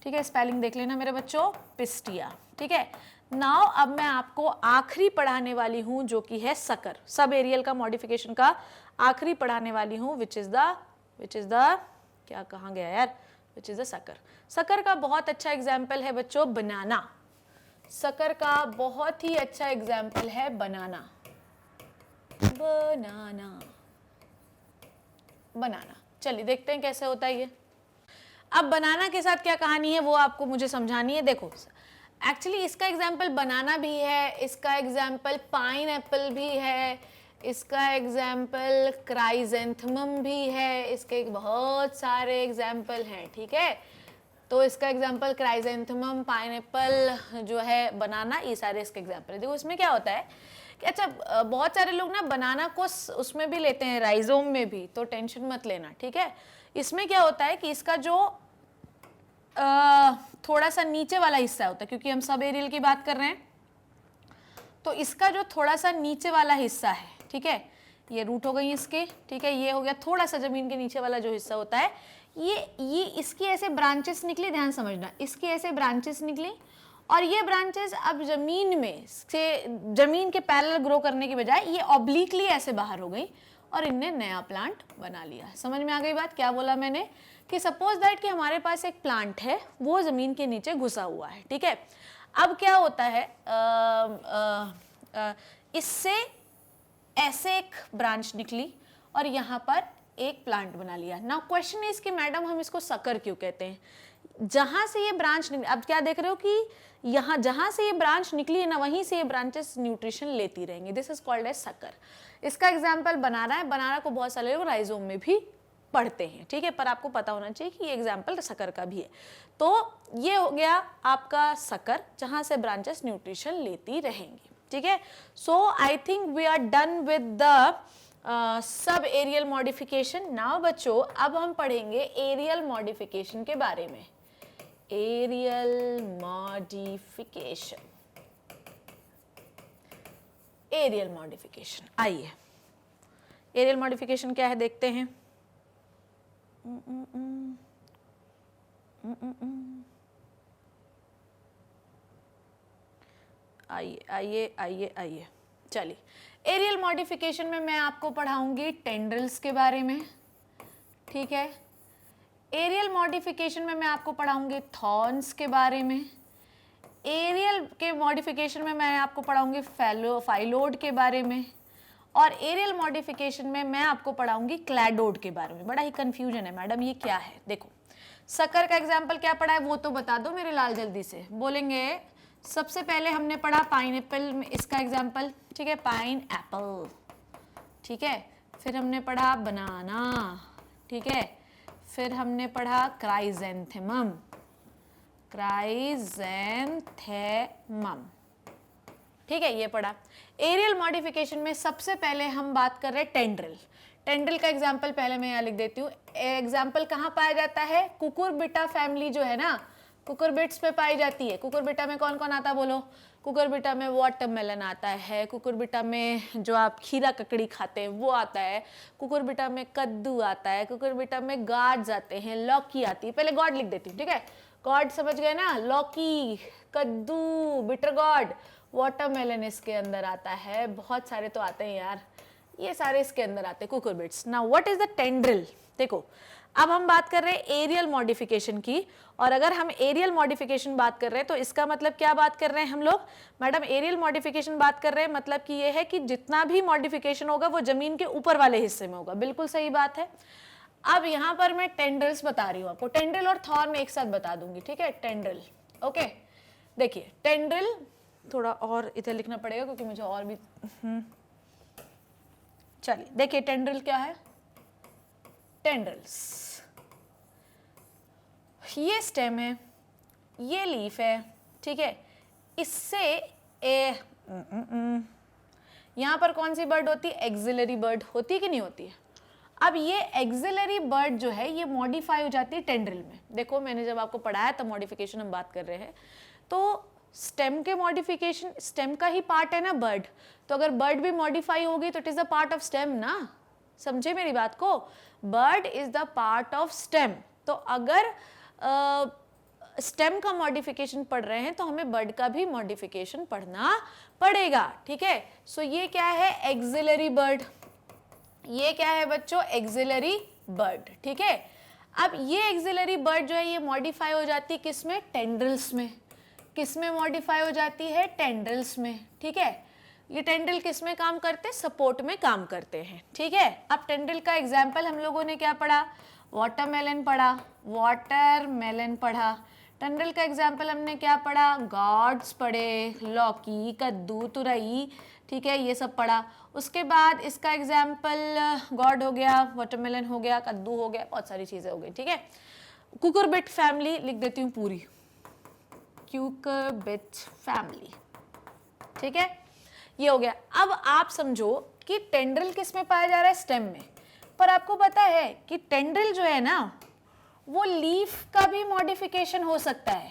ठीक है। स्पेलिंग देख लेना मेरे बच्चों, पिस्टिया, ठीक है। नाउ अब मैं आपको आखिरी पढ़ाने वाली हूं जो कि है सकर, सब एरियल का मॉडिफिकेशन का आखिरी पढ़ाने वाली हूं, विच इज द क्या कहाँ गया यार, which is the sucker. Sucker का बहुत अच्छा एग्जाम्पल है बच्चों बनाना। सकर का बहुत ही अच्छा एग्जाम्पल है बनाना। बनाना, बनाना, चलिए देखते हैं कैसे होता है ये। अब बनाना के साथ क्या कहानी है वो आपको मुझे समझानी है। देखो, एक्चुअली इसका एग्जाम्पल बनाना भी है, इसका एग्जाम्पल पाइन एप्पल भी है, इसका एग्जाम्पल क्राइजेंथमम भी है, इसके बहुत सारे एग्जाम्पल हैं, ठीक है। तो इसका एग्जाम्पल क्राइजेंथमम, पाइनएप्पल जो है, बनाना, ये सारे इसके एग्जाम्पल है। देखो इसमें क्या होता है कि अच्छा बहुत सारे लोग ना बनाना को उसमें भी लेते हैं, राइजोम में भी, तो टेंशन मत लेना, ठीक है। इसमें क्या होता है कि इसका जो थोड़ा सा नीचे वाला हिस्सा होता है, क्योंकि हम सब एरियल की बात कर रहे हैं, तो इसका जो थोड़ा सा नीचे वाला हिस्सा है, ठीक है, ये रूट हो गई इसके, ठीक है, ये हो गया थोड़ा सा जमीन के नीचे वाला जो हिस्सा होता है, ये इसकी ऐसे ब्रांचेस निकली, ध्यान समझना, इसकी ऐसे ब्रांचेस निकली, और ये ब्रांचेस अब जमीन में से, जमीन के पैरेलल ग्रो करने की बजाय ये ऑब्लिकली ऐसे बाहर हो गई और इनने नया प्लांट बना लिया। समझ में आ गई बात? क्या बोला मैंने कि सपोज दैट कि हमारे पास एक प्लांट है, वो जमीन के नीचे घुसा हुआ है, ठीक है। अब क्या होता है, इससे ऐसे एक ब्रांच निकली और यहाँ पर एक प्लांट बना लिया। नाउ क्वेश्चन इज कि मैडम हम इसको सकर क्यों कहते हैं? जहां से ये ब्रांच निकली, अब क्या देख रहे हो कि यहाँ जहां से ये ब्रांच निकली है ना, वहीं से ये ब्रांचेस न्यूट्रिशन लेती रहेंगी। This is called as sucker. इसका एग्जाम्पल बनाना है। बनाना को बहुत सारे लोग राइजोम में भी पढ़ते हैं, ठीक है, पर आपको पता होना चाहिए कि ये एग्जाम्पल सकर का भी है। तो ये हो गया आपका सकर, जहां से ब्रांचेस न्यूट्रिशन लेती रहेंगी, ठीक है। So I think we are done with the sub aerial modification. Now बच्चों अब हम पढ़ेंगे एरियल मॉडिफिकेशन के बारे में। एरियल मॉडिफिकेशन, एरियल मॉडिफिकेशन, आइए एरियल मॉडिफिकेशन क्या है देखते हैं। आइए आइए आइए आइए, चलिए एरियल मॉडिफिकेशन में मैं आपको पढ़ाऊंगी टेंड्रिल्स के बारे में, ठीक है। एरियल मॉडिफिकेशन में मैं आपको पढ़ाऊंगी थॉर्न्स के बारे में। एरियल के मॉडिफिकेशन में मैं आपको पढ़ाऊंगी फाइलोड के बारे में, और एरियल मॉडिफिकेशन में मैं आपको पढ़ाऊंगी क्लैडोड के बारे में। बड़ा ही कंफ्यूजन है मैडम, ये क्या है? देखो शक्कर का एग्जाम्पल क्या पढ़ा है वो तो बता दो मेरे लाल, जल्दी से बोलेंगे। सबसे पहले हमने पढ़ा पाइनएप्पल में इसका एग्जाम्पल, ठीक है, पाइन एप्पल, ठीक है। फिर हमने पढ़ा बनाना, ठीक है। फिर हमने पढ़ा क्राइजेंथेमम, क्राइजेंथेमम, ठीक है, ये पढ़ा। एरियल मॉडिफिकेशन में सबसे पहले हम बात कर रहे हैं टेंड्रिल। टेंड्रिल का एग्जाम्पल पहले मैं यहाँ लिख देती हूँ। एग्जाम्पल कहाँ पाया जाता है? कुकुरबिटा फैमिली जो है ना, कुकुरबिट्स पे पाई जाती है। कुकुरबिटा में कौन कौन आता है बोलो? कुकुरबिटा में वाटरमेलन आता है, कुकुरबिटा में जो आप खीरा ककड़ी खाते हैं वो आता है, कुकुरबिटा में कद्दू आता है, कुकुरबिटा में गार्ड्स आते हैं, लौकी आती है। पहले गॉड लिख देती हूँ, ठीक है। गॉड समझ गए ना, लौकी, कद्दू, बिटर गॉड, वाटरमेलन इसके अंदर आता है, बहुत सारे तो आते हैं यार, ये सारे इसके अंदर आते हैं cucurbits. Now what is the tendril? देखो अब हम बात कर रहे हैं एरियल मॉडिफिकेशन की, और अगर हम एरियल मॉडिफिकेशन बात कर रहे हैं तो इसका मतलब क्या बात कर रहे हैं हम लोग? मैडम एरियल मॉडिफिकेशन बात कर रहे हैं मतलब कि ये है कि जितना भी मॉडिफिकेशन होगा वो जमीन के ऊपर वाले हिस्से में होगा। बिल्कुल सही बात है। अब यहाँ पर मैं टेंड्रिल्स बता रही हूँ आपको, टेंड्रिल और थॉर्न एक साथ बता दूंगी, ठीक है। Tendril, okay. देखिए टेंड्रिल थोड़ा और इधर लिखना पड़ेगा क्योंकि मुझे और भी चलिए देखिए टेंड्रिल क्या है। टेंड्रिल्स, ये स्टेम है, ये लीफ है, ठीक है। इससे यहां पर कौन सी बर्ड होती है? एक्सिलरी बर्ड होती है कि नहीं होती है? अब ये एक्सिलरी बर्ड जो है ये मॉडिफाई हो जाती है टेंड्रिल में। देखो मैंने जब आपको पढ़ाया था मॉडिफिकेशन हम बात कर रहे हैं, तो स्टेम के मॉडिफिकेशन, स्टेम का ही पार्ट है ना बर्ड, तो अगर बर्ड भी मॉडिफाई होगी तो it is the part of stem ना, समझे मेरी बात को? Bird is the part of stem. तो अगर स्टेम का मॉडिफिकेशन पढ़ रहे हैं तो हमें बर्ड का भी मॉडिफिकेशन पढ़ना पड़ेगा, ठीक है। सो ये क्या है? Axillary bird. ये क्या है बच्चों? एक्सिलरी बर्ड, ठीक है। अब ये एक्सिलरी बर्ड जो है ये मॉडिफाई हो जाती है किसमें? टेंड्रिल्स में। किसमें मॉडिफाई हो जाती है? टेंड्रिल्स में, ठीक है। ये टेंड्रिल किस में काम करते हैं? सपोर्ट में काम करते हैं, ठीक है। अब टेंड्रिल का एग्जाम्पल हम लोगों ने क्या पढ़ा? वाटरमेलन पढ़ा, वाटरमेलन पढ़ा। टेंड्रिल का एग्जाम्पल हमने क्या पढ़ा? गॉड्स पढ़े, लौकी, कद्दू, तुरई, ठीक है, ये सब पढ़ा। उसके बाद इसका एग्जाम्पल गॉड हो गया, वाटरमेलन हो गया, कद्दू हो गया, बहुत सारी चीजें हो गई, ठीक है। कुकुरबिट फैमिली लिख देती हूँ पूरी, कुकुरबिट फैमिली, ठीक है, ये हो गया। अब आप समझो कि टेंड्रिल किस में पाया जा रहा है? स्टेम में। पर आपको पता है कि टेंड्रिल जो है ना वो लीफ का भी मॉडिफिकेशन हो सकता है।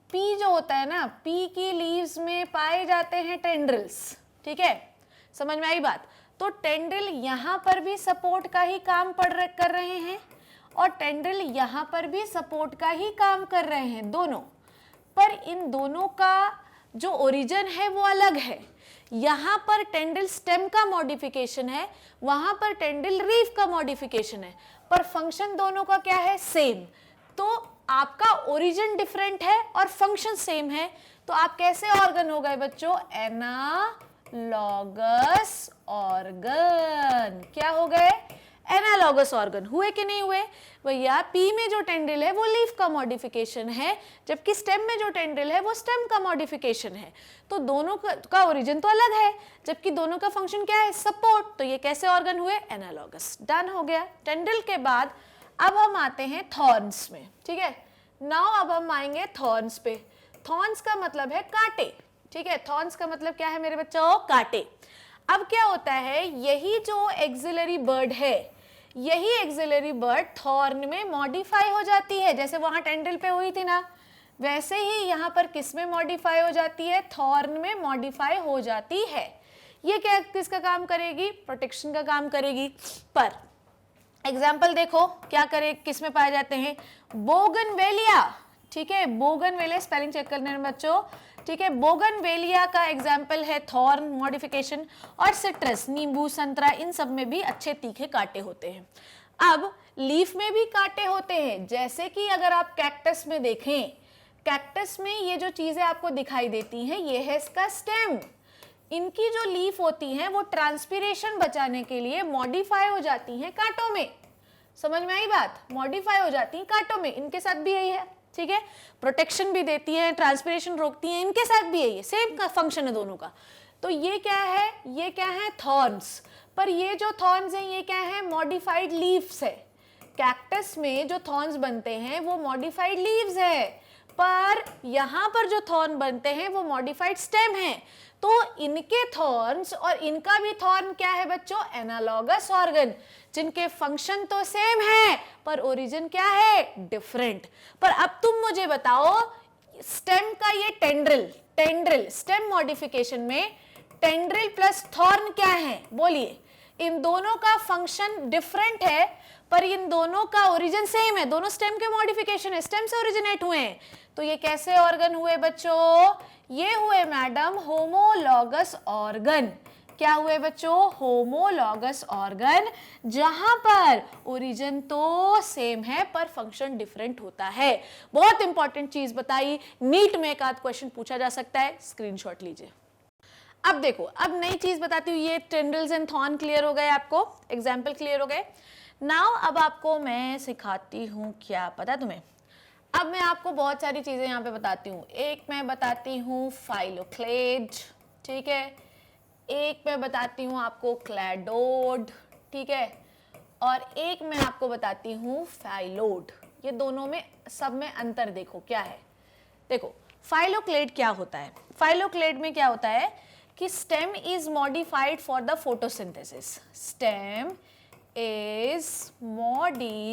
पी जो होता है ना, पी की लीव्स में पाए जाते हैं टेंड्रिल्स, ठीक है, समझ में आई बात? तो टेंड्रिल यहाँ पर भी सपोर्ट का ही काम कर रहे हैं और टेंड्रिल यहाँ पर भी सपोर्ट का ही काम कर रहे हैं, दोनों। पर इन दोनों का जो ओरिजिन है वो अलग है। यहाँ पर टेंड्रिल स्टेम का मॉडिफिकेशन है, वहां पर टेंड्रिल लीफ का मॉडिफिकेशन है, पर फंक्शन दोनों का क्या है? सेम। तो आपका ओरिजिन डिफरेंट है और फंक्शन सेम है, तो आप कैसे ऑर्गन हो गए बच्चों? Analogous organ. क्या हो गए? Analogous organ. हुए कि नहीं हुए भैया? पी में जो टेंड्रिल है वो लीफ का मॉडिफिकेशन है, जबकि स्टेम में जो टेंड्रिल है वो स्टेम का मॉडिफिकेशन है। तो दोनों का ओरिजिन तो अलग है, जबकि दोनों का फंक्शन क्या है? सपोर्ट। तो ये कैसे ऑर्गन हुए? एनालॉगस। डन हो गया टेंड्रिल के बाद। अब हम आते हैं थॉर्न्स में, ठीक है। नाउ अब हम आएंगे थॉर्न्स पे। थॉर्न्स का मतलब है कांटे, ठीक है। थॉर्न्स का मतलब क्या है मेरे बच्चों? कांटे। अब क्या होता है, यही जो एक्सिलरी बर्ड है, यही एक्सिलरी बर्ड थॉर्न में मॉडिफाई हो जाती है, जैसे वहां टेंड्रिल पे हुई थी ना, वैसे ही यहाँ पर किस में मॉडिफाई हो जाती है? थॉर्न में मॉडिफाई हो जाती है। ये क्या किसका काम करेगी? प्रोटेक्शन का काम करेगी। पर एग्जाम्पल देखो क्या करे, किस में पाए जाते हैं, बोगनवेलिया, ठीक है, बोगनवेलिया स्पेलिंग चेक करने में बच्चों, ठीक है, बोगनवेलिया का एग्जाम्पल है थॉर्न मॉडिफिकेशन, और सिट्रस नींबू संतरा इन सब में भी अच्छे तीखे कांटे होते हैं। अब लीफ में भी कांटे होते हैं, जैसे कि अगर आप कैक्टस में देखें, कैक्टस में ये जो चीजें आपको दिखाई देती हैं ये है इसका स्टेम, इनकी जो लीफ होती हैं वो ट्रांसपिरेशन बचाने के लिए मॉडिफाई हो जाती हैं कांटों में, समझ में आई बात, मॉडिफाई हो जाती हैं कांटों में, इनके साथ भी यही है, ठीक है, प्रोटेक्शन भी देती है, ट्रांसपिरेशन रोकती है, इनके साथ भी यही है, सेम का फंक्शन है दोनों का। तो ये क्या है, ये क्या है, थॉर्न्स, पर ये जो थॉर्न्स हैं ये क्या है, मॉडिफाइड लीव्स है, कैक्टस में जो थॉर्न्स बनते हैं वो मॉडिफाइड लीव्स है, पर यहां पर जो थॉर्न बनते हैं वो मॉडिफाइड स्टेम है। तो इनके थॉर्न्स और इनका भी थॉर्न क्या है बच्चों, एनालॉगस ऑर्गन, जिनके फंक्शन तो सेम है पर ओरिजिन क्या है, डिफरेंट। पर अब तुम मुझे बताओ स्टेम का ये टेंड्रिल स्टेम मॉडिफिकेशन में टेंड्रिल प्लस थॉर्न क्या है, बोलिए, इन दोनों का फंक्शन डिफरेंट है पर इन दोनों का ओरिजिन सेम है, दोनों स्टेम के मॉडिफिकेशन है, स्टेम से ओरिजिनेट हुए हैं। तो ये कैसे ऑर्गन हुए बच्चों, ये हुए मैडम होमोलॉगस ऑर्गन। क्या हुए बच्चों, होमोलॉगस ऑर्गन, जहां पर ओरिजिन तो सेम है पर फंक्शन डिफरेंट होता है। बहुत इंपॉर्टेंट चीज बताई, नीट में एक आध क्वेश्चन पूछा जा सकता है, स्क्रीनशॉट लीजिए। अब देखो, अब नई चीज बताती हूँ, ये टेंड्रिल्स एंड थॉर्न क्लियर हो गए, आपको एग्जाम्पल क्लियर हो गए। नाउ अब आपको मैं सिखाती हूँ, क्या पता तुम्हें, अब मैं आपको बहुत सारी चीजें यहाँ पे बताती हूँ। एक मैं बताती हूँ फाइलोक्लेड, ठीक है, एक मैं बताती हूँ आपको क्लैडोड, ठीक है, और एक मैं आपको बताती हूँ फाइलोड। ये दोनों में सब में अंतर देखो क्या है। देखो फाइलोक्लेड क्या होता है, फाइलोक्लेड में क्या होता है कि stem is modified for the photosynthesis, stem is modified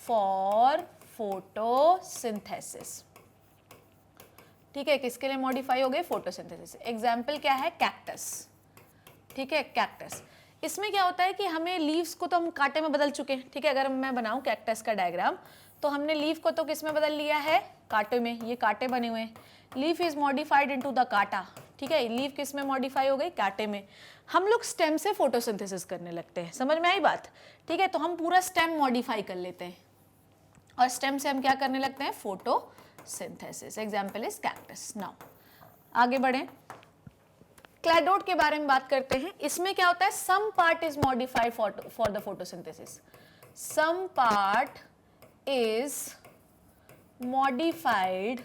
for photosynthesis, ठीक है, किसके लिए मॉडिफाई हो गए, फोटोसिंथेसिस। एग्जाम्पल क्या है, कैक्टस, ठीक है, कैक्टस, इसमें क्या होता है कि हमें लीव्स को तो हम कांटे में बदल चुके हैं, ठीक है, अगर मैं बनाऊं कैक्टस का डायग्राम तो हमने लीफ को तो किस में बदल लिया है, कांटे में, ये कांटे बने हुए हैं, leaf is modified into the कांटा, ठीक है, लीफ किस में मॉडिफाई हो गई, कांटे में। हम लोग स्टेम से फोटोसिंथेसिस करने लगते हैं, समझ में आई बात, ठीक है, तो हम पूरा स्टेम मॉडिफाई कर लेते हैं और स्टेम से हम क्या करने लगते हैं, photosynthesis. Example is cactus. Now आगे बढ़े, क्लैडोड के बारे में बात करते हैं। इसमें क्या होता है, some part is modified for the photosynthesis, some part is modified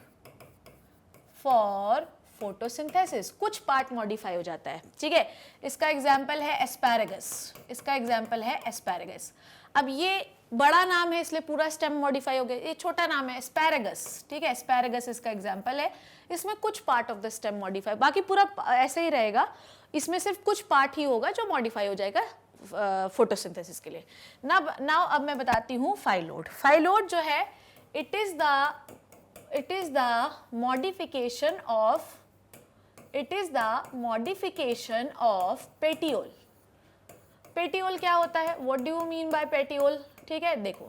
for photosynthesis, कुछ पार्ट मॉडिफाई हो जाता है, ठीक है। इसका एग्जाम्पल है एस्पैरागस, इसका एग्जाम्पल है एस्पैरागस। अब ये बड़ा नाम है इसलिए पूरा स्टेम मॉडिफाई हो गया, ये छोटा नाम है एस्पैरागस, ठीक है, एस्पैरागस इसका एग्जाम्पल है। इसमें कुछ part of the stem modify, बाकी पूरा ऐसे ही रहेगा, इसमें सिर्फ कुछ पार्ट ही होगा जो मॉडिफाई हो जाएगा फोटोसिंथेसिस के लिए। नाउ अब मैं बताती हूँ फाइलोड। फाइलोड जो है it is the modification of petiole. Petiole क्या होता है, what do you mean by petiole, ठीक है, देखो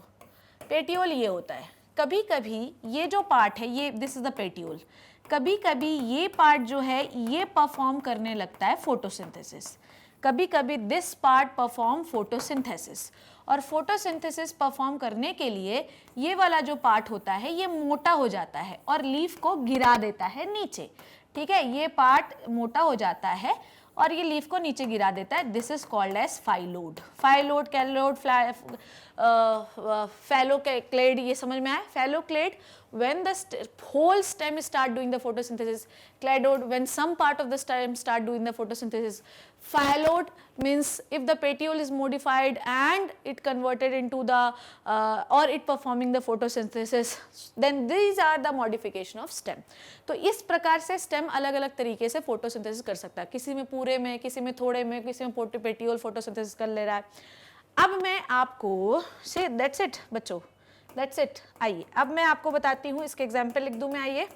पेटियोल ये होता है, कभी कभी ये जो पार्ट है ये दिस इज द पेटियोल, कभी कभी ये पार्ट जो है ये परफॉर्म करने लगता है फोटोसिंथेसिस, कभी कभी दिस पार्ट परफॉर्म फोटोसिंथेसिस, और फोटोसिंथेसिस परफॉर्म करने के लिए ये वाला जो पार्ट होता है ये मोटा हो जाता है और लीफ को गिरा देता है नीचे, ठीक है, ये पार्ट मोटा हो जाता है और ये लीफ को नीचे गिरा देता है, this is called as phyllode. Phyllode, cladode, phylloclade, ये समझ में आया, फैलोक्लेड when the whole stem start doing the photosynthesis, cladoid when some part of the stem start doing the photosynthesis, phylloid means if the petiole is modified and it converted into the or it performing the photosynthesis, then these are the modification of stem. तो इस प्रकार से stem अलग अलग तरीके से photosynthesis कर सकता है, किसी में पूरे में, किसी में थोड़े में, किसी में petiole photosynthesis कर ले रहा है। अब मैं आपको से that's it बच्चों, That's it. आइए अब मैं आपको बताती हूँ, इसके एग्जाम्पल लिख दूँ मैं, आइए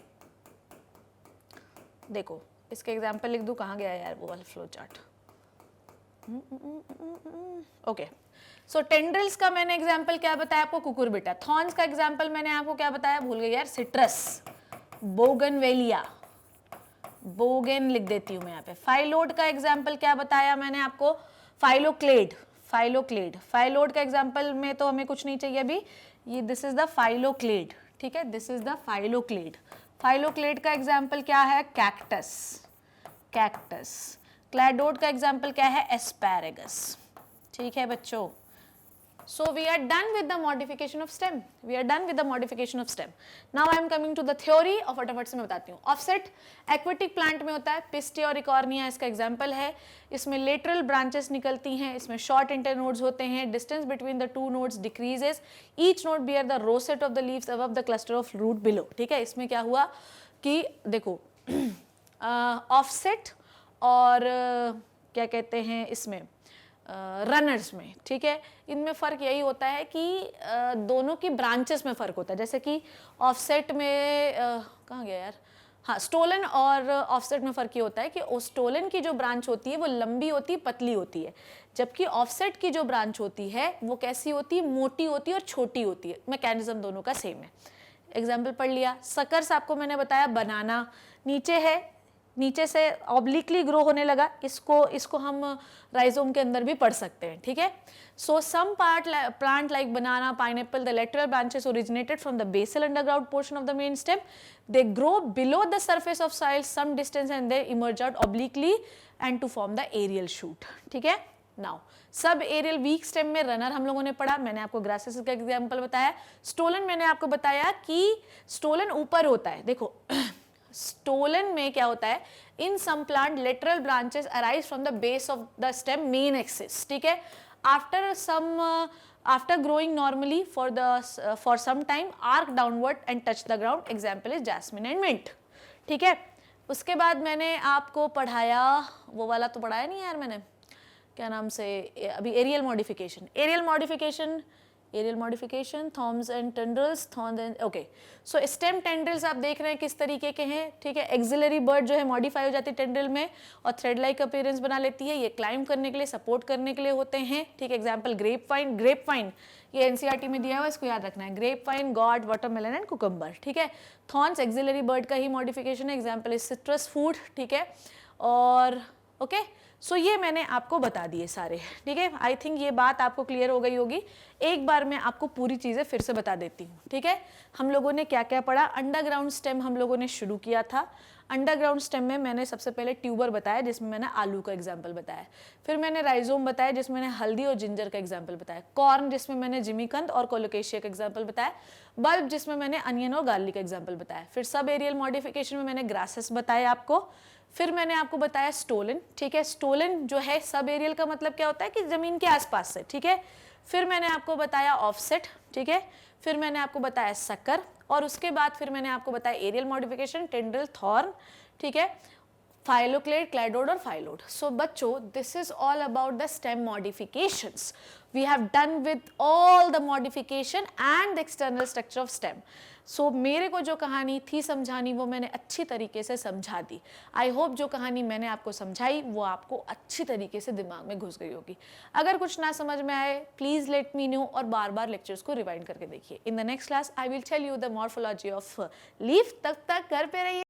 देखो इसके एग्जाम्पल लिख दूँ, कहाँ गया यार वो वाला फ्लो चार्ट, ओके, सो टेंड्रिल्स का मैंने एग्जाम्पल क्या बताया आपको, कुकुरबिटा। थॉर्न्स का एग्जाम्पल मैंने आपको क्या बताया, भूल गई यार, सिट्रस, बोगनवेलिया, बोगन लिख देती हूं मैं यहाँ पे। फाइलोड का एग्जाम्पल क्या बताया मैंने आपको, फाइलोक्लेड, फाइलोक्लेड। फाइलोड का एग्जाम्पल में तो हमें कुछ नहीं चाहिए अभी, ये दिस इज द फाइलोक्लेड, ठीक है, this is the phylloclade. Phylloclade का एग्जाम्पल क्या है, कैक्टस, कैक्टस। क्लैडोड का एग्जाम्पल क्या है, एस्पैरेगस, ठीक है बच्चों। So we are done with the modification of stem. We are done with the modification of stem. Now I am coming to the theory of फटाफट से मैं बताती हूँ। Offset aquatic plant में होता है, Pistia और Eichhornia इसका एग्जाम्पल है। इसमें lateral branches निकलती हैं, इसमें short internodes होते हैं, distance between the two nodes decreases, each node bear the rosette of the leaves above the cluster of root below। ठीक है, इसमें क्या हुआ कि देखो offset और क्या कहते हैं इसमें रनर्स में, ठीक है, इनमें फ़र्क यही होता है कि दोनों की ब्रांचेस में फ़र्क होता है। जैसे कि ऑफसेट में कहाँ गया यार, हाँ, स्टोलन और ऑफसेट में फ़र्क ये होता है कि स्टोलन की जो ब्रांच होती है वो लंबी होती है, पतली होती है, जबकि ऑफसेट की जो ब्रांच होती है वो कैसी होती है, मोटी होती है और छोटी होती है। मैकेनिज्म दोनों का सेम है। एग्जाम्पल पढ़ लिया। सकर्स आपको मैंने बताया, बनाना नीचे है, नीचे से ऑब्लिकली ग्रो होने लगा, इसको हम राइजोम के अंदर भी पढ़ सकते हैं, ठीक है। So some part plant like banana, pineapple, the lateral branches originated from the basal underground portion of the main stem, they grow below the surface of soil some distance and they emerge out obliquely and to form the aerial shoot, ठीक है। Now sub aerial weak stem में रनर हम लोगों ने पढ़ा, मैंने आपको ग्रासेस का एग्जाम्पल बताया। स्टोलन मैंने आपको बताया कि स्टोलन ऊपर होता है, देखो स्टोलन में क्या होता है, in some plant lateral branches arise from the base of the stem main axis, ठीक है। After growing normally for some time arch downward and touch the ground, example is jasmine and mint, ठीक है। उसके बाद मैंने आपको पढ़ाया, वो वाला तो पढ़ाया नहीं यार मैंने, क्या नाम से, अभी aerial modification, aerial modification, thorns and tendrils, thorn and okay. So stem tendrils आप देख रहे हैं किस तरीके के हैं, ठीक है। एक्सिलरी बर्ड जो है मॉडिफाई हो जाती है टेंड्रिल में और थ्रेड लाइक अपीयरेंस बना लेती है, ये क्लाइंब करने के लिए, सपोर्ट करने के लिए होते हैं, ठीक है। Example grape vine, grape vine ये एनसीईआरटी में दिया हुआ है, इसको याद रखना है, grape vine, gourd, watermelon and cucumber, ठीक है। थॉर्न्स एक्सिलरी बर्ड का ही मॉडिफिकेशन है, एग्जाम्पल इज सिट्रस फूड, ठीक है। और ओके, सो ये मैंने आपको बता दिए सारे, ठीक है। आई थिंक ये बात आपको क्लियर हो गई होगी। एक बार मैं आपको पूरी चीज़ें फिर से बता देती हूँ, ठीक है। हम लोगों ने क्या क्या पढ़ा, अंडरग्राउंड स्टेम हम लोगों ने शुरू किया था। अंडरग्राउंड स्टेम में मैंने सबसे पहले ट्यूबर बताया जिसमें मैंने आलू का एग्जाम्पल बताया, फिर मैंने राइजोम बताया जिसमें मैंने हल्दी और जिंजर का एग्जाम्पल बताया, कॉर्न जिसमें मैंने जिमीकंद और कोलोकेशिया का एग्जाम्पल बताया, बल्ब जिसमें मैंने अनियन और गार्लिक का एग्जाम्पल बताया, फिर सब एरियल मॉडिफिकेशन में मैंने ग्रासेस बताया आपको, फिर मैंने आपको बताया स्टोलन, ठीक है। स्टोलन जो है सब एरियल का मतलब क्या होता है कि जमीन के आसपास से, ठीक है। फिर मैंने आपको बताया ऑफसेट, ठीक है। फिर मैंने आपको बताया सकर और उसके बाद फिर मैंने आपको बताया एरियल मॉडिफिकेशन, टेंड्रिल, थॉर्न, ठीक है, फाइलोक्लेड, क्लैडोड और फाइलोड। सो बच्चों, this is all about the stem modifications. We have done with all the modification and the external structure of stem. सो मेरे को जो कहानी थी समझानी वो मैंने अच्छी तरीके से समझा दी। आई होप जो कहानी मैंने आपको समझाई वो आपको अच्छी तरीके से दिमाग में घुस गई होगी। अगर कुछ ना समझ में आए प्लीज़ लेट मी नो और बार बार लेक्चर्स को रिवाइंड करके देखिए। In the next class I will tell you the morphology of leaf. तब तक घर पे रहिए।